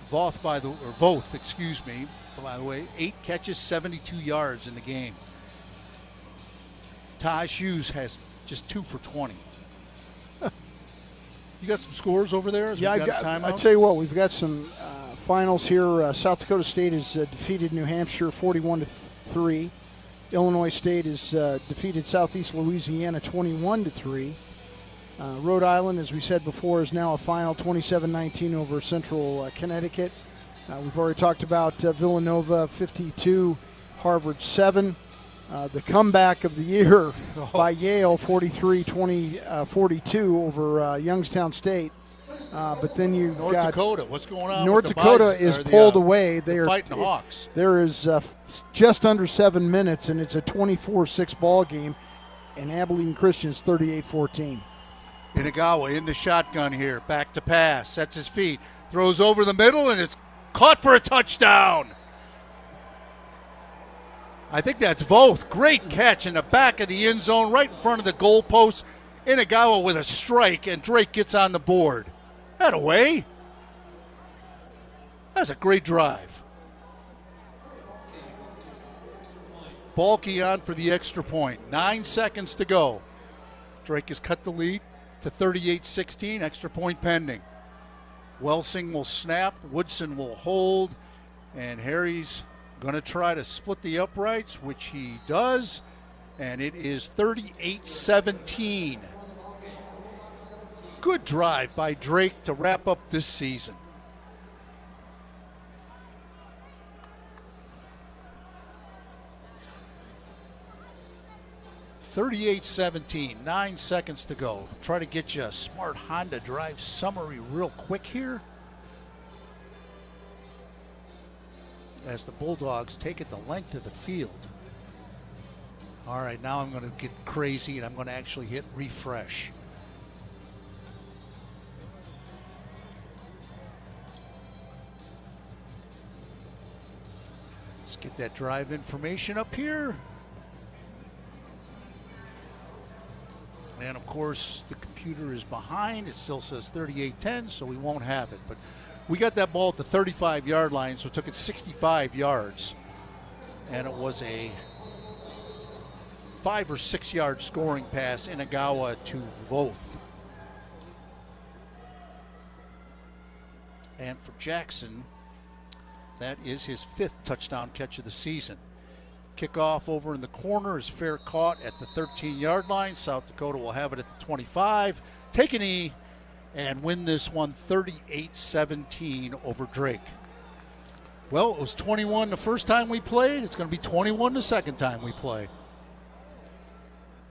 Speaker 2: Voth, by the way, 8 catches, 72 yards in the game. Tosh Hughes has just 2 for 20. You got some scores over there?
Speaker 1: Yeah, I tell you what, we've got some finals here. South Dakota State has defeated New Hampshire 41-3. Illinois State has defeated Southeast Louisiana 21-3. Rhode Island, as we said before, is now a final 27-19 over Central Connecticut. We've already talked about Villanova 52, Harvard 7. The comeback of the year by Yale 43-42 over Youngstown State. But then you've
Speaker 2: North
Speaker 1: got
Speaker 2: Dakota. What's going on?
Speaker 1: North
Speaker 2: with the
Speaker 1: Dakota
Speaker 2: Bison,
Speaker 1: is
Speaker 2: or the,
Speaker 1: pulled away.
Speaker 2: the
Speaker 1: They are
Speaker 2: Fighting Hawks.
Speaker 1: There is just under 7 minutes, and it's a 24-6 ball game, and Abilene Christian's 38-14.
Speaker 2: Inagawa in the shotgun here. Back to pass. Sets his feet. Throws over the middle, and it's caught for a touchdown. I think that's Voth. Great catch in the back of the end zone, right in front of the goalpost. Inagawa with a strike, and Drake gets on the board. That away. That's a great drive. Balky on for the extra point. 9 seconds to go. Drake has cut the lead to 38-16. Extra point pending. Welsing will snap. Woodson will hold. And Harry's going to try to split the uprights, which he does. And it is 38-17. Good drive by Drake to wrap up this season. $38-17, 9 seconds to go. Try to get you a smart Honda drive summary real quick here. As the Bulldogs take it the length of the field. All right, now I'm going to get crazy and I'm going to actually hit refresh. Let's get that drive information up here. And of course, the computer is behind. It still says 38-10, so we won't have it. But we got that ball at the 35-yard line, so it took it 65 yards. And it was a 5 or 6 yard scoring pass, Inagawa to Voth. And for Jackson, that is his 5th touchdown catch of the season. Kickoff over in the corner is fair caught at the 13-yard line. South Dakota will have it at the 25. Take a knee and win this one 38-17 over Drake. Well, it was 21 the first time we played. It's going to be 21 the second time we play.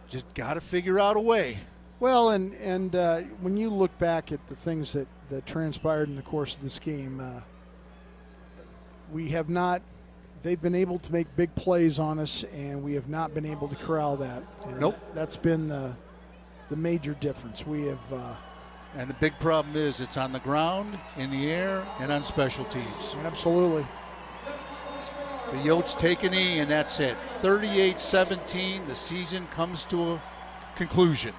Speaker 2: Just got to figure out a way.
Speaker 1: Well, and when you look back at the things that transpired in the course of this game, we have not. They've been able to make big plays on us, and we have not been able to corral that. And
Speaker 2: nope.
Speaker 1: That's been the major difference. We have.
Speaker 2: And the big problem is it's on the ground, in the air, and on special teams.
Speaker 1: Absolutely.
Speaker 2: The Yotes take a knee, and that's it. 38-17. The season comes to a conclusion.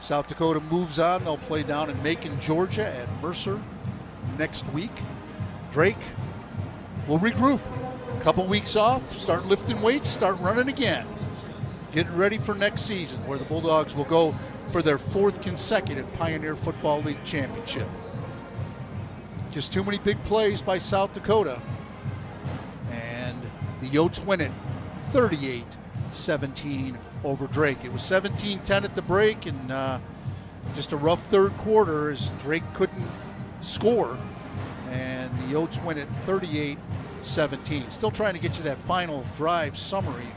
Speaker 2: South Dakota moves on. They'll play down in Macon, Georgia at Mercer next week. Drake will regroup. A couple weeks off, start lifting weights, start running again. Getting ready for next season, where the Bulldogs will go for their 4th consecutive Pioneer Football League championship. Just too many big plays by South Dakota. And the Yotes win it 38-17 over Drake. It was 17-10 at the break, and just a rough third quarter as Drake couldn't score. And the Yotes win it 38-17. Still trying to get you that final drive summary.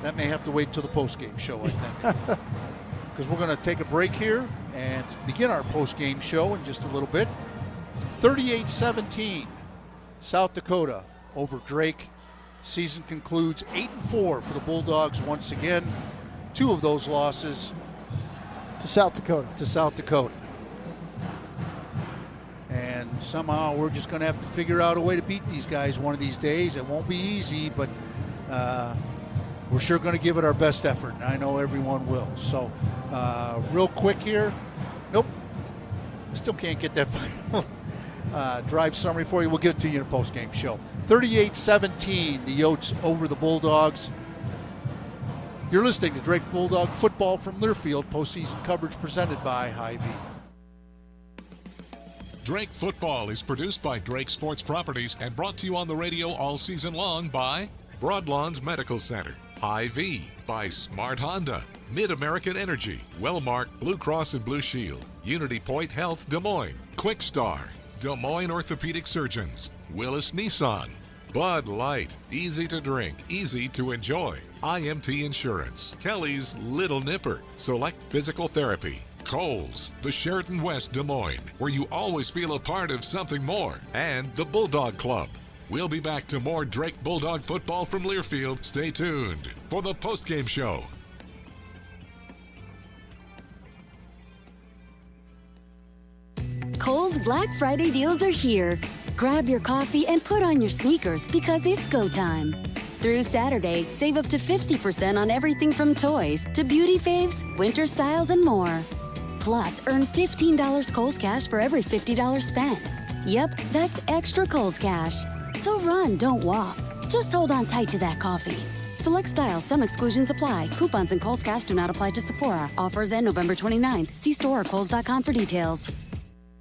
Speaker 2: That may have to wait till the postgame show, I think. Because we're going to take a break here and begin our postgame show in just a little bit. 38-17, South Dakota over Drake. Season concludes 8-4 for the Bulldogs once again. 2 of those losses
Speaker 1: to South Dakota.
Speaker 2: And somehow we're just going to have to figure out a way to beat these guys one of these days. It won't be easy, but we're sure going to give it our best effort, and I know everyone will. So real quick here. Nope. Still can't get that final drive summary for you. We'll give it to you in a post-game show. 38-17, the Yotes over the Bulldogs. You're listening to Drake Bulldog Football from Learfield, postseason coverage presented by Hy-Vee.
Speaker 8: Drake Football is produced by Drake Sports Properties and brought to you on the radio all season long by Broadlawns Medical Center, Hy-Vee, by Smart Honda, Mid-American Energy, Wellmark Blue Cross and Blue Shield, Unity Point Health Des Moines, Quick Star, Des Moines Orthopedic Surgeons, Willis Nissan, Bud Light, easy to drink, easy to enjoy, IMT Insurance, Kelly's Little Nipper, Select Physical Therapy, Kohl's, the Sheraton West Des Moines, where you always feel a part of something more, and the Bulldog Club. We'll be back to more Drake Bulldog football from Learfield. Stay tuned for the postgame show.
Speaker 18: Kohl's Black Friday deals are here. Grab your coffee and put on your sneakers because it's go time. Through Saturday, save up to 50% on everything from toys to beauty faves, winter styles, and more. Plus, earn $15 Kohl's Cash for every $50 spent. Yep, that's extra Kohl's Cash. So run, don't walk. Just hold on tight to that coffee. Select styles, some exclusions apply. Coupons and Kohl's Cash do not apply to Sephora. Offers end November 29th. See store or kohls.com for details.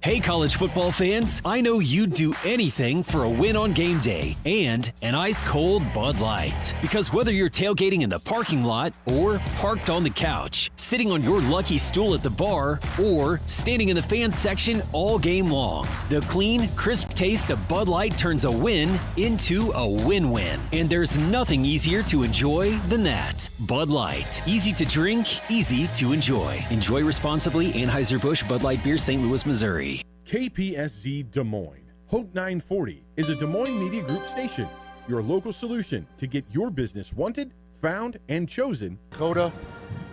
Speaker 9: Hey, college football fans, I know you'd do anything for a win on game day and an ice-cold Bud Light. Because whether you're tailgating in the parking lot or parked on the couch, sitting on your lucky stool at the bar, or standing in the fan section all game long, the clean, crisp taste of Bud Light turns a win into a win-win. And there's nothing easier to enjoy than that. Bud Light. Easy to drink, easy to enjoy. Enjoy responsibly. Anheuser-Busch Bud Light Beer, St. Louis, Missouri.
Speaker 7: KPSZ Des Moines. Hope 940 is a Des Moines Media Group station, your local solution to get your business wanted, found, and chosen.
Speaker 2: Dakota,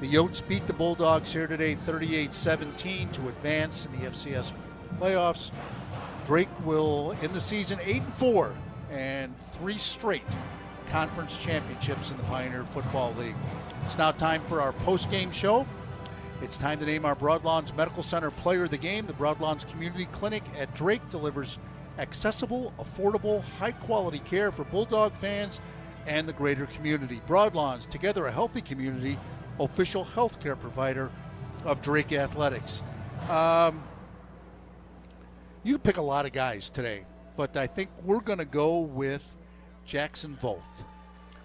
Speaker 2: the Yotes beat the Bulldogs here today 38-17 to advance in the FCS playoffs. Drake will end the season 8-4 and 3 straight conference championships in the Pioneer Football League. It's now time for our post-game show. It's time to name our Broadlawns Medical Center Player of the Game. The Broadlawns Community Clinic at Drake delivers accessible, affordable, high-quality care for Bulldog fans and the greater community. Broadlawns, together a healthy community, official healthcare provider of Drake Athletics. You pick a lot of guys today, but I think we're going to go with Jackson Voth.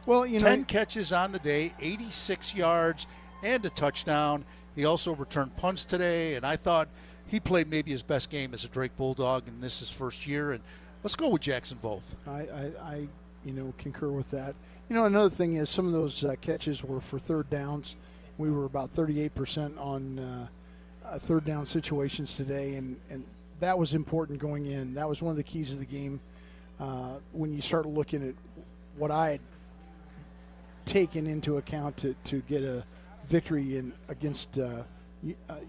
Speaker 1: Well,
Speaker 2: 10 catches on the day, 86 yards, and a touchdown. He also returned punts today, and I thought he played maybe his best game as a Drake Bulldog, and this is his first year. And let's go with Jackson Voth.
Speaker 1: I concur with that. Another thing is some of those catches were for third downs. We were about 38% on third down situations today, and that was important going in. That was one of the keys of the game. When you start looking at what I had taken into account to get a victory against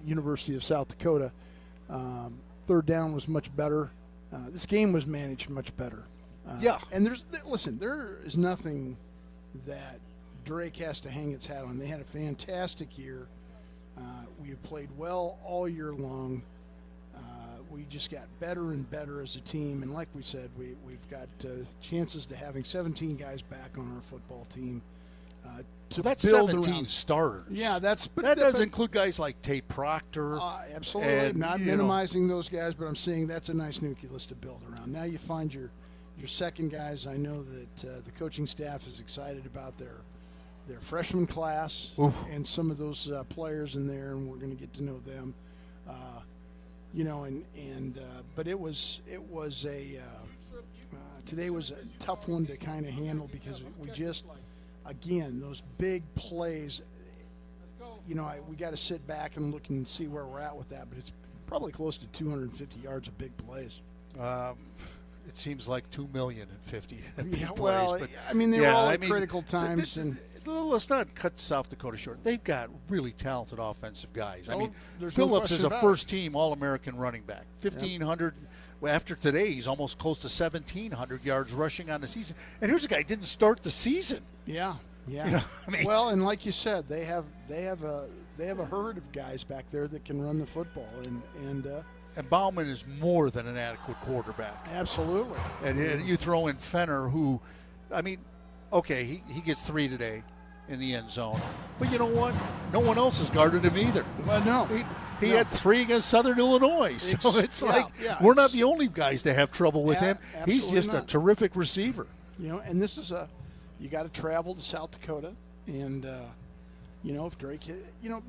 Speaker 1: University of South Dakota, third down was much better. This game was managed much better. And there is nothing that Drake has to hang its hat on. They had a fantastic year. We have played well all year long. We just got better and better as a team, and like we said, we've got chances to having 17 guys back on our football team. To
Speaker 2: that's
Speaker 1: build
Speaker 2: 17
Speaker 1: around.
Speaker 2: starters.
Speaker 1: Yeah, that
Speaker 2: does include guys like Tate Proctor.
Speaker 1: Absolutely,
Speaker 2: and,
Speaker 1: not minimizing those guys, but I'm saying that's a nice nucleus to build around. Now you find your second guys. I know that the coaching staff is excited about their freshman class and some of those players in there, and we're going to get to know them. But it was today was a tough one to kind of handle because we just. Again, those big plays, we got to sit back and look and see where we're at with that, but it's probably close to 250 yards of big plays.
Speaker 2: It seems like 2,050,000 big plays.
Speaker 1: Well,
Speaker 2: but
Speaker 1: they were all at critical times.
Speaker 2: Let's not cut South Dakota short. They've got really talented offensive guys.
Speaker 1: There's
Speaker 2: Phillips
Speaker 1: no
Speaker 2: is a
Speaker 1: about
Speaker 2: first-team All-American running back. 1,500. Well, after today, he's almost close to 1,700 yards rushing on the season. And here's a guy who didn't start the season.
Speaker 1: Yeah. Well, and like you said, they have a herd of guys back there that can run the football, and
Speaker 2: Bauman is more than an adequate quarterback.
Speaker 1: Absolutely.
Speaker 2: And you throw in Fenner, who, he gets 3 today in the end zone. But you know what? No one else has guarded him either.
Speaker 1: Well, no.
Speaker 2: He had 3 against Southern Illinois. So it's we're not the only guys to have trouble with him. He's just a terrific receiver.
Speaker 1: And this is you got to travel to South Dakota, and if Drake,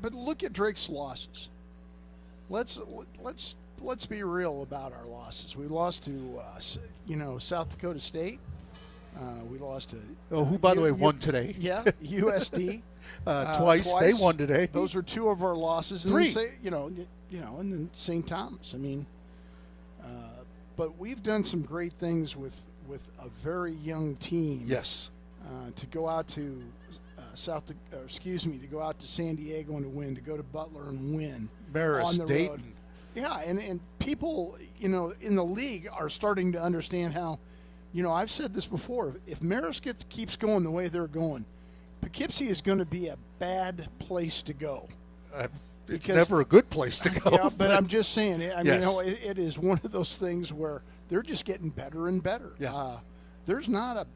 Speaker 1: but look at Drake's losses. Let's be real about our losses. We lost to South Dakota State. We lost to
Speaker 2: who, by the way, won today.
Speaker 1: Yeah, USD.
Speaker 2: Twice. They won today.
Speaker 1: Those are 2 of our losses.
Speaker 2: Three.
Speaker 1: And then, and then St. Thomas. I mean, but we've done some great things with a very young team.
Speaker 2: Yes.
Speaker 1: To go out to to go out to San Diego and to win, to go to Butler and win.
Speaker 2: Marist,
Speaker 1: on the
Speaker 2: Dayton.
Speaker 1: road. Yeah, and people, in the league are starting to understand how, I've said this before, if Marist keeps going the way they're going, Poughkeepsie is going to be a bad place to go.
Speaker 2: It's never a good place to go.
Speaker 1: Yeah, but I'm just saying,
Speaker 2: Yes.
Speaker 1: it is one of those things where they're just getting better and better.
Speaker 2: Yeah.
Speaker 1: There's not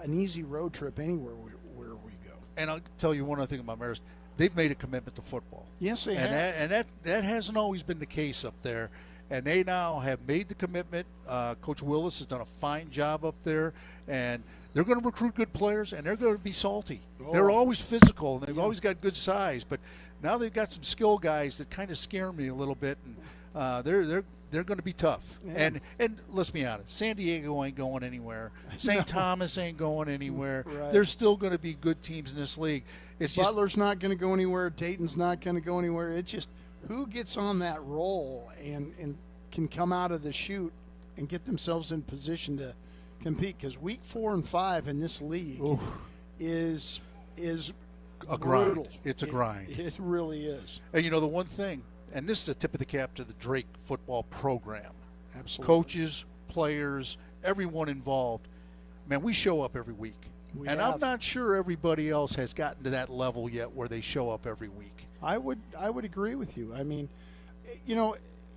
Speaker 1: an easy road trip anywhere where we go.
Speaker 2: And I'll tell you one other thing about Marist. They've made a commitment to football.
Speaker 1: Yes, they
Speaker 2: have.
Speaker 1: have.
Speaker 2: That hasn't always been the case up there. And they now have made the commitment. Coach Willis has done a fine job up there. And they're going to recruit good players, and they're going to be salty.
Speaker 1: Oh.
Speaker 2: They're always physical, and they've always got good size. But now they've got some skill guys that kind of scare me a little bit. And they're going to be tough.
Speaker 1: Yeah.
Speaker 2: And let's be honest, San Diego ain't going anywhere. St. Thomas ain't going anywhere.
Speaker 1: Right.
Speaker 2: There's still going to be good teams in this league. It's
Speaker 1: Butler's not going to go anywhere. Dayton's not going to go anywhere. It's just who gets on that roll and can come out of the chute and get themselves in position to compete. Because week 4 and 5 in this league is
Speaker 2: a
Speaker 1: brutal.
Speaker 2: grind. It's a grind.
Speaker 1: It really is.
Speaker 2: And the one thing, and this is a tip of the cap to the Drake football program.
Speaker 1: Absolutely.
Speaker 2: Coaches, players, everyone involved. Man, we show up every week. I'm not sure everybody else has gotten to that level yet where they show up every week.
Speaker 1: I would agree with you. I mean,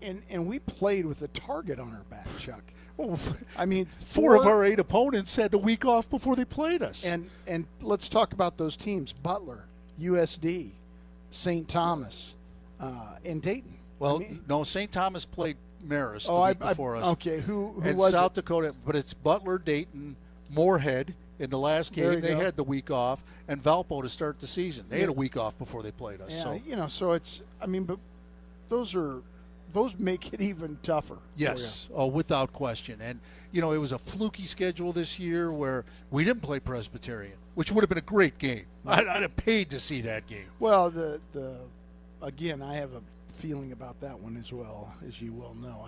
Speaker 1: and we played with a target on our back, Chuck.
Speaker 2: Well,
Speaker 1: I mean,
Speaker 2: 4 of our 8 opponents had the week off before they played us.
Speaker 1: And let's talk about those teams: Butler, USD, St. Thomas, and Dayton.
Speaker 2: Well, no, St. Thomas played Marist the week before us.
Speaker 1: Okay, who
Speaker 2: and
Speaker 1: was
Speaker 2: South
Speaker 1: it?
Speaker 2: Dakota, but it's Butler, Dayton, Moorhead. In the last game, they had the week off, and Valpo to start the season. They had a week off before they played us.
Speaker 1: Yeah, so it's, but those make it even tougher.
Speaker 2: Yes, without question. And, it was a fluky schedule this year where we didn't play Presbyterian, which would have been a great game. I'd have paid to see that game.
Speaker 1: Well, again, I have a feeling about that one as well, as you well know.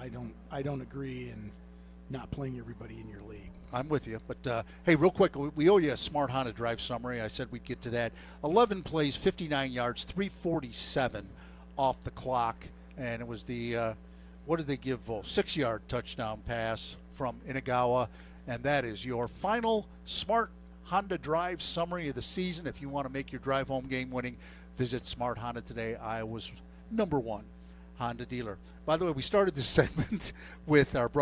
Speaker 1: I don't agree in not playing everybody in your league.
Speaker 2: I'm with you. But, hey, real quick, we owe you a Smart Honda Drive summary. I said we'd get to that. 11 plays, 59 yards, 347 off the clock. And it was the, what did they give Vol? 6-yard touchdown pass from Inagawa. And that is your final Smart Honda Drive summary of the season. If you want to make your drive home game winning, visit Smart Honda today, Iowa's #1 Honda dealer. By the way, we started this segment with our